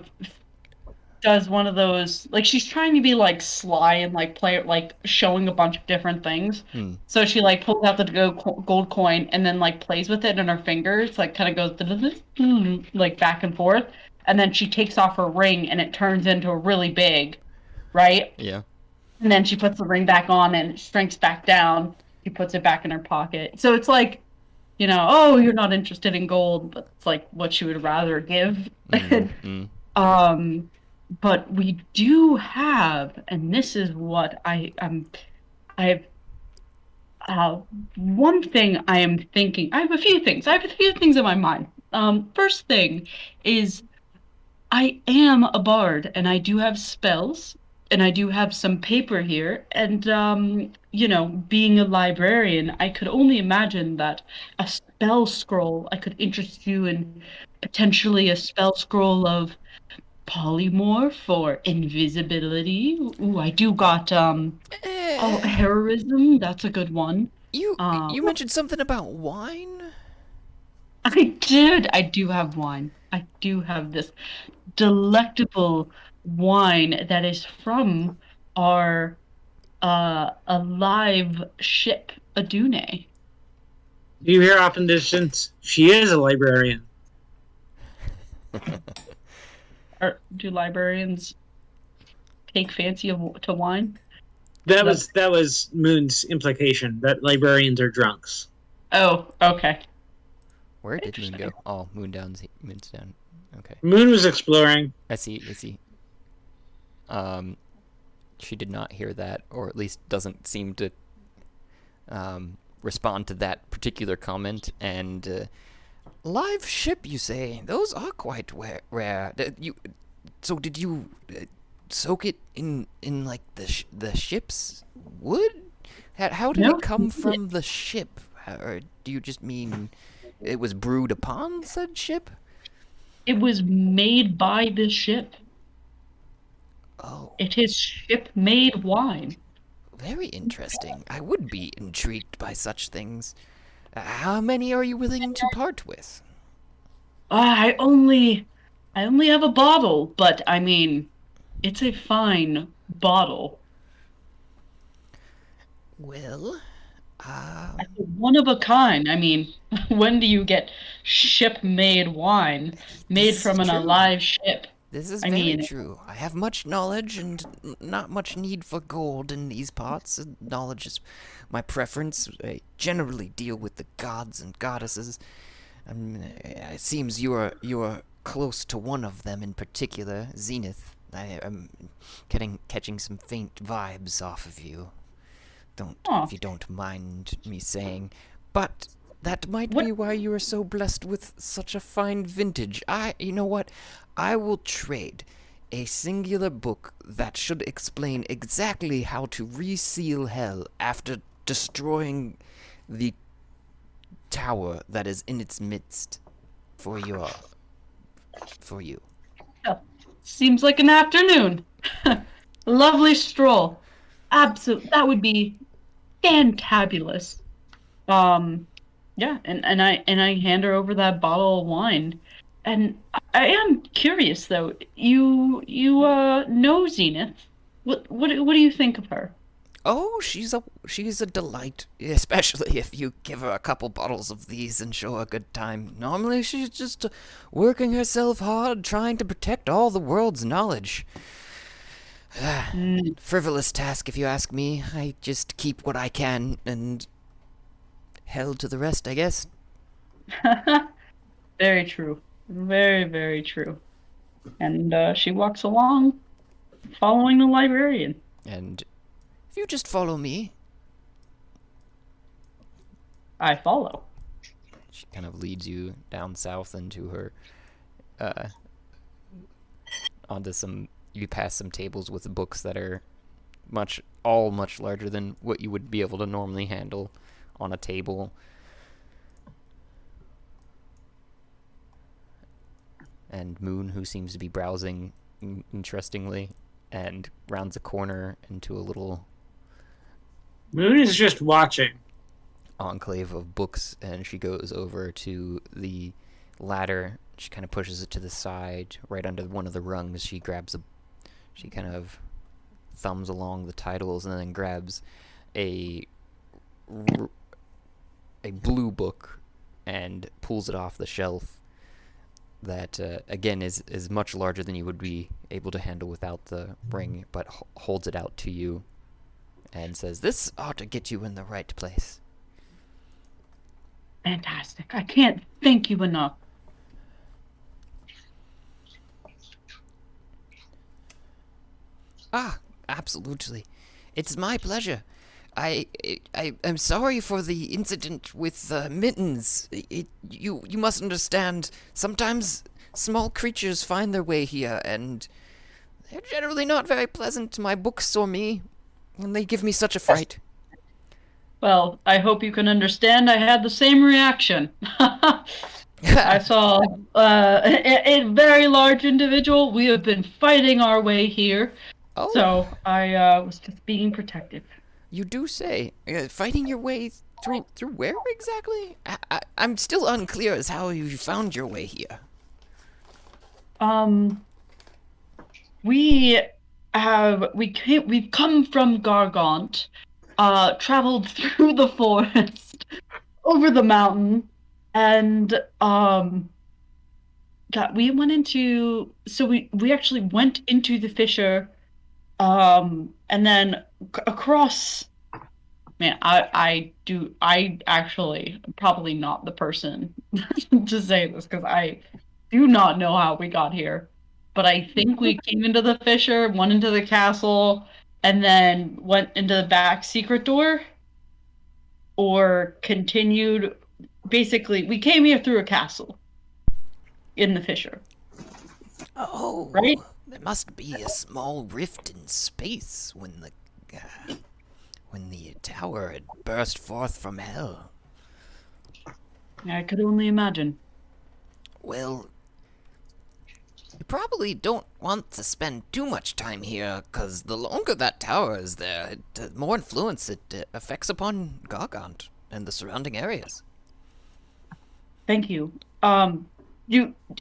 [SPEAKER 12] does one of those, like, she's trying to be like sly and like play like showing a bunch of different things. So she like pulls out the gold coin and then like plays with it in her fingers, like kind of goes like back and forth, and then she takes off her ring and it turns into a really big, right?
[SPEAKER 1] Yeah.
[SPEAKER 12] And then she puts the ring back on and it shrinks back down. She puts it back in her pocket. So it's like, oh, you're not interested in gold, but it's like what she would rather give. But we do have, and this is what I have one thing I am thinking. I have a few things. I have a few things in my mind. First thing is, I am a bard, and I do have spells, and I do have some paper here, and being a librarian, I could only imagine that a spell scroll, I could interest you in potentially a spell scroll of polymorph or invisibility. Ooh, I do got heroism, that's a good one.
[SPEAKER 1] You mentioned something about wine?
[SPEAKER 12] I do have wine. I do have this delectable wine that is from our alive ship, Adune.
[SPEAKER 3] Do you hear off in the distance? She is a librarian.
[SPEAKER 12] Do librarians take fancy to wine?
[SPEAKER 3] That was Moon's implication, that librarians are drunks.
[SPEAKER 12] Oh, okay.
[SPEAKER 1] Where did Moon go? Oh, Moon's down. Okay.
[SPEAKER 3] Moon was exploring.
[SPEAKER 1] I see. She did not hear that, or at least doesn't seem to respond to that particular comment. And live ship, you say? Those are quite rare. So did you soak it in like the ship's wood? How did it come from the ship? Or do you just mean it was brewed upon said ship?
[SPEAKER 12] It was made by the ship.
[SPEAKER 1] Oh.
[SPEAKER 12] It is ship-made wine.
[SPEAKER 1] Very interesting. I would be intrigued by such things. How many are you willing to part with?
[SPEAKER 12] I only have a bottle, but I mean, it's a fine bottle.
[SPEAKER 1] Well,
[SPEAKER 12] one of a kind. I mean, when do you get ship-made wine made from an alive ship?
[SPEAKER 1] This is very true. I have much knowledge and not much need for gold in these parts. Knowledge is my preference. I generally deal with the gods and goddesses. It seems you are close to one of them in particular, Zenith. I am catching some faint vibes off of you. If you don't mind me saying. But that might be why you are so blessed with such a fine vintage. You know what? I will trade a singular book that should explain exactly how to reseal hell after destroying the tower that is in its midst for you.
[SPEAKER 12] Seems like an afternoon. Lovely stroll. That would be fantabulous. Yeah, and I hand her over that bottle of wine. And I am curious though. You know Zenith. What do you think of her?
[SPEAKER 1] Oh, she's a delight, especially if you give her a couple bottles of these and show her a good time. Normally, she's just working herself hard, trying to protect all the world's knowledge. Frivolous task, if you ask me. I just keep what I can and hell to the rest, I guess.
[SPEAKER 12] Very true. Very, very true. And she walks along, following the librarian.
[SPEAKER 1] And if you just follow me.
[SPEAKER 12] I follow.
[SPEAKER 1] She kind of leads you down south into her, onto some, you pass some tables with books that are much larger than what you would be able to normally handle on a table. And Moon, who seems to be browsing interestingly, and rounds a corner into a little
[SPEAKER 3] Moon is just watching.
[SPEAKER 1] enclave of books, and she goes over to the ladder. She kind of pushes it to the side, right under one of the rungs. She kind of thumbs along the titles and then grabs a blue book and pulls it off the shelf that, again, is much larger than you would be able to handle without the ring, but holds it out to you and says, "This ought to get you in the right place."
[SPEAKER 12] Fantastic. I can't thank you enough.
[SPEAKER 1] Ah, absolutely. It's my pleasure. I'm sorry for the incident with Mittens. You must understand, sometimes small creatures find their way here, and they're generally not very pleasant to my books or me, and they give me such a fright.
[SPEAKER 12] Well, I hope you can understand I had the same reaction. I saw a very large individual. We have been fighting our way here.
[SPEAKER 1] Oh.
[SPEAKER 12] So I was just being protective.
[SPEAKER 1] You do say. Fighting your way through where exactly? I'm still unclear as how you found your way here.
[SPEAKER 12] We've come from Gargant, traveled through the forest, over the mountain, and we actually went into the fissure, and then across. Man, I actually am probably not the person to say this because I do not know how we got here. But I think we came into the fissure, went into the castle, and then went into the back secret door. Or continued. Basically, we came here through a castle in the fissure.
[SPEAKER 1] Oh,
[SPEAKER 12] right?
[SPEAKER 1] There must be a small rift in space when the tower had burst forth from hell.
[SPEAKER 12] I could only imagine.
[SPEAKER 1] Well, you probably don't want to spend too much time here, because the longer that tower is there, the more influence it affects upon Gargant and the surrounding areas.
[SPEAKER 12] Thank you.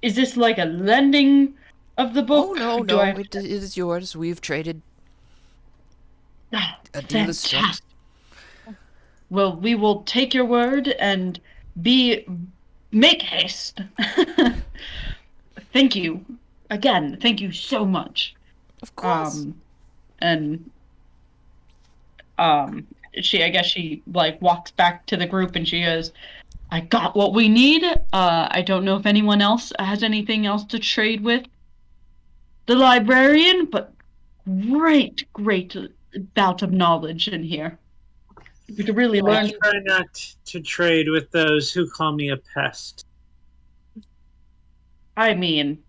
[SPEAKER 12] Is this like a lending of the book?
[SPEAKER 1] Oh, no, it is yours. We've traded a deal is struck.
[SPEAKER 12] Well, we will take your word and make haste. Thank you. Again, thank you so much.
[SPEAKER 1] Of course.
[SPEAKER 12] I guess she walks back to the group and she goes, I got what we need. I don't know if anyone else has anything else to trade with the librarian, but great bout of knowledge in here. We could really learn.
[SPEAKER 3] I try not to trade with those who call me a pest.
[SPEAKER 12] I mean,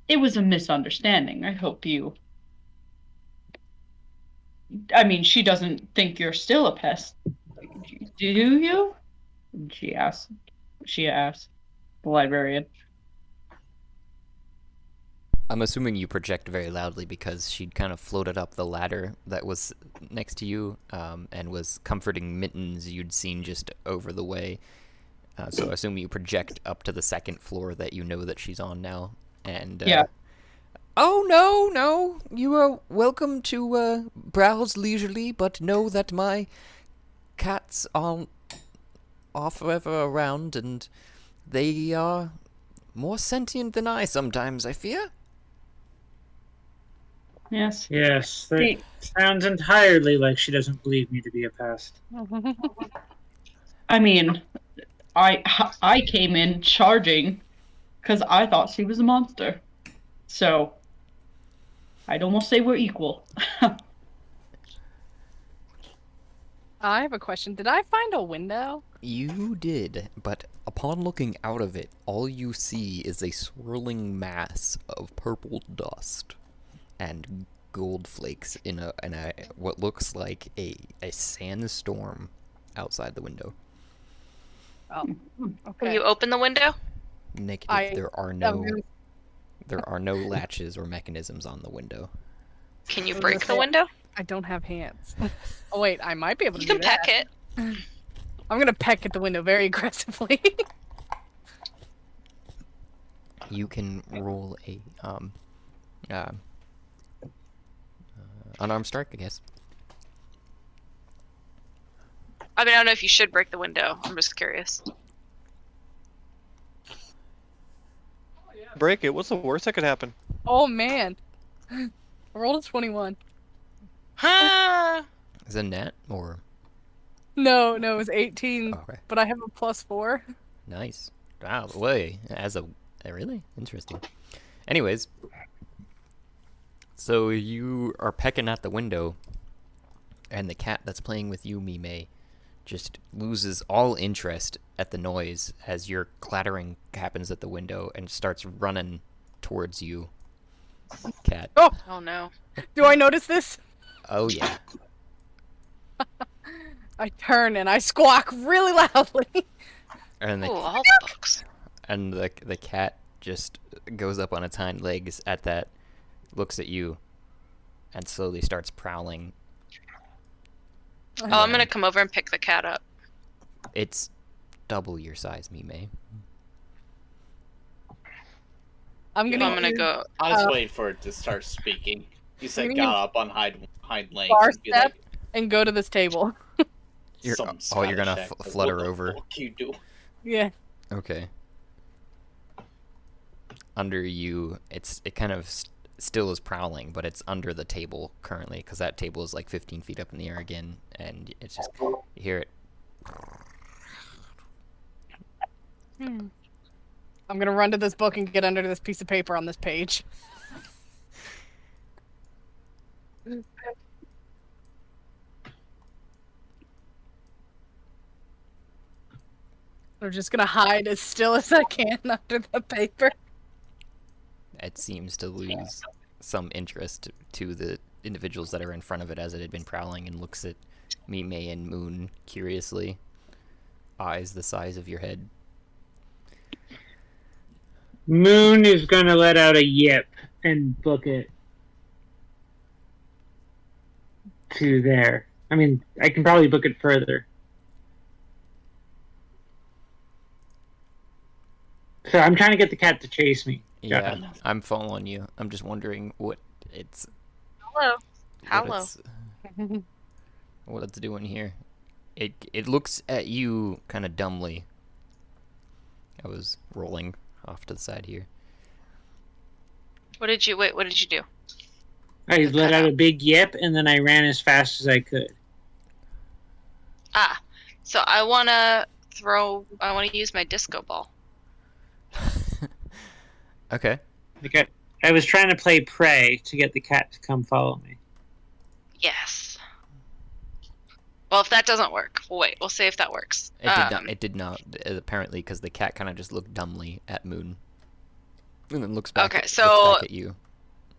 [SPEAKER 12] it was a misunderstanding. I mean, she doesn't think you're still a pest, Do you? She asked. She asked. The librarian.
[SPEAKER 1] I'm assuming you project very loudly because she'd kind of floated up the ladder that was next to you and was comforting Mittens you'd seen just over the way. So I assume you project up to the second floor that you know that she's on now. And
[SPEAKER 12] Yeah.
[SPEAKER 1] Oh, no. You are welcome to browse leisurely, but know that my cats aren't ever around, and they are more sentient than I sometimes, I fear.
[SPEAKER 12] Yes.
[SPEAKER 3] Yes, that
[SPEAKER 12] Hey.
[SPEAKER 3] sounds entirely like she doesn't believe me to be a pest.
[SPEAKER 12] I mean, I came in charging because I thought she was a monster. So I'd almost say we're equal.
[SPEAKER 11] I have a question. Did I find a window?
[SPEAKER 1] You did, but upon looking out of it, all you see is a swirling mass of purple dust and gold flakes in a what looks like a sandstorm outside the window.
[SPEAKER 11] Oh,
[SPEAKER 6] Can
[SPEAKER 11] okay.
[SPEAKER 6] you open the window?
[SPEAKER 1] Negative. There are no latches or mechanisms on the window.
[SPEAKER 6] Can you break the window?
[SPEAKER 11] I don't have hands. Oh wait, I might be able to
[SPEAKER 6] You
[SPEAKER 11] do
[SPEAKER 6] can
[SPEAKER 11] that.
[SPEAKER 6] peck it.
[SPEAKER 11] I'm gonna peck at the window very aggressively.
[SPEAKER 1] You can roll a unarmed strike, I guess.
[SPEAKER 6] I mean, I don't know if you should break the window. I'm just curious.
[SPEAKER 9] Break it. What's the worst that could happen?
[SPEAKER 11] Oh man, I rolled a 21.
[SPEAKER 6] Huh?
[SPEAKER 1] Is it a net or?
[SPEAKER 11] No, it was 18.
[SPEAKER 1] Oh, okay.
[SPEAKER 11] But I have a +4.
[SPEAKER 1] Nice. Wow, way as a really interesting. Anyways, so you are pecking at the window, and the cat that's playing with you, Mime, just loses all interest at the noise as your clattering happens at the window and starts running towards you. Cat.
[SPEAKER 6] Oh no.
[SPEAKER 11] Do I notice this?
[SPEAKER 1] Oh yeah.
[SPEAKER 11] I turn and I squawk really loudly.
[SPEAKER 1] And
[SPEAKER 6] Ooh,
[SPEAKER 1] the
[SPEAKER 6] all books.
[SPEAKER 1] and the cat just goes up on its hind legs at that, looks at you, and slowly starts prowling.
[SPEAKER 6] Oh, I'm gonna come over and pick the cat up.
[SPEAKER 1] It's double your size, Mime.
[SPEAKER 11] I'm gonna
[SPEAKER 6] go.
[SPEAKER 2] I was waiting for it to start speaking. You said
[SPEAKER 11] I'm
[SPEAKER 2] got
[SPEAKER 11] gonna
[SPEAKER 2] up on hind legs.
[SPEAKER 11] bar
[SPEAKER 2] And be
[SPEAKER 11] step
[SPEAKER 2] like,
[SPEAKER 11] and go to this table.
[SPEAKER 1] You're
[SPEAKER 2] some
[SPEAKER 1] you're gonna
[SPEAKER 2] Scottish accent.
[SPEAKER 1] flutter
[SPEAKER 2] What the
[SPEAKER 1] over.
[SPEAKER 2] fuck you do?
[SPEAKER 11] Yeah.
[SPEAKER 1] Okay. Under you, it kind of still is prowling, but it's under the table currently, because that table is like 15 feet up in the air again, and it's just, you hear it.
[SPEAKER 11] I'm gonna run to this book and get under this piece of paper on this page. I'm just gonna hide as still as I can under the paper.
[SPEAKER 1] It seems to lose some interest to the individuals that are in front of it as it had been prowling, and looks at Mime and Moon curiously. Eyes the size of your head.
[SPEAKER 3] Moon is gonna let out a yip and book it to there. I mean, I can probably book it further. So I'm trying to get the cat to chase me.
[SPEAKER 1] Yeah, I'm following you. I'm just wondering what it's...
[SPEAKER 6] Hello. Hello.
[SPEAKER 1] What it's doing here. It looks at you kind of dumbly. I was rolling off to the side here.
[SPEAKER 6] What did you do?
[SPEAKER 3] I let out a big yip and then I ran as fast as I could.
[SPEAKER 6] Ah, so I wanna use my disco ball.
[SPEAKER 1] Okay.
[SPEAKER 3] Okay. I was trying to play prey to get the cat to come follow me.
[SPEAKER 6] Yes. Well, if that doesn't work, we'll see if that works.
[SPEAKER 1] It did not, apparently, because the cat kind of just looked dumbly at Moon. And then looks back, looks back at you.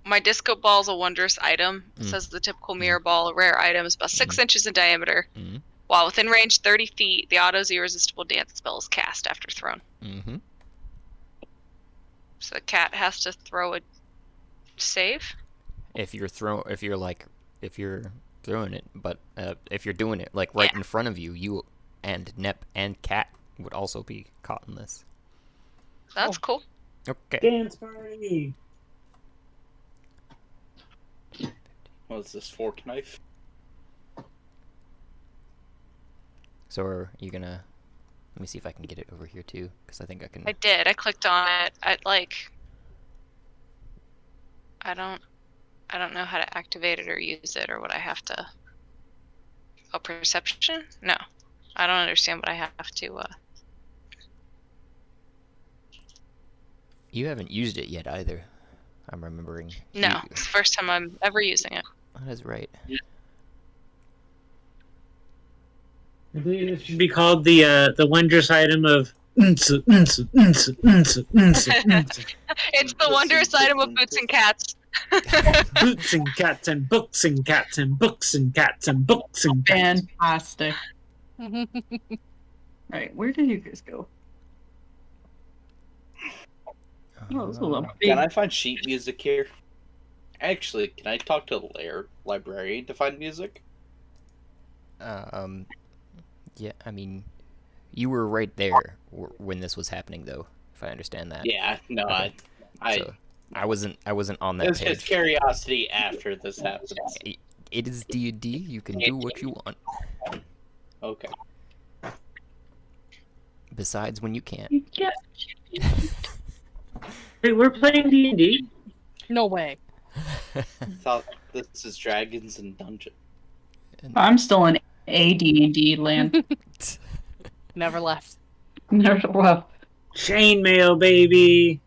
[SPEAKER 6] My disco ball's a wondrous item. It says the typical mirror ball, a rare item, is about 6 inches in diameter. While within range 30 feet, the auto's irresistible dance spell is cast after thrown.
[SPEAKER 1] Mm-hmm.
[SPEAKER 6] So the cat has to throw a save?
[SPEAKER 1] If you're throwing it, but if you're doing it like right in front of you, you and Nep and Cat would also be caught in this.
[SPEAKER 6] That's cool.
[SPEAKER 1] Okay.
[SPEAKER 3] Dance party.
[SPEAKER 2] What's this, fork knife?
[SPEAKER 1] So are you gonna? Let me see if I can get it over here too, because I think I can.
[SPEAKER 6] I did. I clicked on it. I don't know how to activate it or use it or what I have to. Oh, perception? No, I don't understand what I have to.
[SPEAKER 1] You haven't used it yet either. I'm remembering.
[SPEAKER 6] No, it's the first time I'm ever using it.
[SPEAKER 1] That is right.
[SPEAKER 3] I believe it should be called the wondrous item of.
[SPEAKER 6] It's the wondrous item of boots and cats.
[SPEAKER 3] Boots and cats and books and cats and books and cats and books and cats.
[SPEAKER 12] Fantastic. Alright, where did you guys go? Oh, this is a little big.
[SPEAKER 2] Can I find sheet music here? Actually, can I talk to the librarian to find music?
[SPEAKER 1] Yeah, I mean, you were right there when this was happening, though. If I understand that.
[SPEAKER 2] Yeah, no,
[SPEAKER 1] Okay. So, I wasn't on that
[SPEAKER 2] It's
[SPEAKER 1] page.
[SPEAKER 2] just curiosity after this happens.
[SPEAKER 1] It is D&D. You can do what you want.
[SPEAKER 2] Okay.
[SPEAKER 1] Besides when you can't.
[SPEAKER 12] Yeah.
[SPEAKER 3] Wait, we're playing D&D?
[SPEAKER 11] No way.
[SPEAKER 2] Thought this is Dragons and Dungeons.
[SPEAKER 12] I'm still in AD&D land.
[SPEAKER 11] Never left.
[SPEAKER 12] Never left.
[SPEAKER 3] Chainmail, baby.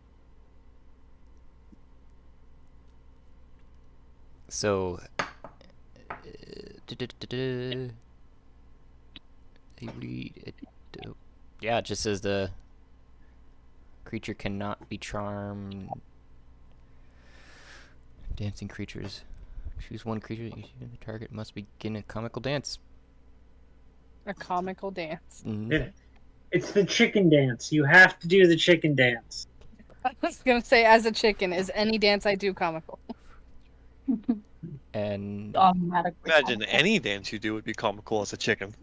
[SPEAKER 1] So, yeah, it just says the creature cannot be charmed. Dancing creatures. Choose one creature. The target must begin a comical dance.
[SPEAKER 11] A comical dance.
[SPEAKER 3] Yeah. It's the chicken dance. You have to do the chicken dance.
[SPEAKER 11] I was gonna say, as a chicken, is any dance I do comical?
[SPEAKER 1] And
[SPEAKER 9] Imagine any dance you do would be comical as a chicken.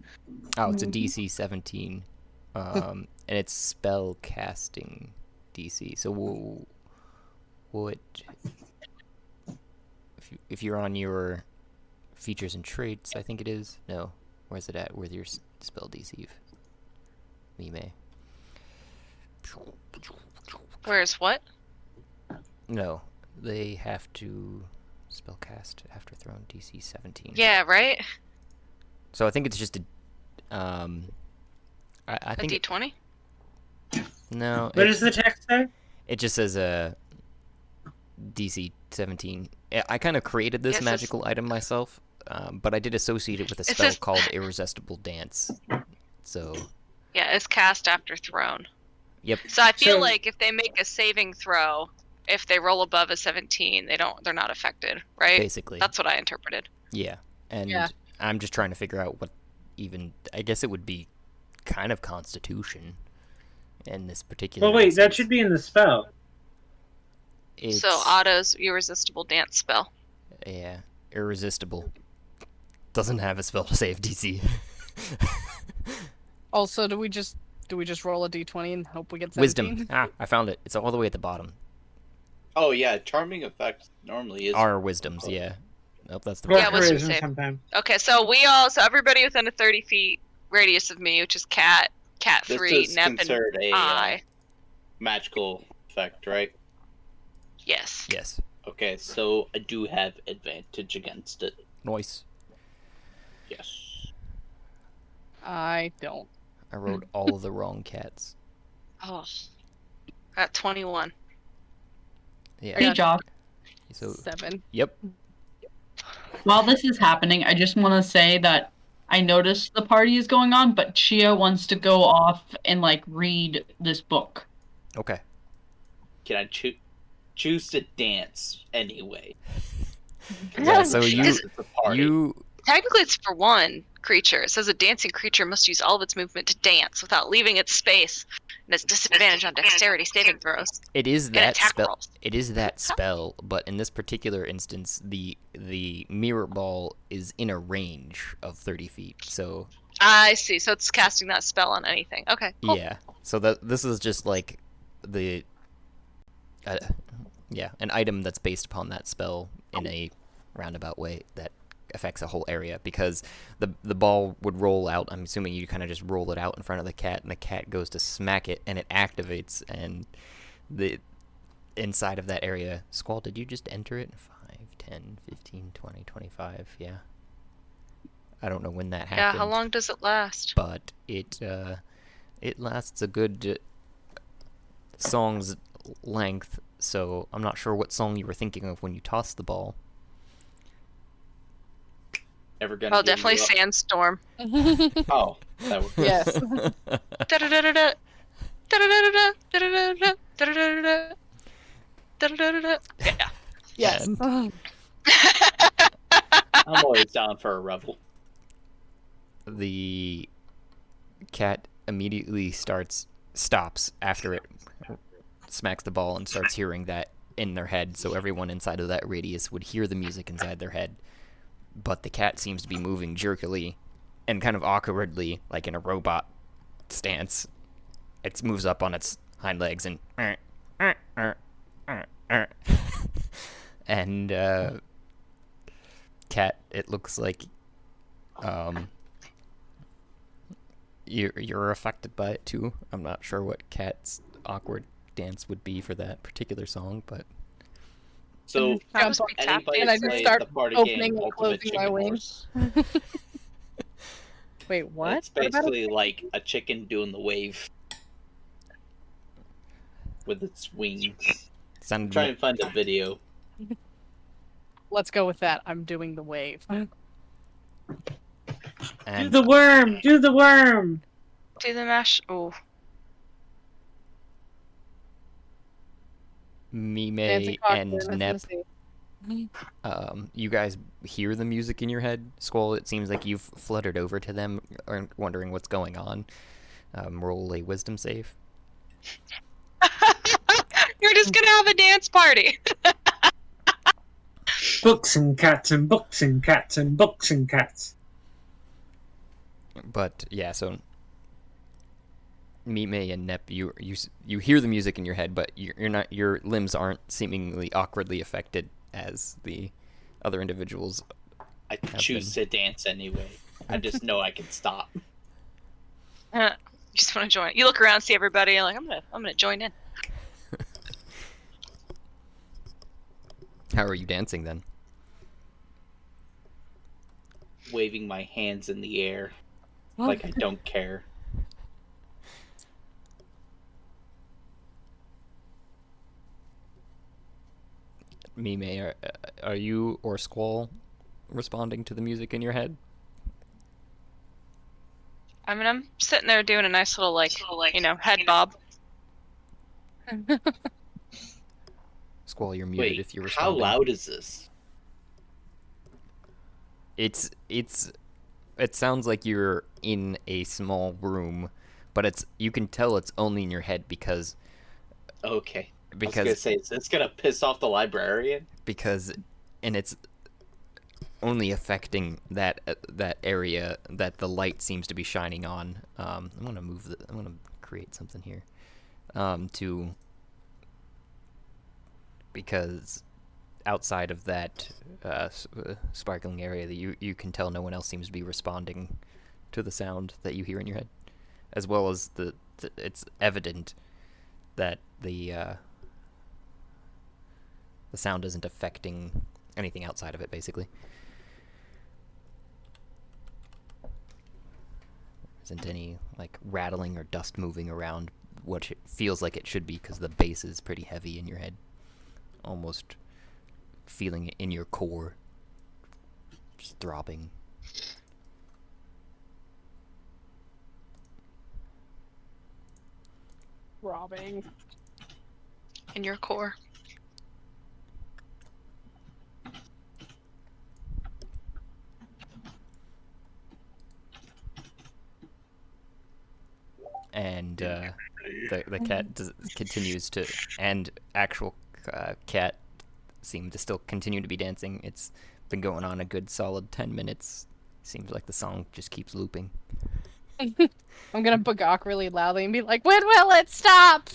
[SPEAKER 1] oh, it's a DC 17, and it's spell casting DC. So what? If you're on your features and traits, I think it is. No, where's it at? Where's your spell DC? We may.
[SPEAKER 6] Where's what?
[SPEAKER 1] No, they have to spellcast after thrown DC 17.
[SPEAKER 6] Yeah, right?
[SPEAKER 1] So I think it's just a I think
[SPEAKER 6] A D20?
[SPEAKER 1] no.
[SPEAKER 3] What does the text say?
[SPEAKER 1] It just says DC 17. I kind of created this
[SPEAKER 6] Yes,
[SPEAKER 1] magical item myself, but I did associate it with a spell
[SPEAKER 6] says-
[SPEAKER 1] called Irresistible Dance. So
[SPEAKER 6] Yeah, it's cast after thrown.
[SPEAKER 1] yep.
[SPEAKER 6] So I feel
[SPEAKER 3] So-
[SPEAKER 6] like if they make a saving throw, if they roll above a 17, they're not affected, right?
[SPEAKER 1] Basically.
[SPEAKER 6] That's what I interpreted.
[SPEAKER 1] Yeah, and
[SPEAKER 11] Yeah.
[SPEAKER 1] I'm just trying to figure out what even. I guess it would be kind of Constitution in this particular.
[SPEAKER 3] Well, wait, that
[SPEAKER 1] instance.
[SPEAKER 3] should be in the spell.
[SPEAKER 1] It's,
[SPEAKER 6] So Otto's irresistible dance spell.
[SPEAKER 1] yeah, irresistible. Doesn't have a spell to save DC.
[SPEAKER 11] Also, do we just roll a d20 and hope we get 17?
[SPEAKER 1] Wisdom. Ah, I found it. It's all the way at the bottom.
[SPEAKER 2] Oh yeah, charming effect normally is.
[SPEAKER 1] Our wisdoms, yeah. Nope, that's the
[SPEAKER 3] Or
[SPEAKER 6] Yeah,
[SPEAKER 1] wrong
[SPEAKER 6] wisdom
[SPEAKER 3] charisma
[SPEAKER 6] save.
[SPEAKER 3] sometime.
[SPEAKER 6] Okay, so everybody within a 30 feet radius of me, which is Cat
[SPEAKER 2] This
[SPEAKER 6] 3,
[SPEAKER 2] is
[SPEAKER 6] Nep, and
[SPEAKER 2] considered a
[SPEAKER 6] I.
[SPEAKER 2] magical effect, right?
[SPEAKER 6] Yes.
[SPEAKER 1] Yes.
[SPEAKER 2] Okay, so I do have advantage against it.
[SPEAKER 1] Noise.
[SPEAKER 2] Yes.
[SPEAKER 11] I don't.
[SPEAKER 1] I wrote all of the wrong cats.
[SPEAKER 6] Oh. Got 21.
[SPEAKER 1] Yeah.
[SPEAKER 12] Hey, Josh.
[SPEAKER 1] So
[SPEAKER 11] 7.
[SPEAKER 1] yep.
[SPEAKER 12] While this is happening, I just want to say that I noticed the party is going on, but Chia wants to go off and read this book.
[SPEAKER 1] Okay.
[SPEAKER 2] Can I choose to dance anyway?
[SPEAKER 1] Yeah, so
[SPEAKER 2] It's a party.
[SPEAKER 1] you
[SPEAKER 6] Technically, it's for one creature. It says a dancing creature must use all of its movement to dance without leaving its space, and has disadvantage on dexterity saving throws.
[SPEAKER 1] It is
[SPEAKER 6] And
[SPEAKER 1] that
[SPEAKER 6] attack
[SPEAKER 1] spell.
[SPEAKER 6] rolls.
[SPEAKER 1] It is that spell, but in this particular instance, the mirror ball is in a range of 30 feet. So
[SPEAKER 6] I see. So it's casting that spell on anything. Okay, cool.
[SPEAKER 1] yeah. So this is just like the an item that's based upon that spell in a roundabout way that affects a whole area, because the ball would roll out. I'm assuming you kind of just roll it out in front of the cat, and the cat goes to smack it, and it activates, and the inside of that area. Squall, did you just enter it? 5, 10, 15, 20, 25. Yeah. I don't know when that happened.
[SPEAKER 6] Yeah, how long does it last?
[SPEAKER 1] But it lasts a good song's length, so I'm not sure what song you were thinking of when you tossed the ball.
[SPEAKER 2] Ever gonna
[SPEAKER 6] Oh,
[SPEAKER 2] give
[SPEAKER 6] definitely
[SPEAKER 2] you up?
[SPEAKER 6] Sandstorm.
[SPEAKER 2] Oh, that would
[SPEAKER 11] Yes.
[SPEAKER 6] Da-da-da-da-da. Da-da-da-da-da. Da-da-da-da-da. Da-da-da-da-da. Da-da-da-da-da. Yeah.
[SPEAKER 11] Yes.
[SPEAKER 1] And
[SPEAKER 2] I'm always down for a revel.
[SPEAKER 1] the cat immediately stops after it smacks the ball and starts hearing that in their head, so everyone inside of that radius would hear the music inside their head. But the cat seems to be moving jerkily and kind of awkwardly, like in a robot stance. It moves up on its hind legs and and cat, it looks like you're affected by it too. I'm not sure what cat's awkward dance would be for that particular song, but
[SPEAKER 2] So,
[SPEAKER 6] That must be tap
[SPEAKER 2] anybody
[SPEAKER 11] and I just
[SPEAKER 2] played
[SPEAKER 11] start
[SPEAKER 2] the party
[SPEAKER 11] opening
[SPEAKER 2] game
[SPEAKER 11] and
[SPEAKER 2] Ultimate
[SPEAKER 11] closing my
[SPEAKER 2] Chicken
[SPEAKER 11] wings.
[SPEAKER 2] Horse?
[SPEAKER 11] Wait, what?
[SPEAKER 2] It's basically like a chicken doing the wave with its wings.
[SPEAKER 1] sounded
[SPEAKER 2] Try and find a video.
[SPEAKER 11] Let's go with that. I'm doing the wave.
[SPEAKER 3] Do
[SPEAKER 1] and
[SPEAKER 3] the worm! Do the worm!
[SPEAKER 6] Do the mash. Oh.
[SPEAKER 1] Mime
[SPEAKER 11] Dancing
[SPEAKER 1] and
[SPEAKER 11] cocktail,
[SPEAKER 1] Nep,
[SPEAKER 11] let's see.
[SPEAKER 1] you guys hear the music in your head. Squall, it seems like you've fluttered over to them, or wondering what's going on. Roll a wisdom save.
[SPEAKER 6] You're just gonna have a dance party.
[SPEAKER 3] Books and cats and books and cats and books and cats.
[SPEAKER 1] But yeah, so Mime and Nep, you hear the music in your head, but you're not. Your limbs aren't seemingly awkwardly affected as the other individuals.
[SPEAKER 2] I choose to dance anyway. I just know I can stop.
[SPEAKER 6] You just want to join. You look around, see everybody, and like, I'm gonna join in.
[SPEAKER 1] How are you dancing then?
[SPEAKER 2] Waving my hands in the air like I don't care.
[SPEAKER 1] Mime, are you or Squall responding to the music in your head?
[SPEAKER 6] I mean, I'm sitting there doing a nice little, like head bob.
[SPEAKER 1] Squall, you're muted
[SPEAKER 2] Wait,
[SPEAKER 1] if you're
[SPEAKER 2] how
[SPEAKER 1] responding.
[SPEAKER 2] loud is this?
[SPEAKER 1] It sounds like you're in a small room, but you can tell it's only in your head because
[SPEAKER 2] Okay. I was gonna say, is this gonna piss off the librarian?
[SPEAKER 1] and it's only affecting that area that the light seems to be shining on. I'm gonna create something here, because outside of that sparkling area, that you can tell no one else seems to be responding to the sound that you hear in your head, as well as it's evident that the sound isn't affecting anything outside of it, basically. There isn't any like rattling or dust moving around what it feels like it should be, because the bass is pretty heavy in your head, almost feeling it in your core, just throbbing.
[SPEAKER 11] Robbing.
[SPEAKER 6] In your core.
[SPEAKER 1] and the cat continues to, and actual cat seem to still continue to be dancing. It's been going on a good solid 10 minutes. Seems like the song just keeps looping.
[SPEAKER 11] I'm gonna bagok really loudly and be like, "When will it stop?"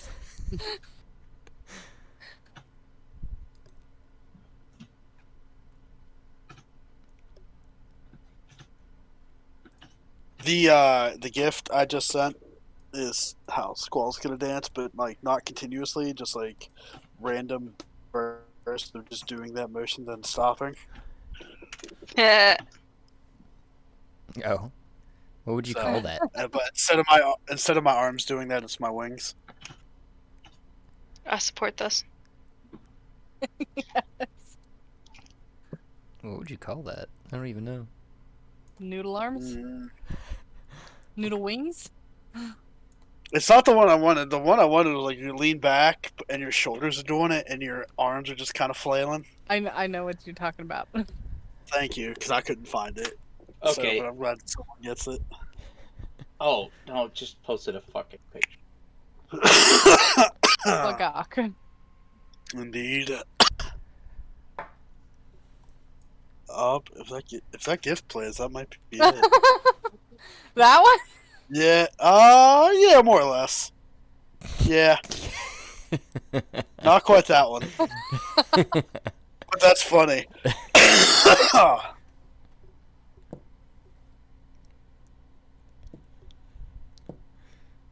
[SPEAKER 8] The gift I just sent is how Squall's gonna dance, but like not continuously, just like random bursts of just doing that motion then stopping.
[SPEAKER 1] Oh, what would you call that?
[SPEAKER 8] But instead of my arms doing that, it's my wings.
[SPEAKER 6] I support this.
[SPEAKER 1] What would you call that? I don't even know.
[SPEAKER 11] Noodle arms? Noodle wings?
[SPEAKER 8] It's not the one I wanted. The one I wanted was like you lean back and your shoulders are doing it and your arms are just kind of flailing.
[SPEAKER 11] I know what you're talking about.
[SPEAKER 8] Thank you, because I couldn't find it.
[SPEAKER 2] Okay.
[SPEAKER 8] So, but I'm glad someone gets it.
[SPEAKER 2] Oh, no, just posted a fucking picture.
[SPEAKER 11] Bagok.
[SPEAKER 8] Indeed. If that gift plays, that might be it.
[SPEAKER 11] That one?
[SPEAKER 8] Yeah. Yeah, more or less. Yeah. Not quite that one. But that's funny.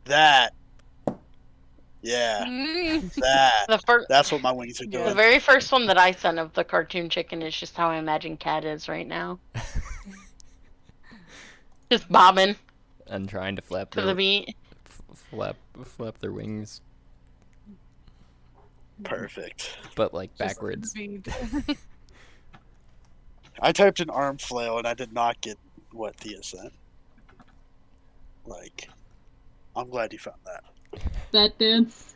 [SPEAKER 8] That. Yeah. That. That's what my wings are doing.
[SPEAKER 4] The very first one that I sent of the cartoon chicken is just how I imagine Cat is right now. Just bobbing
[SPEAKER 1] And trying to flap
[SPEAKER 4] to the beat.
[SPEAKER 1] flap their wings,
[SPEAKER 8] Perfect.
[SPEAKER 1] but like backwards.
[SPEAKER 8] I typed in arm flail and I did not get what Thea sent. Like, I'm glad you found that.
[SPEAKER 5] That dance,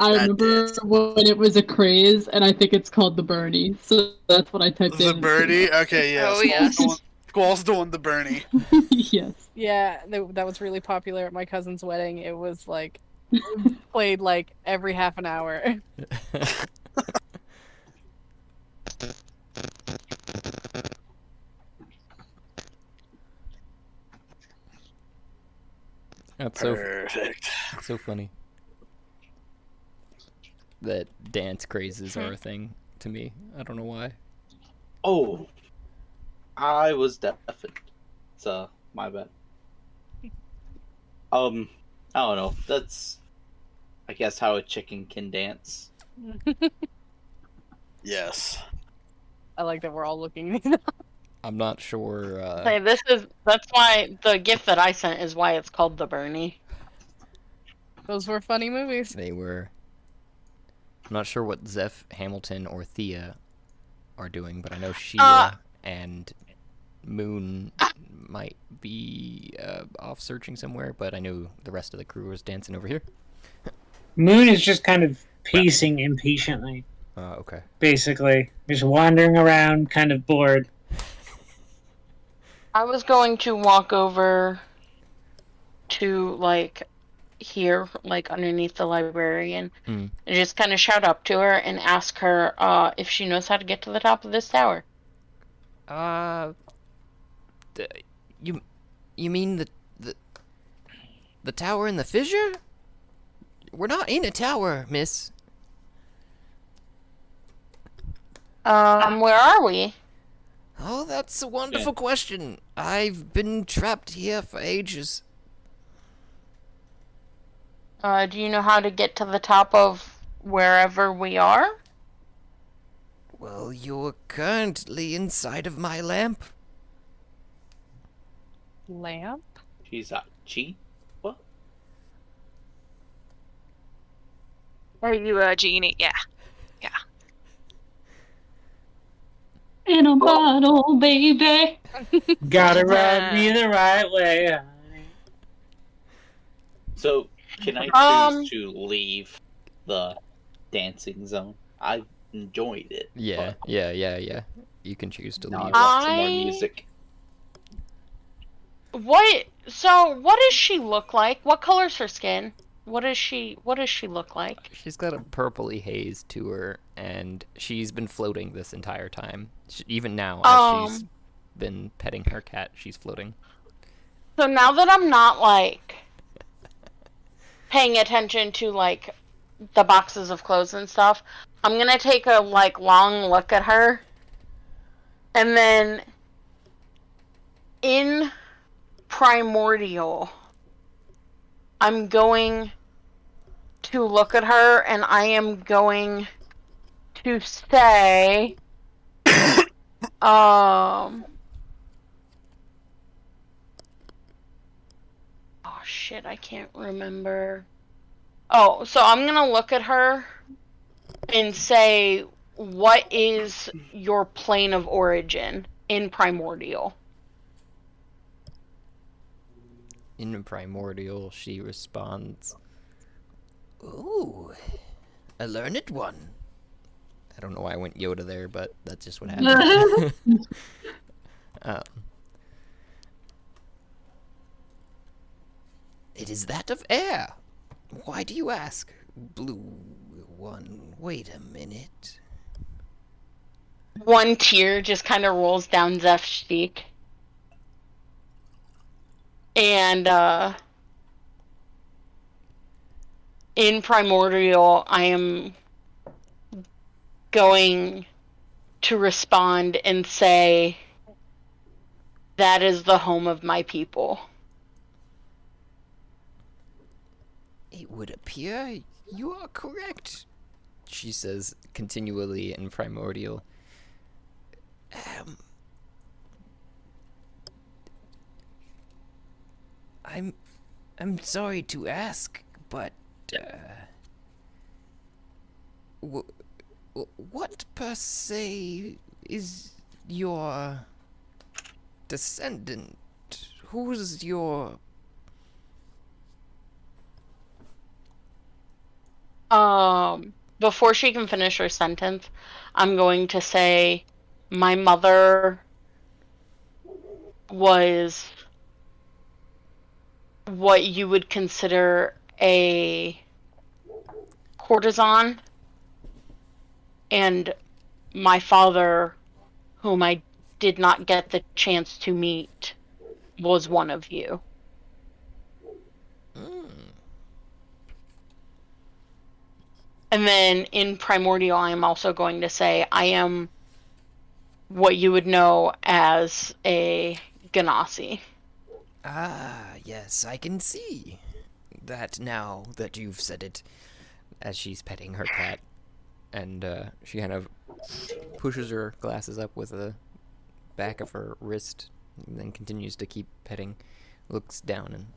[SPEAKER 5] I remember when it was a craze, and I think it's called the Bernie. So that's what I typed in.
[SPEAKER 8] The birdie? Okay, yeah.
[SPEAKER 6] Oh, yes.
[SPEAKER 8] Squall's doing the Bernie.
[SPEAKER 5] Yes.
[SPEAKER 11] Yeah, that was really popular at my cousin's wedding. It was like played like every half an hour.
[SPEAKER 1] That's
[SPEAKER 8] Perfect.
[SPEAKER 1] so funny. That dance crazes are a thing to me. I don't know why.
[SPEAKER 2] Oh, I was deafened. So, my bad. I don't know. That's, I guess, how a chicken can dance.
[SPEAKER 8] Yes.
[SPEAKER 11] I like that we're all looking.
[SPEAKER 1] I'm not sure.
[SPEAKER 4] Say, that's why the gift that I sent is why it's called the Bernie.
[SPEAKER 11] Those were funny movies.
[SPEAKER 1] They were. I'm not sure what Zeph, Hamilton, or Thea are doing, but I know Sheila and Moon might be off searching somewhere, but I know the rest of the crew was dancing over here.
[SPEAKER 3] Moon is just kind of pacing impatiently,
[SPEAKER 1] Okay.
[SPEAKER 3] basically. Just wandering around, kind of bored.
[SPEAKER 4] I was going to walk over to, like, here, like, underneath the librarian, and just kind of shout up to her and ask her if she knows how to get to the top of this tower.
[SPEAKER 1] You mean the tower in the fissure? We're not in a tower, miss.
[SPEAKER 4] Where are we?
[SPEAKER 1] Oh, that's a wonderful question. I've been trapped here for ages.
[SPEAKER 4] Do you know how to get to the top of wherever we are?
[SPEAKER 1] Well, you're currently inside of my lamp.
[SPEAKER 11] Lamp?
[SPEAKER 2] She's a cheat. What?
[SPEAKER 6] Are you a genie? Yeah. Yeah.
[SPEAKER 12] In a bottle, baby.
[SPEAKER 3] Gotta rub me the right way, honey.
[SPEAKER 2] So, can I choose to leave the dancing zone? I enjoyed it.
[SPEAKER 1] Yeah. You can choose to
[SPEAKER 2] Now
[SPEAKER 1] leave.
[SPEAKER 2] I want some more music.
[SPEAKER 4] What So, what does she look like? What color's her skin? What does she look like?
[SPEAKER 1] She's got a purpley haze to her, and she's been floating this entire time. Even now, as she's been petting her cat, she's floating.
[SPEAKER 4] So now that I'm not, like, paying attention to, like, the boxes of clothes and stuff, I'm gonna take a, like, long look at her. And then, in Primordial, I'm going to look at her, and I am going to say, oh shit, I can't remember. Oh, so I'm gonna look at her and say, what is your plane of origin in Primordial?
[SPEAKER 1] In Primordial, she responds, "Ooh, a learned one." I don't know why I went Yoda there, but that's just what happened. It is that of air. Why do you ask? Blue one, wait a minute.
[SPEAKER 4] One tear just kind of rolls down Zeph's cheek. And, in Primordial, I am going to respond and say, that is the home of my people.
[SPEAKER 1] It would appear you are correct, she says continually in Primordial. I'm sorry to ask, but what per se is your descendant? Who's your...
[SPEAKER 4] Before she can finish her sentence, I'm going to say, my mother was what you would consider a courtesan, and my father, whom I did not get the chance to meet, was one of you. And then in Primordial, I am also going to say I am what you would know as a Ganassi.
[SPEAKER 1] Ah, yes, I can see that now that you've said it, as she's petting her cat. And she kind of pushes her glasses up with the back of her wrist, and then continues to keep petting, looks down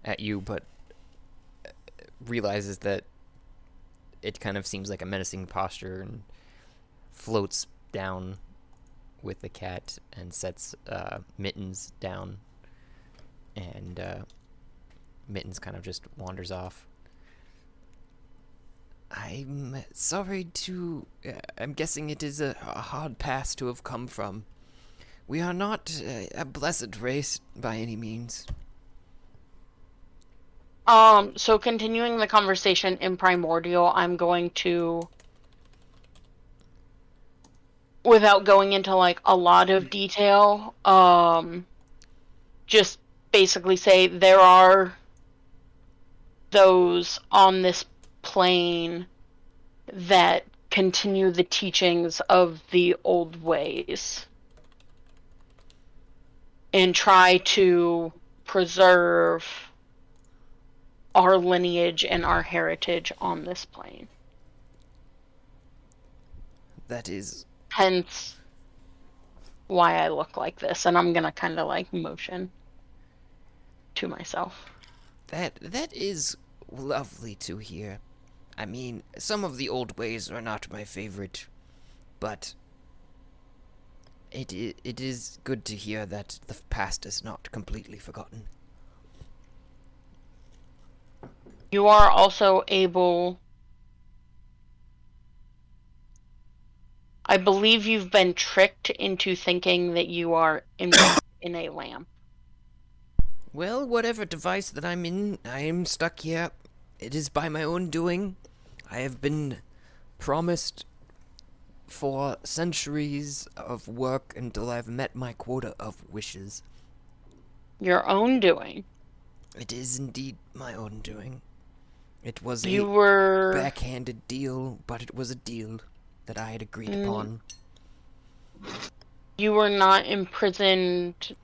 [SPEAKER 1] at you, but realizes that it kind of seems like a menacing posture, and floats down with the cat and sets Mittens down, and Mittens kind of just wanders off. I'm sorry to... I'm guessing it is a hard pass to have come from. We are not a blessed race by any means.
[SPEAKER 4] So continuing the conversation in Primordial, I'm going to, without going into like a lot of detail, just basically say there are those on this plane that continue the teachings of the old ways and try to preserve our lineage and our heritage on this plane.
[SPEAKER 1] That is...
[SPEAKER 4] Hence why I look like this, and I'm gonna kind of like motion to myself.
[SPEAKER 1] That is lovely to hear. I mean, some of the old ways are not my favorite, but it is good to hear that the past is not completely forgotten.
[SPEAKER 4] You are also able... I believe you've been tricked into thinking that you are in a lamp.
[SPEAKER 1] Well, whatever device that I'm in, I am stuck here. It is by my own doing. I have been promised for centuries of work until I've met my quota of wishes.
[SPEAKER 4] Your own doing.
[SPEAKER 1] It is indeed my own doing. It was
[SPEAKER 4] You
[SPEAKER 1] a
[SPEAKER 4] were.
[SPEAKER 1] backhanded deal, but it was a deal that I had agreed upon.
[SPEAKER 4] You were not imprisoned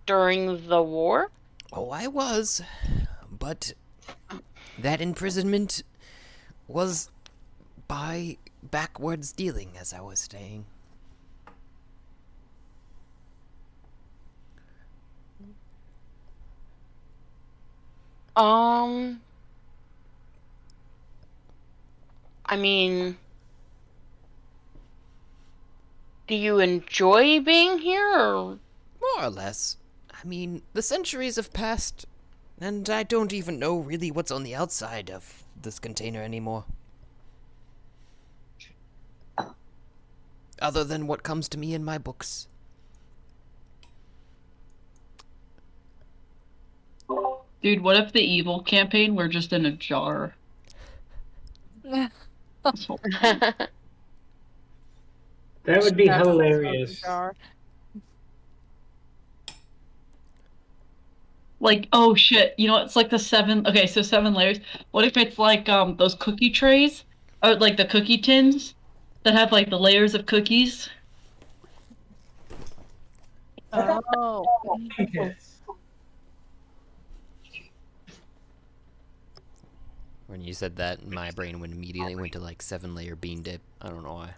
[SPEAKER 4] during the war?
[SPEAKER 1] Oh, I was, but that imprisonment was by backwards dealing, as I was saying.
[SPEAKER 4] I mean, do you enjoy being here, or?
[SPEAKER 1] More or less. I mean, the centuries have passed, and I don't even know really what's on the outside of this container anymore. Other than what comes to me in my books.
[SPEAKER 12] Dude, what if the evil campaign were just in a jar?
[SPEAKER 3] That would be hilarious.
[SPEAKER 12] Like, oh shit, you know, it's like the 7 layers. What if it's like those cookie trays? Or like the cookie tins that have like the layers of cookies?
[SPEAKER 11] Oh.
[SPEAKER 1] When you said that, my brain immediately went to like 7-layer bean dip. I don't know why.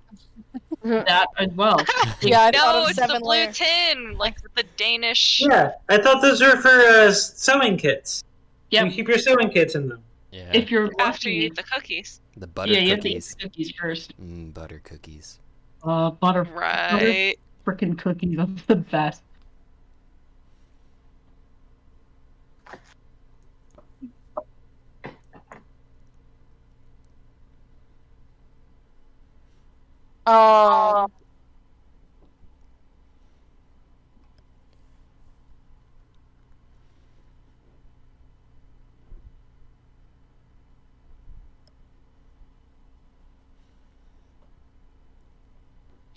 [SPEAKER 12] That as well.
[SPEAKER 11] Yeah, I thought
[SPEAKER 6] No,
[SPEAKER 11] of
[SPEAKER 6] it's the
[SPEAKER 11] 7
[SPEAKER 6] blue
[SPEAKER 11] layer.
[SPEAKER 6] tin, like the Danish.
[SPEAKER 3] Yeah, I thought those were for sewing kits.
[SPEAKER 12] Yep.
[SPEAKER 3] You keep your sewing kits in them.
[SPEAKER 1] Yeah.
[SPEAKER 12] If you're
[SPEAKER 6] After you
[SPEAKER 12] lucky.
[SPEAKER 6] eat the cookies.
[SPEAKER 1] The butter
[SPEAKER 12] Yeah, you have to eat
[SPEAKER 1] cookies.
[SPEAKER 12] the cookies first.
[SPEAKER 1] Butter cookies.
[SPEAKER 12] Butter
[SPEAKER 6] Right.
[SPEAKER 12] freaking cookies. That's the best.
[SPEAKER 4] Um,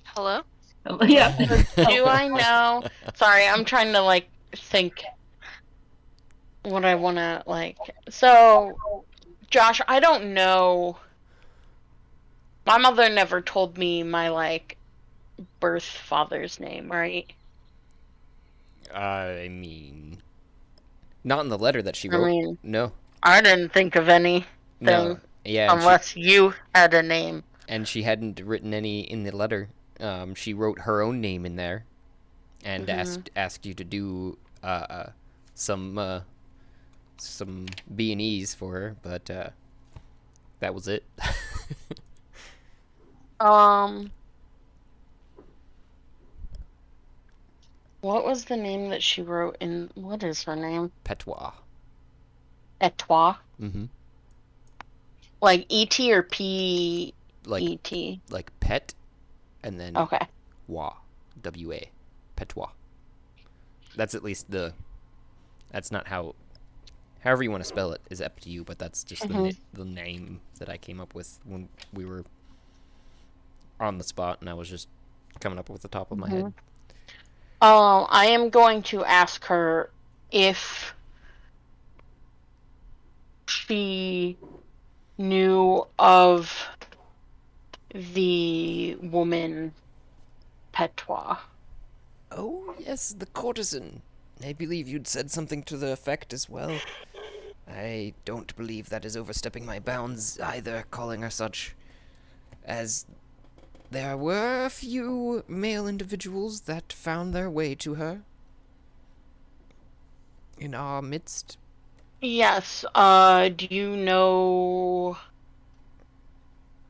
[SPEAKER 6] Hello?
[SPEAKER 12] Yeah.
[SPEAKER 4] do I know? Sorry, I'm trying to like think what I want to like. So, Josh, I don't know. My mother never told me my like birth father's name, right?
[SPEAKER 1] I mean, not in the letter that she
[SPEAKER 4] I
[SPEAKER 1] wrote.
[SPEAKER 4] mean,
[SPEAKER 1] No.
[SPEAKER 4] I didn't think of anything
[SPEAKER 1] No. Yeah. and
[SPEAKER 4] unless you had a name.
[SPEAKER 1] and she hadn't written any in the letter. She wrote her own name in there, and asked you to do some B&Es for her, but that was it.
[SPEAKER 4] What was the name that she wrote in? What is her name?
[SPEAKER 1] Petois.
[SPEAKER 4] Etois?
[SPEAKER 1] Mm-hmm.
[SPEAKER 4] Like E-T or P-E-T?
[SPEAKER 1] Like pet, and then
[SPEAKER 4] Okay.
[SPEAKER 1] wa, W-A, Petois. That's at least the. That's not how. However you want to spell it is up to you, but that's just the name that I came up with when we were on the spot, and I was just coming up with the top of my head.
[SPEAKER 4] I am going to ask her if she knew of the woman Petois.
[SPEAKER 1] Oh, yes, the courtesan. I believe you'd said something to the effect as well. I don't believe that is overstepping my bounds either, calling her such, as there were a few male individuals that found their way to her in our midst.
[SPEAKER 4] Yes, do you know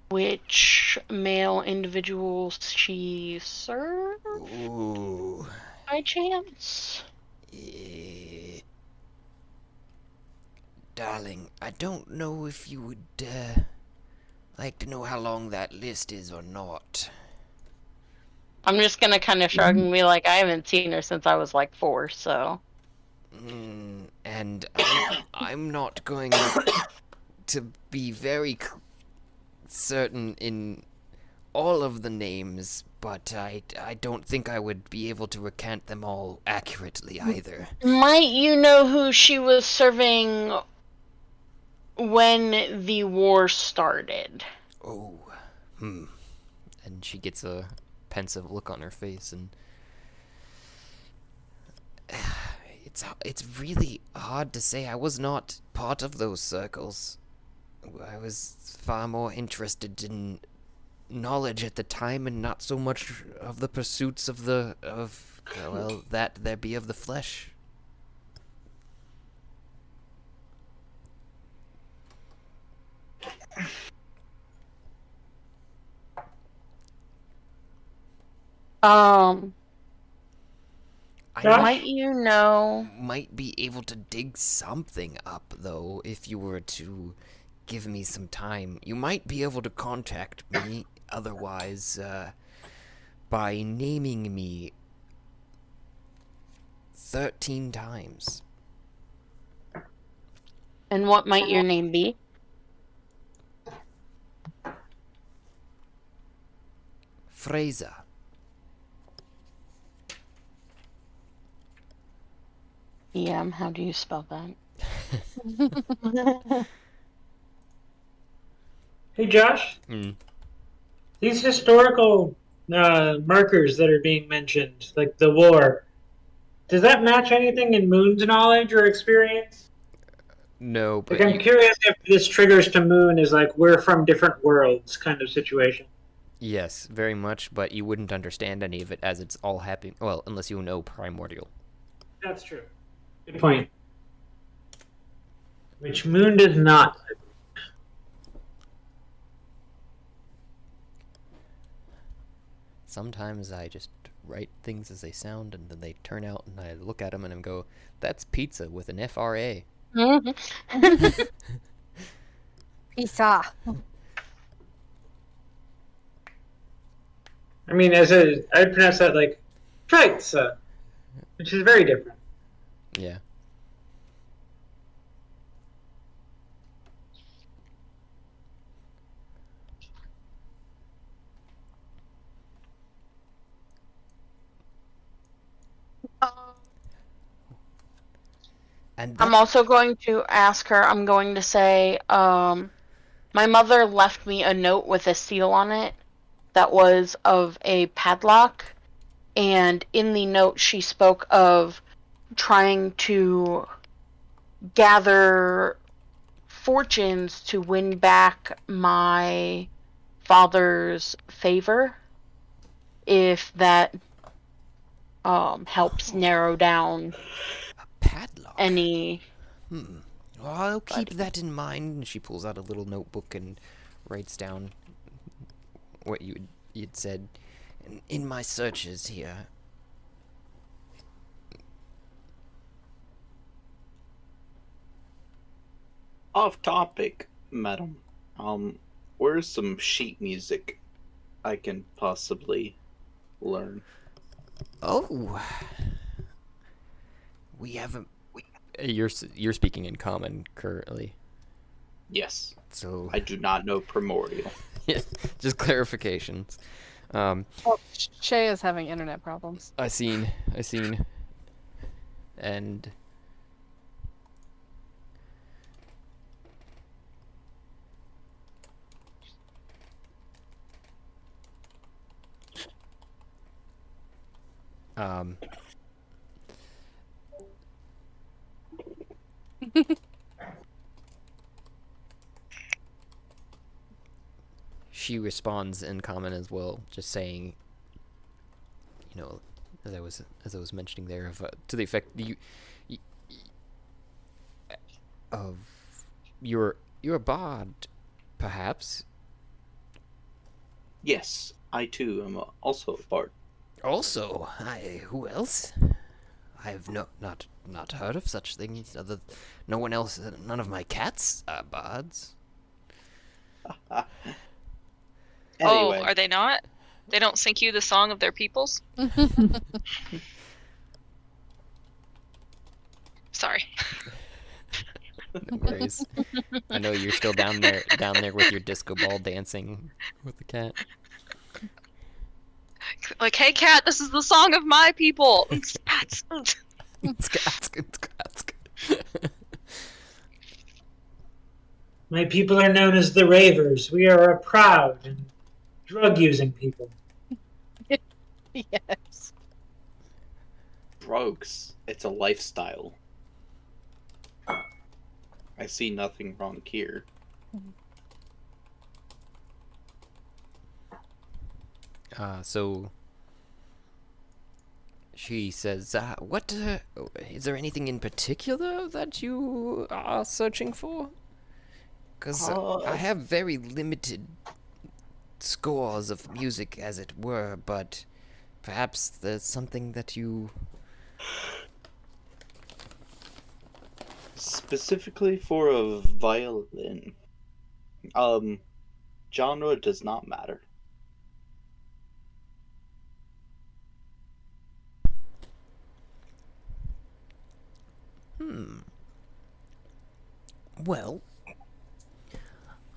[SPEAKER 4] which male individuals she served
[SPEAKER 1] Ooh.
[SPEAKER 4] by chance?
[SPEAKER 1] Darling, I don't know if you would like to know how long that list is or not.
[SPEAKER 4] I'm just gonna kind of shrug and be like, I haven't seen her since I was like 4, so.
[SPEAKER 1] And I'm not going to be very certain in all of the names, but I don't think I would be able to recant them all accurately either.
[SPEAKER 4] Might you know who she was serving when the war started?
[SPEAKER 1] Oh, And she gets a pensive look on her face, and it's really hard to say. I was not part of those circles. I was far more interested in knowledge at the time, and not so much of the pursuits of that there be of the flesh.
[SPEAKER 4] Might you know?
[SPEAKER 1] Might be able to dig something up, though, if you were to give me some time. You might be able to contact me otherwise, by naming me 13 times.
[SPEAKER 4] And what might your name be?
[SPEAKER 1] Fraser.
[SPEAKER 4] How do you spell that?
[SPEAKER 3] Hey, Josh. These historical markers that are being mentioned, like the war, does that match anything in Moon's knowledge or experience?
[SPEAKER 1] No, but
[SPEAKER 3] I'm curious if this triggers to Moon is like we're from different worlds kind of situation.
[SPEAKER 1] Yes, very much, but you wouldn't understand any of it as it's all happening. Well, unless you know Primordial.
[SPEAKER 3] That's true. Good point. Which Moon does not.
[SPEAKER 1] Sometimes I just write things as they sound, and then they turn out, and I look at them and I go, "That's pizza with an FRA."
[SPEAKER 11] Pizza.
[SPEAKER 3] I mean, I would pronounce that like pizza, which is very different.
[SPEAKER 1] Yeah. And
[SPEAKER 4] I'm also going to ask her, I'm going to say, my mother left me a note with a seal on it that was of a padlock, and in the note she spoke of trying to gather fortunes to win back my father's favor, if that helps narrow down any.
[SPEAKER 1] Well, I'll keep that in mind. And she pulls out a little notebook and writes down what you'd said in my searches here.
[SPEAKER 2] Off topic, madam. Where's some sheet music I can possibly learn?
[SPEAKER 1] Oh, we haven't. You're speaking in common currently.
[SPEAKER 2] Yes.
[SPEAKER 1] So
[SPEAKER 2] I do not know Primordial.
[SPEAKER 1] Yeah, just clarifications.
[SPEAKER 11] Shay is having internet problems.
[SPEAKER 1] I seen, and she responds in common as well, just saying, you know, as I was mentioning there, to the effect you're a bard, perhaps.
[SPEAKER 2] Yes, I too am also a bard.
[SPEAKER 1] Also, who else? I have not heard of such things. No one else. None of my cats are bards.
[SPEAKER 2] Anyway.
[SPEAKER 6] Oh, are they not? They don't sing you the song of their peoples? Sorry.
[SPEAKER 1] No worries. I know you're still down there with your disco ball dancing with the cat.
[SPEAKER 6] Like, hey, cat, this is the song of my people. Cats.
[SPEAKER 3] My people are known as the Ravers. We are a proud and drug-using people.
[SPEAKER 11] Yes.
[SPEAKER 2] Drugs. It's a lifestyle. I see nothing wrong here.
[SPEAKER 1] So she says, what, is there anything in particular that you are searching for? Because I have very limited scores of music, as it were, but perhaps there's something that you...
[SPEAKER 2] Specifically for a violin. Genre does not matter.
[SPEAKER 1] Well,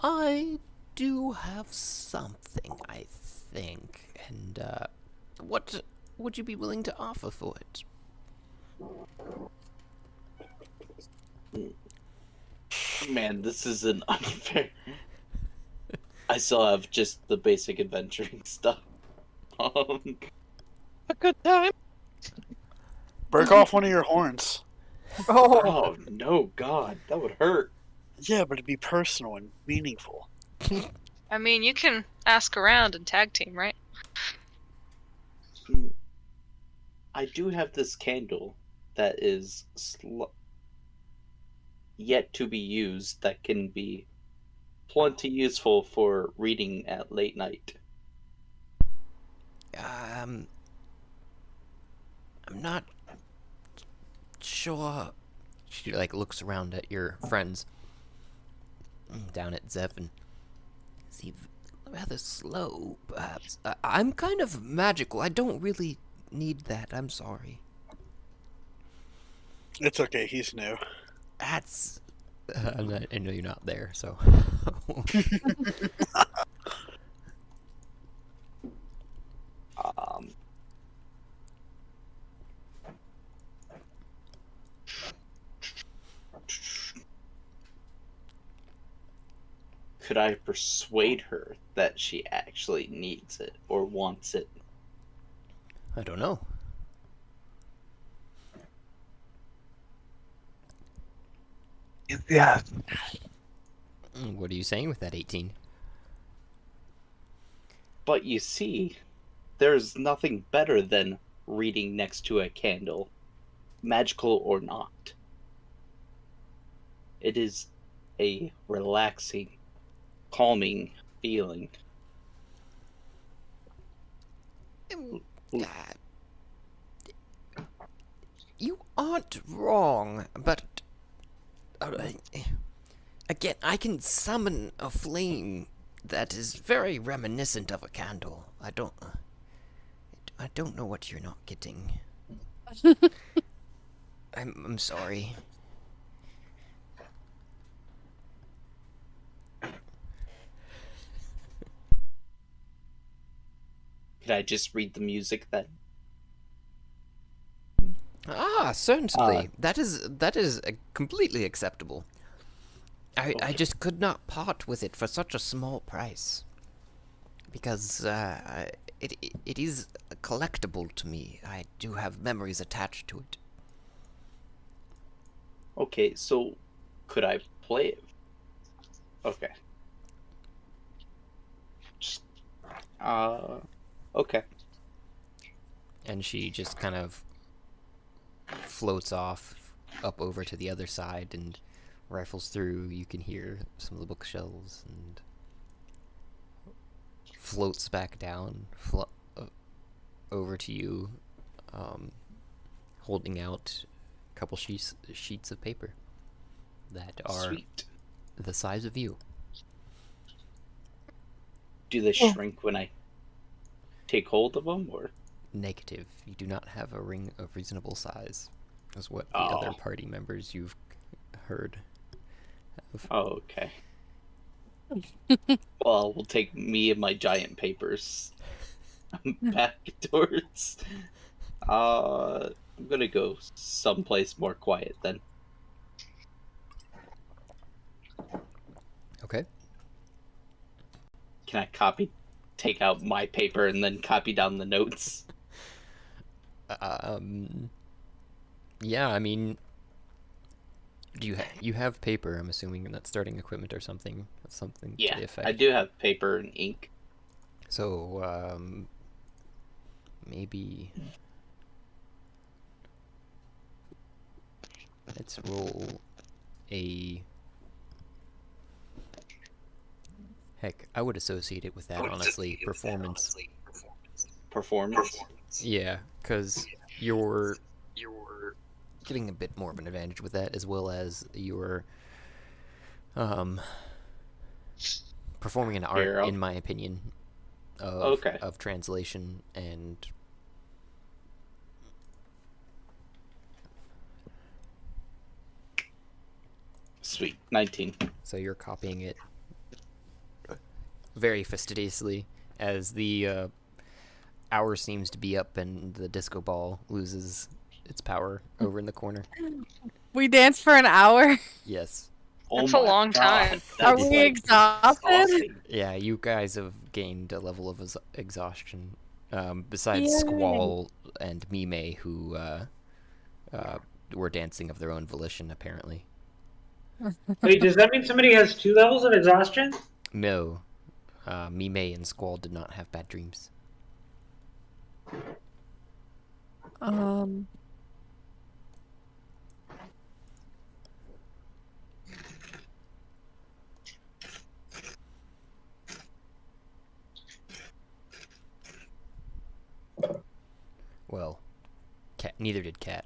[SPEAKER 1] I do have something, I think, and, what would you be willing to offer for it?
[SPEAKER 2] Man, this is an unfair... I still have just the basic adventuring stuff.
[SPEAKER 9] A good time.
[SPEAKER 8] Break off one of your horns.
[SPEAKER 2] Oh no, God, that would hurt.
[SPEAKER 8] Yeah, but it'd be personal and meaningful.
[SPEAKER 6] I mean, you can ask around and tag team, right?
[SPEAKER 2] I do have this candle that is yet to be used that can be plenty useful for reading at late night.
[SPEAKER 1] I'm not sure. She like looks around at your friends down at Zev and seems rather slow, perhaps. I'm kind of magical. I don't really need that. I'm sorry.
[SPEAKER 8] It's okay, he's new.
[SPEAKER 1] That's... I know you're not there, so...
[SPEAKER 2] Could I persuade her that she actually needs it or wants it?
[SPEAKER 1] I don't know.
[SPEAKER 9] Yeah.
[SPEAKER 1] What are you saying with that 18?
[SPEAKER 2] But you see, there's nothing better than reading next to a candle, magical or not. It is a relaxing, calming feeling.
[SPEAKER 1] You aren't wrong, but... again, I can summon a flame that is very reminiscent of a candle. I don't know what you're not getting. I'm sorry.
[SPEAKER 2] Could I just read the music then?
[SPEAKER 1] Ah, certainly. That is completely acceptable. I just could not part with it for such a small price. Because it is collectible to me. I do have memories attached to it.
[SPEAKER 2] Okay, so could I play it? Okay. Just, okay.
[SPEAKER 1] And she just kind of floats off up over to the other side and rifles through. You can hear some of the bookshelves and floats back down over to you, holding out a couple sheets of paper that are
[SPEAKER 2] Sweet.
[SPEAKER 1] the size of you.
[SPEAKER 2] Do they shrink when I take hold of them, or?
[SPEAKER 1] Negative. You do not have a ring of reasonable size. Is what the other party members you've heard have.
[SPEAKER 2] Oh, okay. Well, we'll take me and my giant papers back towards. I'm gonna go someplace more quiet then.
[SPEAKER 1] Okay.
[SPEAKER 2] Can I take out my paper and then copy down the notes?
[SPEAKER 1] Yeah, I mean, you have paper? I'm assuming that's starting equipment or something. To the effect.
[SPEAKER 2] I do have paper and ink.
[SPEAKER 1] So maybe let's roll a. Heck, I would associate it with that, honestly. Performance.
[SPEAKER 2] Performance?
[SPEAKER 1] Yeah, because you're getting a bit more of an advantage with that, as well as you're performing an art, in my opinion, of translation and
[SPEAKER 2] Sweet. 19.
[SPEAKER 1] so you're copying it very fastidiously as the hour seems to be up and the disco ball loses its power over in the corner.
[SPEAKER 11] We danced for an hour.
[SPEAKER 1] Yes.
[SPEAKER 6] That's a long time.
[SPEAKER 11] Are we exhausted?
[SPEAKER 1] Yeah, you guys have gained a level of exhaustion. Besides
[SPEAKER 11] Yay.
[SPEAKER 1] Squall and Mime, who were dancing of their own volition, apparently.
[SPEAKER 3] Wait, does that mean somebody has 2 levels of exhaustion?
[SPEAKER 1] No. Mime and Squall did not have bad dreams. Well, neither did Cat.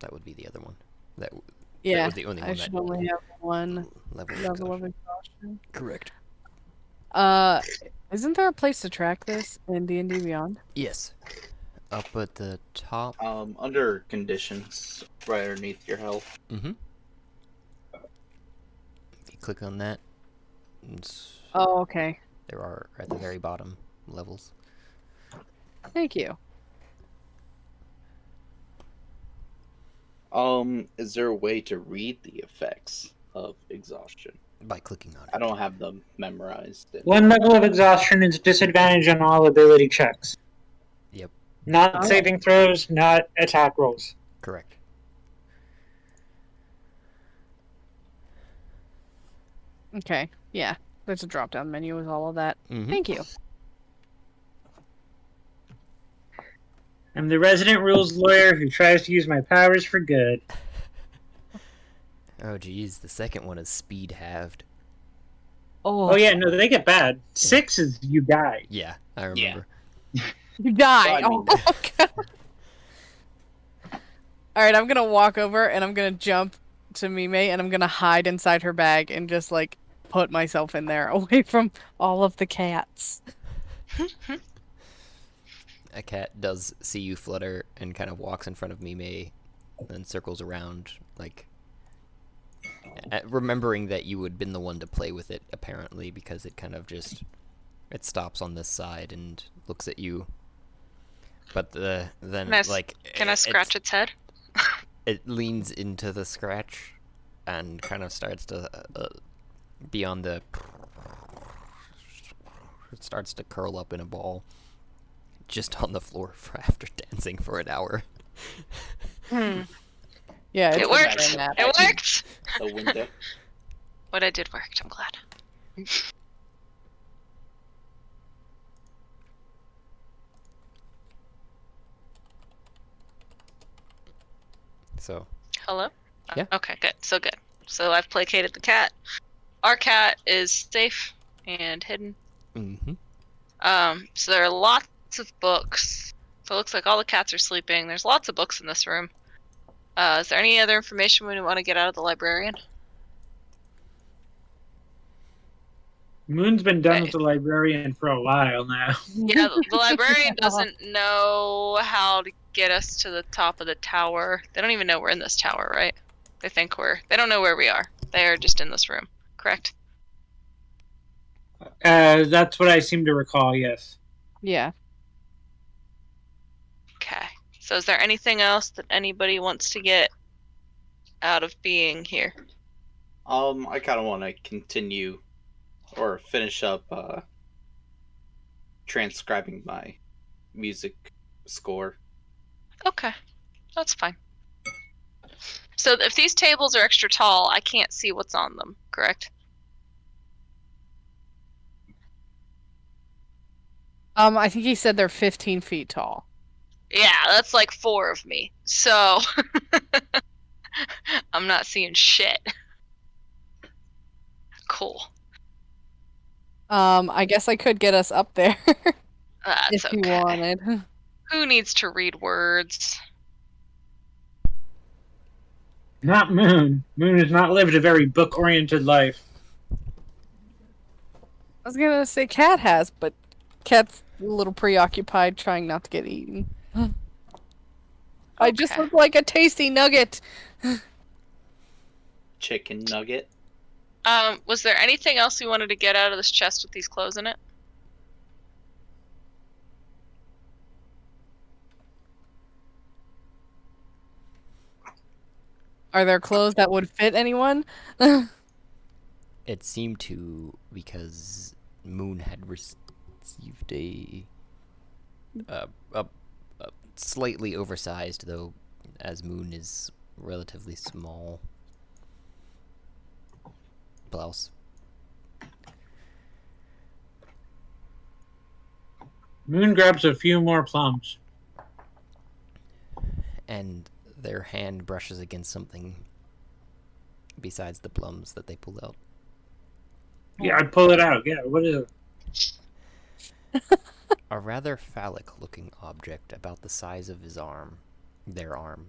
[SPEAKER 1] That would be the other one. That was the only one
[SPEAKER 11] I
[SPEAKER 1] that
[SPEAKER 11] should only have one
[SPEAKER 1] level
[SPEAKER 11] of exhaustion.
[SPEAKER 1] Correct.
[SPEAKER 11] Isn't there a place to track this in D&D Beyond?
[SPEAKER 1] Yes. Up at the top.
[SPEAKER 2] Under conditions, right underneath your health.
[SPEAKER 1] Mm-hmm. If you click on that,
[SPEAKER 11] Oh, okay.
[SPEAKER 1] there are at the very bottom levels.
[SPEAKER 11] Thank you.
[SPEAKER 2] Is there a way to read the effects of exhaustion?
[SPEAKER 1] By clicking on it.
[SPEAKER 2] I don't have them memorized.
[SPEAKER 3] 1 level of exhaustion is disadvantage on all ability checks.
[SPEAKER 1] Yep.
[SPEAKER 3] Not saving throws, not attack rolls.
[SPEAKER 1] Correct.
[SPEAKER 11] Okay, yeah. There's a drop-down menu with all of that.
[SPEAKER 1] Mhm.
[SPEAKER 11] Thank you.
[SPEAKER 3] I'm the resident rules lawyer who tries to use my powers for good.
[SPEAKER 1] Oh, geez. The second one is speed halved.
[SPEAKER 3] Oh yeah, no, they get bad. 6 is you die.
[SPEAKER 1] Yeah, I remember.
[SPEAKER 11] You die!
[SPEAKER 2] Well,
[SPEAKER 11] Oh, God. Alright, I'm gonna walk over and I'm gonna jump to Mime and I'm gonna hide inside her bag and just, like, put myself in there away from all of the cats.
[SPEAKER 1] A cat does see you flutter and kind of walks in front of Mime, then circles around, like, remembering that you had been the one to play with it, apparently, because it kind of just, it stops on this side and looks at you. But then,
[SPEAKER 6] Can I scratch its head?
[SPEAKER 1] It leans into the scratch and kind of starts to, beyond the, it starts to curl up in a ball. Just on the floor after dancing for an hour.
[SPEAKER 11] Yeah,
[SPEAKER 6] It worked! It worked!
[SPEAKER 2] A window.
[SPEAKER 6] What I did worked, I'm glad.
[SPEAKER 1] So.
[SPEAKER 6] Hello?
[SPEAKER 1] Yeah.
[SPEAKER 6] Okay, good. So good. So I've placated the cat. Our cat is safe and hidden.
[SPEAKER 1] Mm-hmm.
[SPEAKER 6] So there are lots of books. So it looks like all the cats are sleeping. There's lots of books in this room. Is there any other information we want to get out of the librarian?
[SPEAKER 3] Moon's been done with the librarian for a while now.
[SPEAKER 6] Yeah, the librarian doesn't know how to get us to the top of the tower. They don't even know we're in this tower, right? They don't know where we are. They are just in this room, correct?
[SPEAKER 3] That's what I seem to recall, yes.
[SPEAKER 11] Yeah.
[SPEAKER 6] Okay. So is there anything else that anybody wants to get out of being here?
[SPEAKER 2] I kind of want to continue or finish up transcribing my music score.
[SPEAKER 6] Okay, that's fine. So if these tables are extra tall, I can't see what's on them, correct?
[SPEAKER 11] I think he said they're 15 feet tall.
[SPEAKER 6] Yeah, that's like 4 of me. So I'm not seeing shit. Cool.
[SPEAKER 11] I guess I could get us up there
[SPEAKER 6] That's
[SPEAKER 11] if you
[SPEAKER 6] okay.
[SPEAKER 11] wanted.
[SPEAKER 6] Who needs to read words?
[SPEAKER 3] Not Moon. Moon has not lived a very book-oriented life.
[SPEAKER 11] I was gonna say Cat has, but Cat's a little preoccupied trying not to get eaten. I just
[SPEAKER 6] Okay.
[SPEAKER 11] look like a tasty nugget.
[SPEAKER 2] Chicken nugget.
[SPEAKER 6] Was there anything else we wanted to get out of this chest with these clothes in it?
[SPEAKER 11] Are there clothes that would fit anyone?
[SPEAKER 1] It seemed to, because Moon had received a slightly oversized, though, as Moon is relatively small, blouse.
[SPEAKER 3] Moon grabs a few more plums.
[SPEAKER 1] And their hand brushes against something besides the plums that they pulled out.
[SPEAKER 3] Yeah, I pull it out. Yeah, what is it?
[SPEAKER 1] A rather phallic-looking object about the size of his arm. Their arm.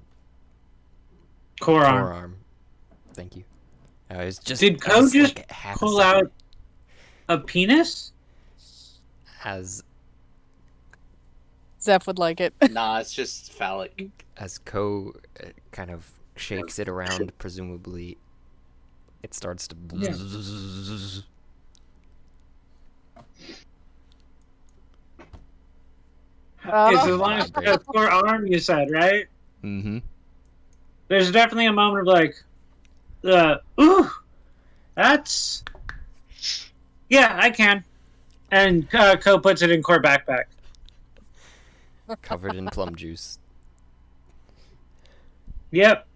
[SPEAKER 3] Forearm.
[SPEAKER 1] Forearm. Thank you. I was just...
[SPEAKER 3] Did
[SPEAKER 1] I
[SPEAKER 3] Ko
[SPEAKER 1] was
[SPEAKER 3] just
[SPEAKER 1] like half a
[SPEAKER 3] pull
[SPEAKER 1] second
[SPEAKER 3] out a penis?
[SPEAKER 1] As
[SPEAKER 11] Zeph would like it.
[SPEAKER 2] Nah, it's just phallic.
[SPEAKER 1] as Ko kind of shakes it around, presumably it starts to...
[SPEAKER 3] Yeah. It's as long as it's got a forearm, you said, right?
[SPEAKER 1] Mm-hmm.
[SPEAKER 3] There's definitely a moment of like, ooh, that's... Yeah, I can. And Ko puts it in core backpack.
[SPEAKER 1] Covered in plum juice.
[SPEAKER 3] Yep.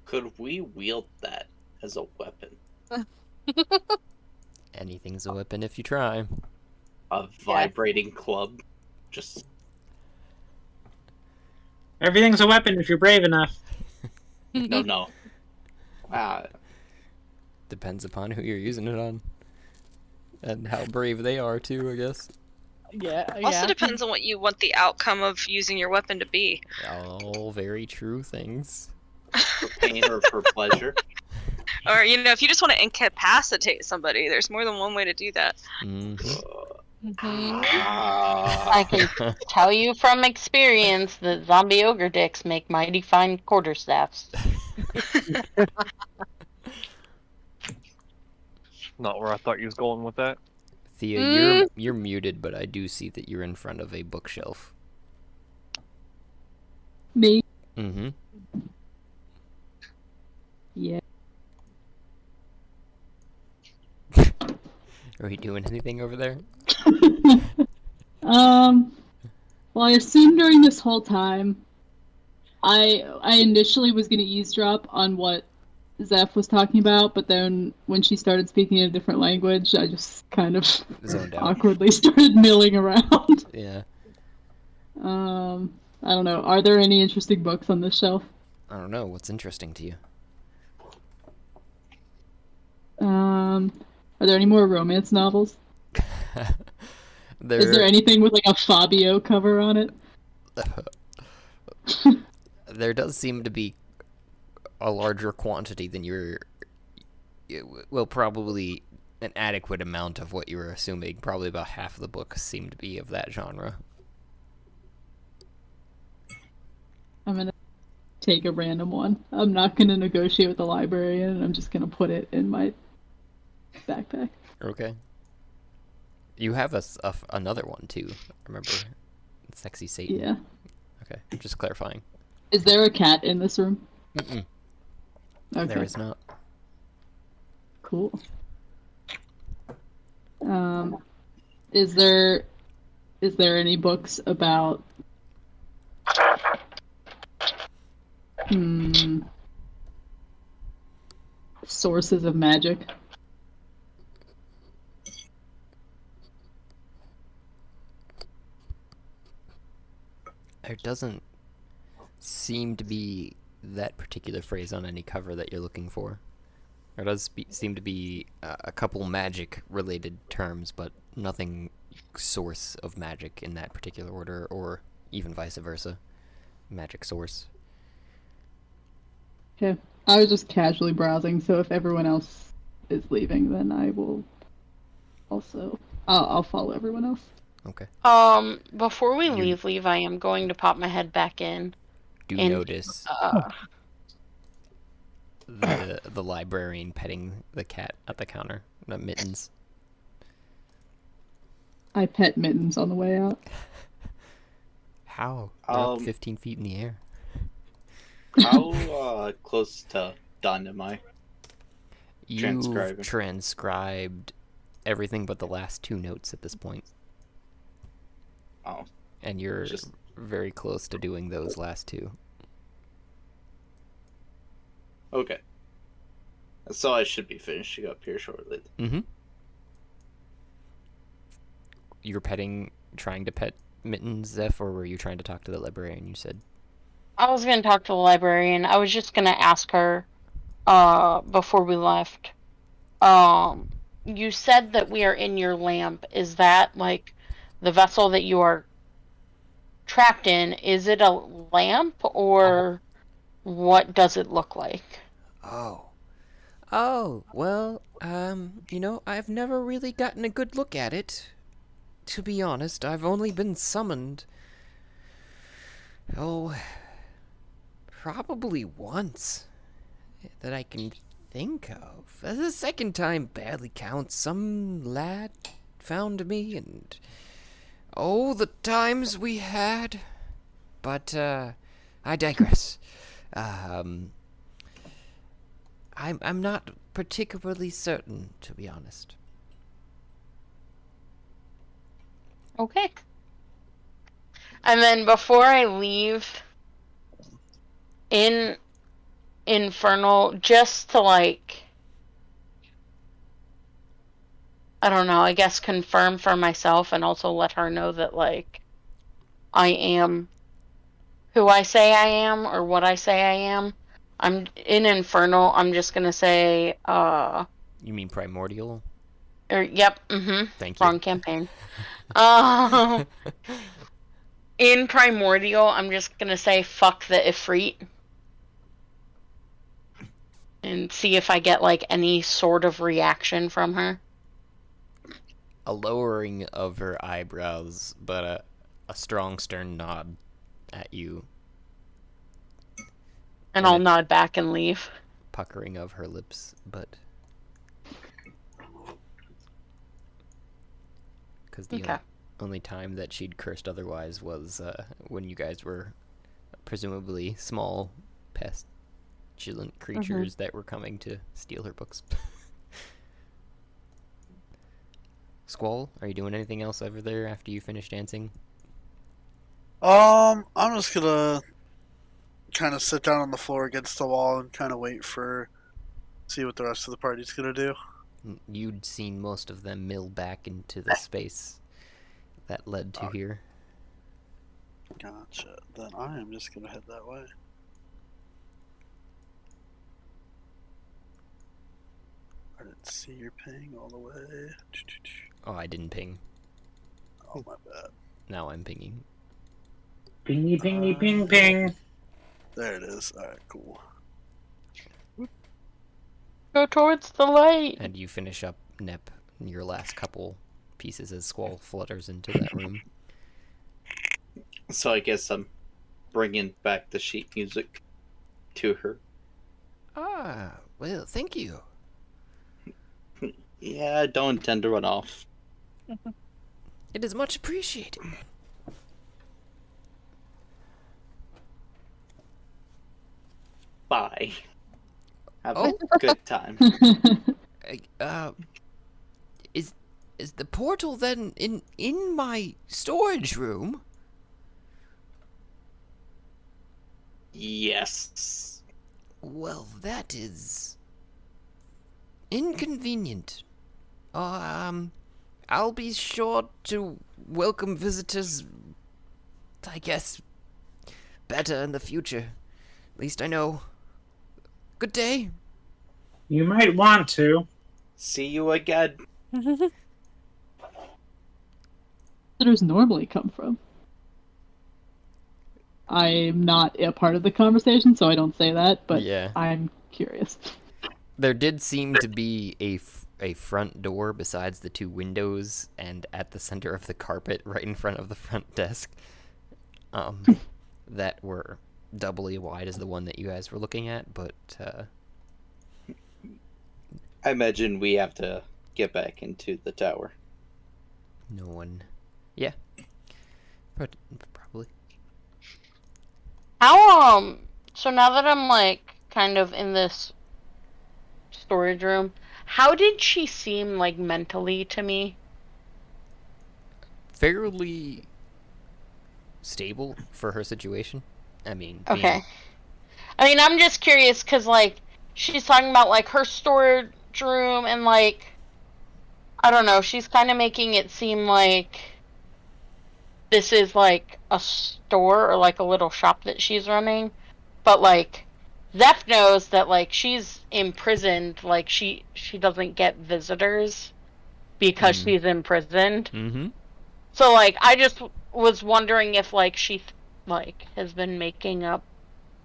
[SPEAKER 2] Could we wield that as a weapon?
[SPEAKER 1] Anything's a weapon if you try.
[SPEAKER 2] A vibrating club? Just...
[SPEAKER 3] Everything's a weapon if you're brave enough.
[SPEAKER 2] No.
[SPEAKER 1] Depends upon who you're using it on. And how brave they are, too, I guess.
[SPEAKER 11] Yeah.
[SPEAKER 6] Also depends on what you want the outcome of using your weapon to be.
[SPEAKER 1] All very true things.
[SPEAKER 2] For pain or for pleasure?
[SPEAKER 6] Or, if you just want to incapacitate somebody, there's more than one way to do that.
[SPEAKER 1] Mm-hmm.
[SPEAKER 7] I can tell you from experience that zombie ogre dicks make mighty fine quarterstaffs.
[SPEAKER 9] Not where I thought you was going with that.
[SPEAKER 1] Thea, you're muted, but I do see that you're in front of a bookshelf.
[SPEAKER 5] Me?
[SPEAKER 1] Mm-hmm.
[SPEAKER 5] Yeah.
[SPEAKER 1] Are we doing anything over there?
[SPEAKER 5] Well, I assumed during this whole time, I initially was gonna eavesdrop on what Zeph was talking about, but then when she started speaking in a different language, I just kind of
[SPEAKER 1] Zoned out.
[SPEAKER 5] awkwardly started milling around.
[SPEAKER 1] Yeah.
[SPEAKER 5] I don't know. Are there any interesting books on this shelf?
[SPEAKER 1] I don't know. What's interesting to you?
[SPEAKER 5] Are there any more romance novels? Is there anything with like a Fabio cover on it?
[SPEAKER 1] There does seem to be a larger quantity than probably an adequate amount of what you were assuming. Probably about half of the books seem to be of that genre.
[SPEAKER 5] I'm gonna take a random one. I'm not gonna negotiate with the librarian. I'm just gonna put it in my backpack.
[SPEAKER 1] Okay. You have another one too. Remember, sexy Satan.
[SPEAKER 5] Yeah.
[SPEAKER 1] Okay, just clarifying.
[SPEAKER 5] Is there a cat in this room?
[SPEAKER 1] Mm-mm.
[SPEAKER 5] Okay.
[SPEAKER 1] There is not.
[SPEAKER 5] Cool. Is there any books about sources of magic?
[SPEAKER 1] There doesn't seem to be that particular phrase on any cover that you're looking for. There does seem to be a couple magic-related terms, but nothing source of magic in that particular order, or even vice versa. Magic source.
[SPEAKER 5] Okay. I was just casually browsing, so if everyone else is leaving, then I will also... I'll follow everyone else.
[SPEAKER 1] Okay.
[SPEAKER 4] Before we leave, I am going to pop my head back in.
[SPEAKER 1] Do notice the librarian petting the cat at the counter, the Mittens.
[SPEAKER 5] I pet Mittens on the way out.
[SPEAKER 1] How? They're up 15 feet in the air.
[SPEAKER 2] How close to done am I?
[SPEAKER 1] You've transcribed everything but the last 2 notes at this point.
[SPEAKER 2] Oh.
[SPEAKER 1] And you're very close to doing those last 2.
[SPEAKER 2] Okay. So I should be finishing up here shortly.
[SPEAKER 1] Mm-hmm. You're trying to pet Mittens, Zeph, or were you trying to talk to the librarian, you said?
[SPEAKER 4] I was going to talk to the librarian. I was just going to ask her before we left. You said that we are in your lamp. Is that, like, the vessel that you are trapped in? Is it a lamp, or what does it look like?
[SPEAKER 1] Oh, well, I've never really gotten a good look at it. To be honest, I've only been summoned... probably once. That I can think of. The second time barely counts. Some lad found me, and... the times we had. But, I digress. I'm not particularly certain, to be honest.
[SPEAKER 4] Okay. And then before I leave, in Infernal, just to, like, I don't know, I guess confirm for myself and also let her know that, like, I am who I say I am, or what I say I am. I'm in Infernal. I'm just gonna say,
[SPEAKER 1] You mean Primordial?
[SPEAKER 4] Yep, mm-hmm.
[SPEAKER 1] Thank you.
[SPEAKER 4] Wrong campaign. In Primordial, I'm just gonna say, fuck the Ifrit. And see if I get, like, any sort of reaction from her.
[SPEAKER 1] A lowering of her eyebrows, but a strong, stern nod at you.
[SPEAKER 4] And I'll nod back and leave.
[SPEAKER 1] Puckering of her lips, but... Because the only time that she'd cursed otherwise was when you guys were presumably small, pestilent creatures that were coming to steal her books. Squall, are you doing anything else over there after you finish dancing?
[SPEAKER 8] I'm just gonna kind of sit down on the floor against the wall and kind of see what the rest of the party's gonna do.
[SPEAKER 1] You'd seen most of them mill back into the space that led to here.
[SPEAKER 8] Gotcha. Then I am just gonna head that way. I didn't see your ping all the way.
[SPEAKER 1] Oh, I didn't ping.
[SPEAKER 8] Oh, my bad.
[SPEAKER 1] Now I'm pinging.
[SPEAKER 3] Pingy, pingy, ping, ping.
[SPEAKER 8] There it is. Alright, cool.
[SPEAKER 4] Go towards the light.
[SPEAKER 1] And you finish up Nep, your last couple pieces as Squall flutters into that room.
[SPEAKER 2] So I guess I'm bringing back the sheet music to her.
[SPEAKER 1] Ah, well, thank you.
[SPEAKER 2] Yeah, I don't intend to run off.
[SPEAKER 1] It is much appreciated.
[SPEAKER 2] Bye. Have
[SPEAKER 1] Oh.
[SPEAKER 2] a good time.
[SPEAKER 1] Is the portal then in my storage room?
[SPEAKER 2] Yes.
[SPEAKER 1] Well, that is inconvenient. I'll be sure to welcome visitors, I guess, better in the future. At least I know. Good day.
[SPEAKER 3] You might want to.
[SPEAKER 2] See you again.
[SPEAKER 5] Visitors normally come from? I'm not a part of the conversation, so I don't say that, but
[SPEAKER 1] Yeah.
[SPEAKER 5] I'm curious.
[SPEAKER 1] There did seem to be a front door besides the two windows and at the center of the carpet right in front of the front desk that were doubly wide as the one that you guys were looking at, but
[SPEAKER 2] I imagine we have to get back into the tower.
[SPEAKER 1] no one... Yeah. But probably.
[SPEAKER 4] How, so now that I'm, like, kind of in this storage room, how did she seem, like, mentally to me?
[SPEAKER 1] Fairly stable for her situation. I mean,
[SPEAKER 4] Okay. I mean, I'm just curious, because, like, she's talking about, like, her storage room, and, like, I don't know, she's kind of making it seem like this is, like, a store or, like, a little shop that she's running. But, like, Zeph knows that, like, she's imprisoned, like, she doesn't get visitors because she's imprisoned.
[SPEAKER 1] Mm-hmm.
[SPEAKER 4] So, like, I just was wondering if, like, she, like, has been making up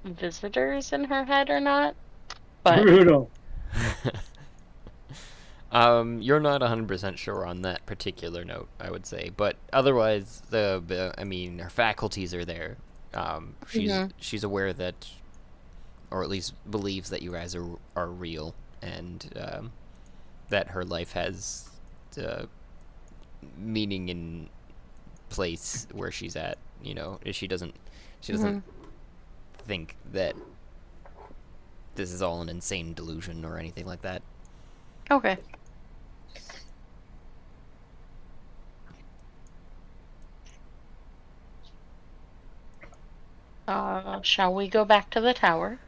[SPEAKER 4] visitors in her head or not. But
[SPEAKER 3] Brutal.
[SPEAKER 1] You're not 100% sure on that particular note, I would say, but otherwise, I mean, her faculties are there. She's aware that, or at least believes that you guys are real, and that her life has meaning in place where she's at. You know, she doesn't think that this is all an insane delusion or anything like that.
[SPEAKER 4] okay. Shall we go back to the tower?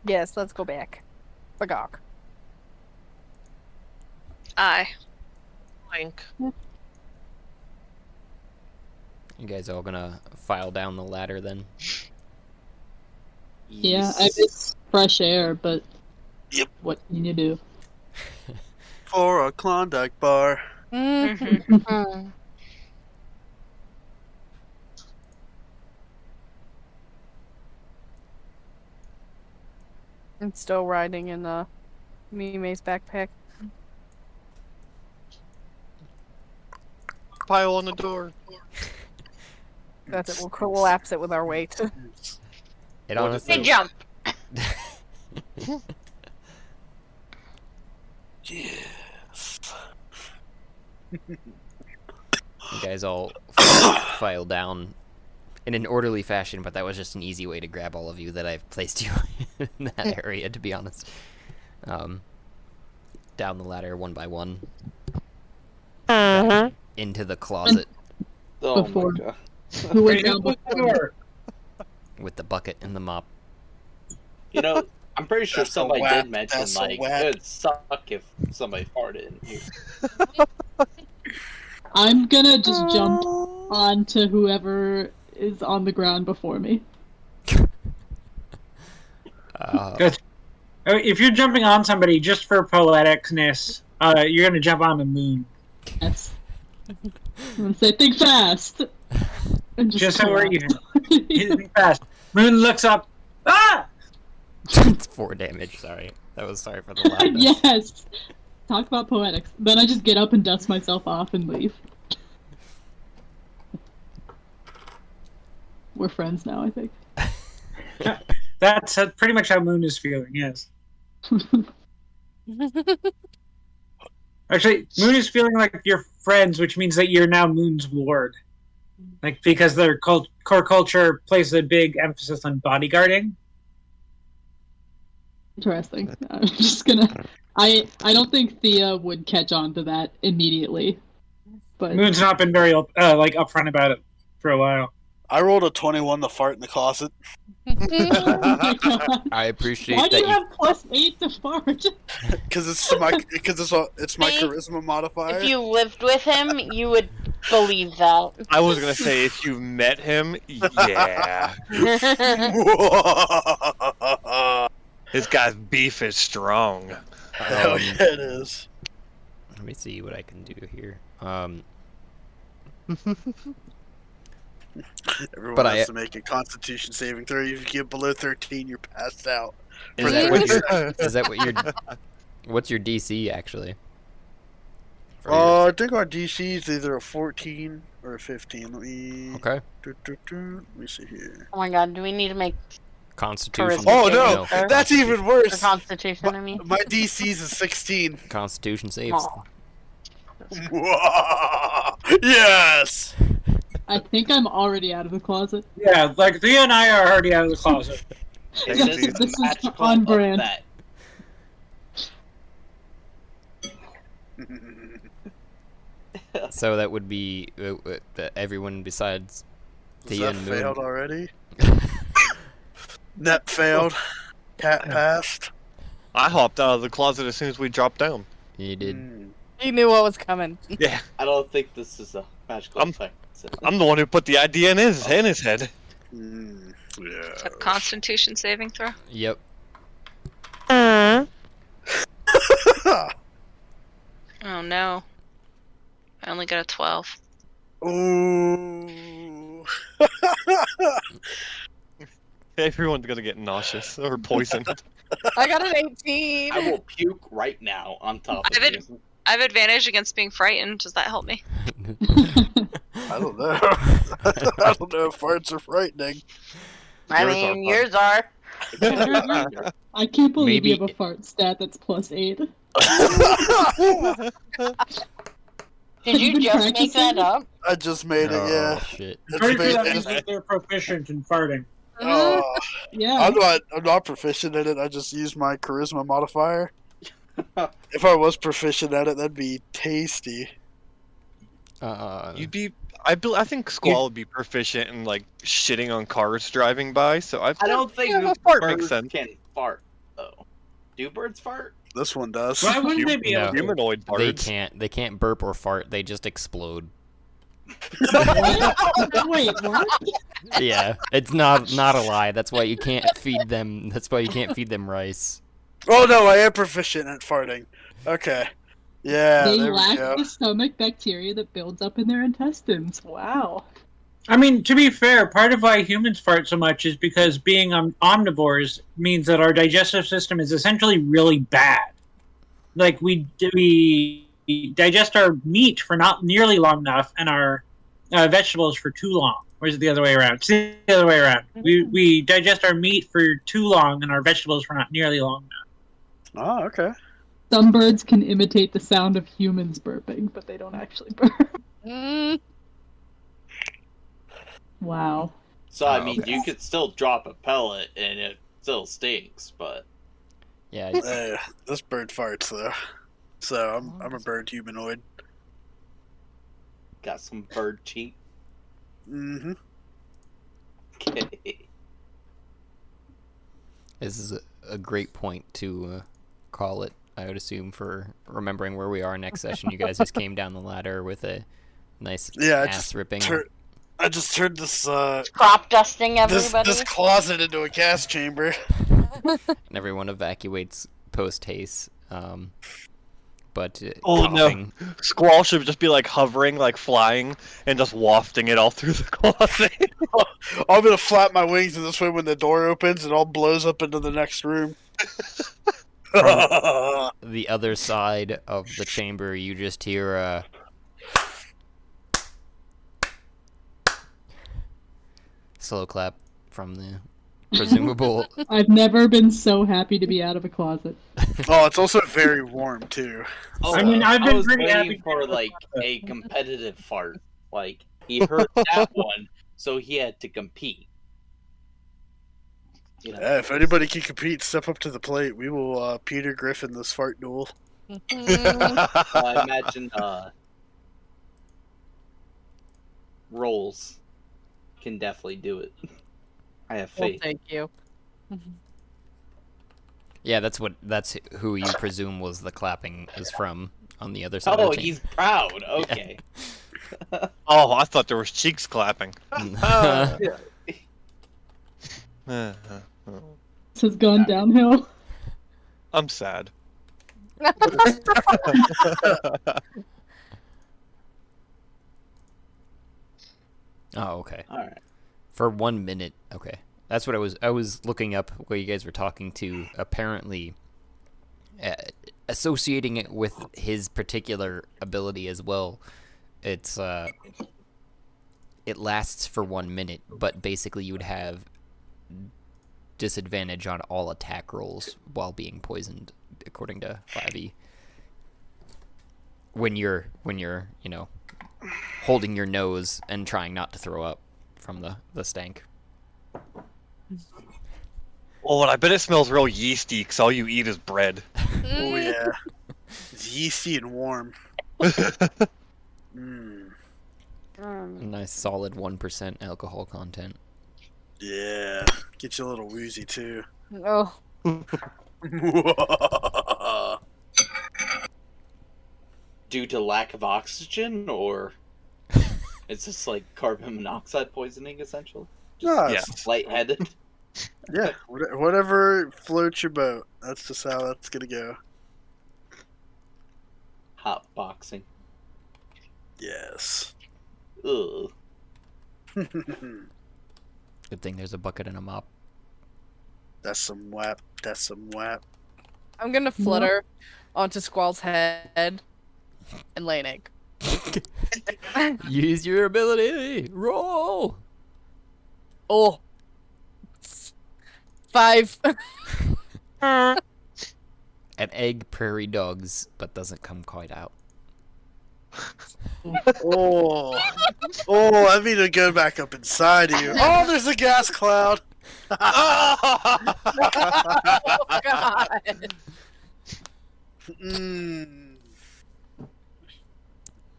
[SPEAKER 11] Yes, let's go back. Bagok.
[SPEAKER 6] Aye.
[SPEAKER 9] Link.
[SPEAKER 1] You guys all gonna file down the ladder then?
[SPEAKER 5] Yeah, I miss fresh air, but
[SPEAKER 8] Yep.
[SPEAKER 5] what can you do?
[SPEAKER 8] For a Klondike bar.
[SPEAKER 4] Mm.
[SPEAKER 11] I'm still riding in Mime's backpack.
[SPEAKER 9] Pile on the door.
[SPEAKER 11] That's it. We'll collapse it with our weight.
[SPEAKER 1] It honestly.
[SPEAKER 4] Hey, jump!
[SPEAKER 8] Yes.
[SPEAKER 1] You guys all file down in an orderly fashion, but that was just an easy way to grab all of you that I've placed you in that area, to be honest. Down the ladder one by one. Into the closet
[SPEAKER 2] Oh
[SPEAKER 5] Before.
[SPEAKER 2] my god.
[SPEAKER 5] Who went down before?
[SPEAKER 1] with the bucket and the mop.
[SPEAKER 2] You know, I'm pretty sure
[SPEAKER 8] That's a
[SPEAKER 2] somebody
[SPEAKER 8] whap.
[SPEAKER 2] did mention,
[SPEAKER 8] That's a
[SPEAKER 2] like,
[SPEAKER 8] whap.
[SPEAKER 2] it'd suck if somebody farted in here.
[SPEAKER 5] I'm gonna just jump onto whoever is on the ground before me.
[SPEAKER 3] Good. If you're jumping on somebody just for poeticness, you're gonna jump on the moon.
[SPEAKER 5] Yes. I'm gonna say, think fast! And
[SPEAKER 3] Just so
[SPEAKER 5] collapse.
[SPEAKER 3] we're even. Think fast. Moon looks up. Ah!
[SPEAKER 1] It's 4 damage, sorry. That was sorry for the loudness.
[SPEAKER 5] Yes! Talk about poetics. Then I just get up and dust myself off and leave. we're friends now, I think.
[SPEAKER 3] That's pretty much how Moon is feeling, yes. Actually, Moon is feeling like you're friends, which means that you're now Moon's ward. Like, because their core culture places a big emphasis on bodyguarding.
[SPEAKER 5] Interesting. I'm just gonna. I don't think Thea would catch on to that immediately. But
[SPEAKER 3] Moon's not been very upfront about it for a while.
[SPEAKER 8] I rolled a 21 to fart in the closet.
[SPEAKER 5] oh my god!
[SPEAKER 1] I appreciate
[SPEAKER 5] Why do
[SPEAKER 1] that
[SPEAKER 5] you have +8 to fart?
[SPEAKER 8] Because it's my
[SPEAKER 4] See,
[SPEAKER 8] charisma modifier.
[SPEAKER 4] If you lived with him, you would believe that.
[SPEAKER 9] I was gonna say if you met him, yeah. This guy's beef is strong.
[SPEAKER 8] Hell yeah, it is.
[SPEAKER 1] Let me see what I can do here.
[SPEAKER 8] Everyone
[SPEAKER 1] But
[SPEAKER 8] has to make a Constitution saving throw. If you get below 13, you're passed out.
[SPEAKER 1] Is that what your, is that what your what's your DC actually? For
[SPEAKER 8] I think our DC is either a 14 or a 15. Let me.
[SPEAKER 1] okay.
[SPEAKER 8] Let me see here.
[SPEAKER 4] Oh my god, do we need to make
[SPEAKER 1] Constitution.
[SPEAKER 4] Charisma
[SPEAKER 8] Oh no,
[SPEAKER 4] saving throw?
[SPEAKER 8] that's even
[SPEAKER 4] for
[SPEAKER 8] worse.
[SPEAKER 4] Constitution? I mean,
[SPEAKER 8] My DC's is 16.
[SPEAKER 1] Constitution saves.
[SPEAKER 4] Aw.
[SPEAKER 8] Yes.
[SPEAKER 5] I think I'm already out of the closet.
[SPEAKER 3] Yeah, like Thea and I are already out of the closet.
[SPEAKER 2] It's
[SPEAKER 5] This
[SPEAKER 2] just
[SPEAKER 5] is
[SPEAKER 2] magical
[SPEAKER 5] on brand.
[SPEAKER 2] effect.
[SPEAKER 1] So that would be everyone besides
[SPEAKER 8] Was
[SPEAKER 1] Thea
[SPEAKER 8] that
[SPEAKER 1] and Moon.
[SPEAKER 8] failed already? Net failed. Cat passed.
[SPEAKER 9] I hopped out of the closet as soon as we dropped down.
[SPEAKER 1] You did.
[SPEAKER 11] He knew what was coming.
[SPEAKER 9] Yeah,
[SPEAKER 2] I don't think this is a magical effect.
[SPEAKER 9] I'm the one who put the idea in his head.
[SPEAKER 2] Mm.
[SPEAKER 6] A Constitution saving throw.
[SPEAKER 1] Yep.
[SPEAKER 6] Oh no. I only got a 12.
[SPEAKER 8] Ooh.
[SPEAKER 9] Everyone's gonna get nauseous or poisoned.
[SPEAKER 11] I got an 18.
[SPEAKER 2] I will puke right now on top of
[SPEAKER 6] I've
[SPEAKER 2] you.
[SPEAKER 6] I have advantage against being frightened. Does that help me?
[SPEAKER 8] I don't know. I don't know if farts are frightening.
[SPEAKER 4] I
[SPEAKER 9] Yours
[SPEAKER 4] mean,
[SPEAKER 9] are
[SPEAKER 4] yours are.
[SPEAKER 5] I can't believe
[SPEAKER 1] Maybe
[SPEAKER 5] you have a fart stat that's +8.
[SPEAKER 4] Did
[SPEAKER 5] Have you
[SPEAKER 4] you
[SPEAKER 5] been
[SPEAKER 4] just make
[SPEAKER 5] practicing?
[SPEAKER 4] that up?
[SPEAKER 8] I just made it,
[SPEAKER 1] Oh
[SPEAKER 8] yeah.
[SPEAKER 1] shit.
[SPEAKER 8] It's
[SPEAKER 3] Pretty sure that
[SPEAKER 8] ba-
[SPEAKER 3] means that they're proficient in farting.
[SPEAKER 5] Yeah.
[SPEAKER 8] I'm not proficient in it. I just use my charisma modifier. If I was proficient at it, that'd be tasty.
[SPEAKER 9] You'd be. I think Squall would be proficient in like shitting on cars driving by. So
[SPEAKER 2] I don't think
[SPEAKER 9] yeah, fart makes
[SPEAKER 2] birds
[SPEAKER 9] sense.
[SPEAKER 2] can fart though. Do birds fart?
[SPEAKER 8] This one does.
[SPEAKER 3] Why wouldn't they be
[SPEAKER 1] No.
[SPEAKER 3] able to?
[SPEAKER 9] Humanoid birds.
[SPEAKER 1] They can't burp or fart. They just explode.
[SPEAKER 5] Wait, what?
[SPEAKER 1] Yeah, it's not a lie. That's why you can't feed them. That's why you can't feed them rice.
[SPEAKER 8] Oh no, I am proficient at farting. Okay. Yeah,
[SPEAKER 5] They
[SPEAKER 8] there we
[SPEAKER 5] lack
[SPEAKER 8] go.
[SPEAKER 5] the stomach bacteria that builds up in their intestines. Wow.
[SPEAKER 3] I mean, to be fair, part of why humans fart so much is because being omnivores means that our digestive system is essentially really bad. Like, we digest our meat for not nearly long enough and our vegetables for too long. Or is it the other way around? It's the other way around. We digest our meat for too long and our vegetables for not nearly long enough.
[SPEAKER 8] Oh, okay.
[SPEAKER 5] Some birds can imitate the sound of humans burping, but they don't actually burp.
[SPEAKER 11] Mm.
[SPEAKER 5] Wow.
[SPEAKER 2] So I
[SPEAKER 1] Oh,
[SPEAKER 2] mean,
[SPEAKER 1] okay.
[SPEAKER 2] you could still drop a pellet and it still stinks, but
[SPEAKER 1] Yeah,
[SPEAKER 8] This bird farts though. So I'm a bird humanoid.
[SPEAKER 2] got some bird cheek.
[SPEAKER 8] Mm-hmm.
[SPEAKER 2] Okay.
[SPEAKER 1] this is a great point to call it. I would assume for remembering where we are next session. You guys just came down the ladder with a nice
[SPEAKER 8] Yeah,
[SPEAKER 1] ass ripping.
[SPEAKER 8] I just turned this
[SPEAKER 4] Crop dusting
[SPEAKER 8] this
[SPEAKER 4] everybody.
[SPEAKER 8] closet into a gas chamber.
[SPEAKER 1] And everyone evacuates post haste. But
[SPEAKER 9] Oh, no.
[SPEAKER 1] coughing.
[SPEAKER 9] Squall should just be like hovering, like flying, and just wafting it all through the closet.
[SPEAKER 8] I'm gonna flap my wings in this way when the door opens, it all blows up into the next room.
[SPEAKER 1] From the other side of the chamber, you just hear slow clap from the presumable.
[SPEAKER 5] I've never been so happy to be out of a closet.
[SPEAKER 8] Oh, it's also very warm too.
[SPEAKER 2] Oh,
[SPEAKER 3] I mean, I've been
[SPEAKER 2] was
[SPEAKER 3] pretty
[SPEAKER 2] waiting
[SPEAKER 3] happy
[SPEAKER 2] for like a competitive fart. Like he heard that one, so he had to compete. You know,
[SPEAKER 8] Yeah, if anybody can compete, step up to the plate. We will Peter Griffin this fart duel.
[SPEAKER 2] I imagine Rolls can definitely do it. I have
[SPEAKER 11] Well,
[SPEAKER 2] faith.
[SPEAKER 11] thank you.
[SPEAKER 1] Yeah, that's who you presume was the clapping is from on the other side
[SPEAKER 2] Oh,
[SPEAKER 1] of the chain.
[SPEAKER 2] he's proud. Okay.
[SPEAKER 9] Oh, I thought there was cheeks clapping.
[SPEAKER 5] This has gone downhill.
[SPEAKER 9] I'm sad.
[SPEAKER 1] Oh, okay.
[SPEAKER 2] All right.
[SPEAKER 1] For 1 minute. Okay. That's what I was looking up while you guys were talking to. Apparently, associating it with his particular ability as well. It lasts for 1 minute, but basically you would have disadvantage on all attack rolls while being poisoned, according to 5e. When you're holding your nose and trying not to throw up from the stank.
[SPEAKER 9] Oh, and I bet it smells real yeasty because all you eat is bread.
[SPEAKER 8] Oh yeah, it's yeasty and warm.
[SPEAKER 1] A nice solid 1% alcohol content.
[SPEAKER 8] Yeah, get you a little woozy too.
[SPEAKER 11] Oh.
[SPEAKER 2] Due to lack of oxygen, or it's just like carbon monoxide poisoning, essentially.
[SPEAKER 8] No,
[SPEAKER 9] Yes.
[SPEAKER 2] Lightheaded.
[SPEAKER 8] yeah, whatever floats your boat. That's just how that's gonna go.
[SPEAKER 2] Hot boxing.
[SPEAKER 8] Yes.
[SPEAKER 2] Ugh.
[SPEAKER 1] Good thing there's a bucket and a mop.
[SPEAKER 8] That's some whap. That's some whap.
[SPEAKER 11] I'm gonna flutter onto Squall's head and lay an egg.
[SPEAKER 1] Use your ability. Roll.
[SPEAKER 11] Oh. 5.
[SPEAKER 1] An egg prairie dogs, but doesn't come quite out.
[SPEAKER 8] Oh, I mean to go back up inside of you. Oh, there's a gas cloud.
[SPEAKER 11] Oh God.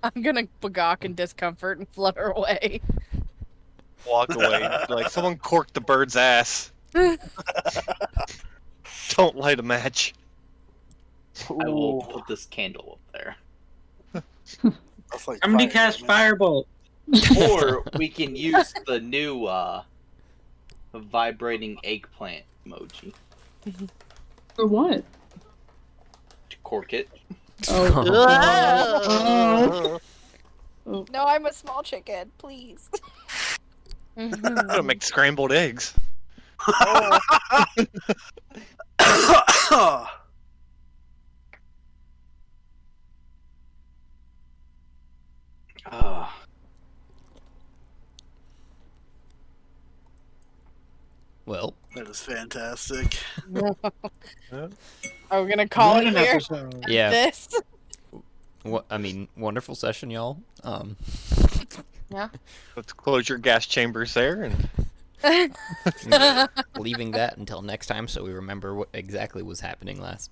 [SPEAKER 11] I'm gonna bagawk in discomfort and flutter away.
[SPEAKER 9] Walk away. Like someone corked the bird's ass. Don't light a match.
[SPEAKER 2] I will put this candle up there.
[SPEAKER 8] That's like
[SPEAKER 3] Somebody
[SPEAKER 8] fire
[SPEAKER 3] cast
[SPEAKER 8] damage.
[SPEAKER 3] Firebolt.
[SPEAKER 2] Or we can use the new vibrating eggplant emoji
[SPEAKER 5] For what?
[SPEAKER 2] to cork it.
[SPEAKER 5] Oh.
[SPEAKER 11] No, I'm a small chicken, please.
[SPEAKER 9] I'm gonna make scrambled eggs.
[SPEAKER 1] Well,
[SPEAKER 8] That is fantastic.
[SPEAKER 11] Are we gonna call
[SPEAKER 3] What
[SPEAKER 11] it
[SPEAKER 3] an
[SPEAKER 11] here?
[SPEAKER 3] episode.
[SPEAKER 1] yeah.
[SPEAKER 11] This.
[SPEAKER 1] I mean, wonderful session, y'all.
[SPEAKER 9] Let's close your gas chambers there and
[SPEAKER 1] Leaving that until next time, so we remember what exactly was happening last.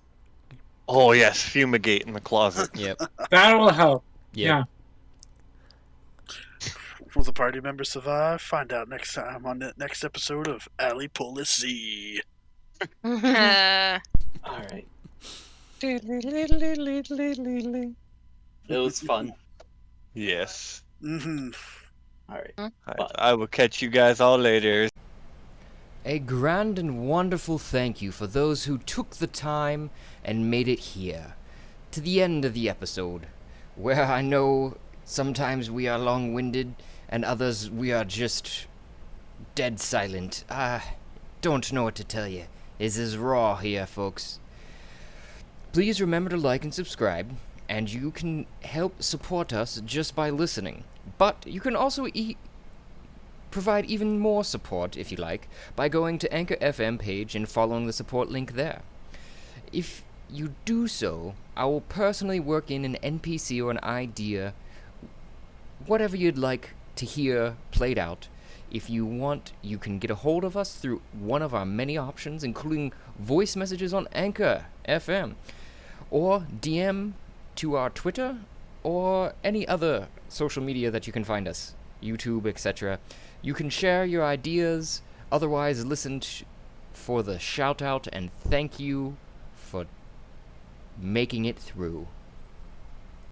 [SPEAKER 9] oh yes, fumigate in the closet.
[SPEAKER 1] Yep.
[SPEAKER 3] That will help.
[SPEAKER 1] Yep.
[SPEAKER 3] Yeah.
[SPEAKER 8] Will the party member survive? Find out next time on the next episode of Alley Policy.
[SPEAKER 2] All right. It was fun.
[SPEAKER 9] Yes.
[SPEAKER 8] Mm-hmm.
[SPEAKER 2] All right.
[SPEAKER 9] I will catch you guys all later.
[SPEAKER 1] A grand and wonderful thank you for those who took the time and made it here, to the end of the episode, where I know sometimes we are long-winded, and others we are just dead silent. I don't know what to tell you. This is raw here, folks. Please remember to like and subscribe, and you can help support us just by listening. But you can also provide even more support, if you like, by going to Anchor FM page and following the support link there. If you do so, I will personally work in an NPC or an idea, whatever you'd like to hear played out. If you want, you can get a hold of us through one of our many options, including voice messages on Anchor FM, or DM to our Twitter, or any other social media that you can find us, YouTube, etc. You can share your ideas, otherwise listen for the shout out and thank you for making it through.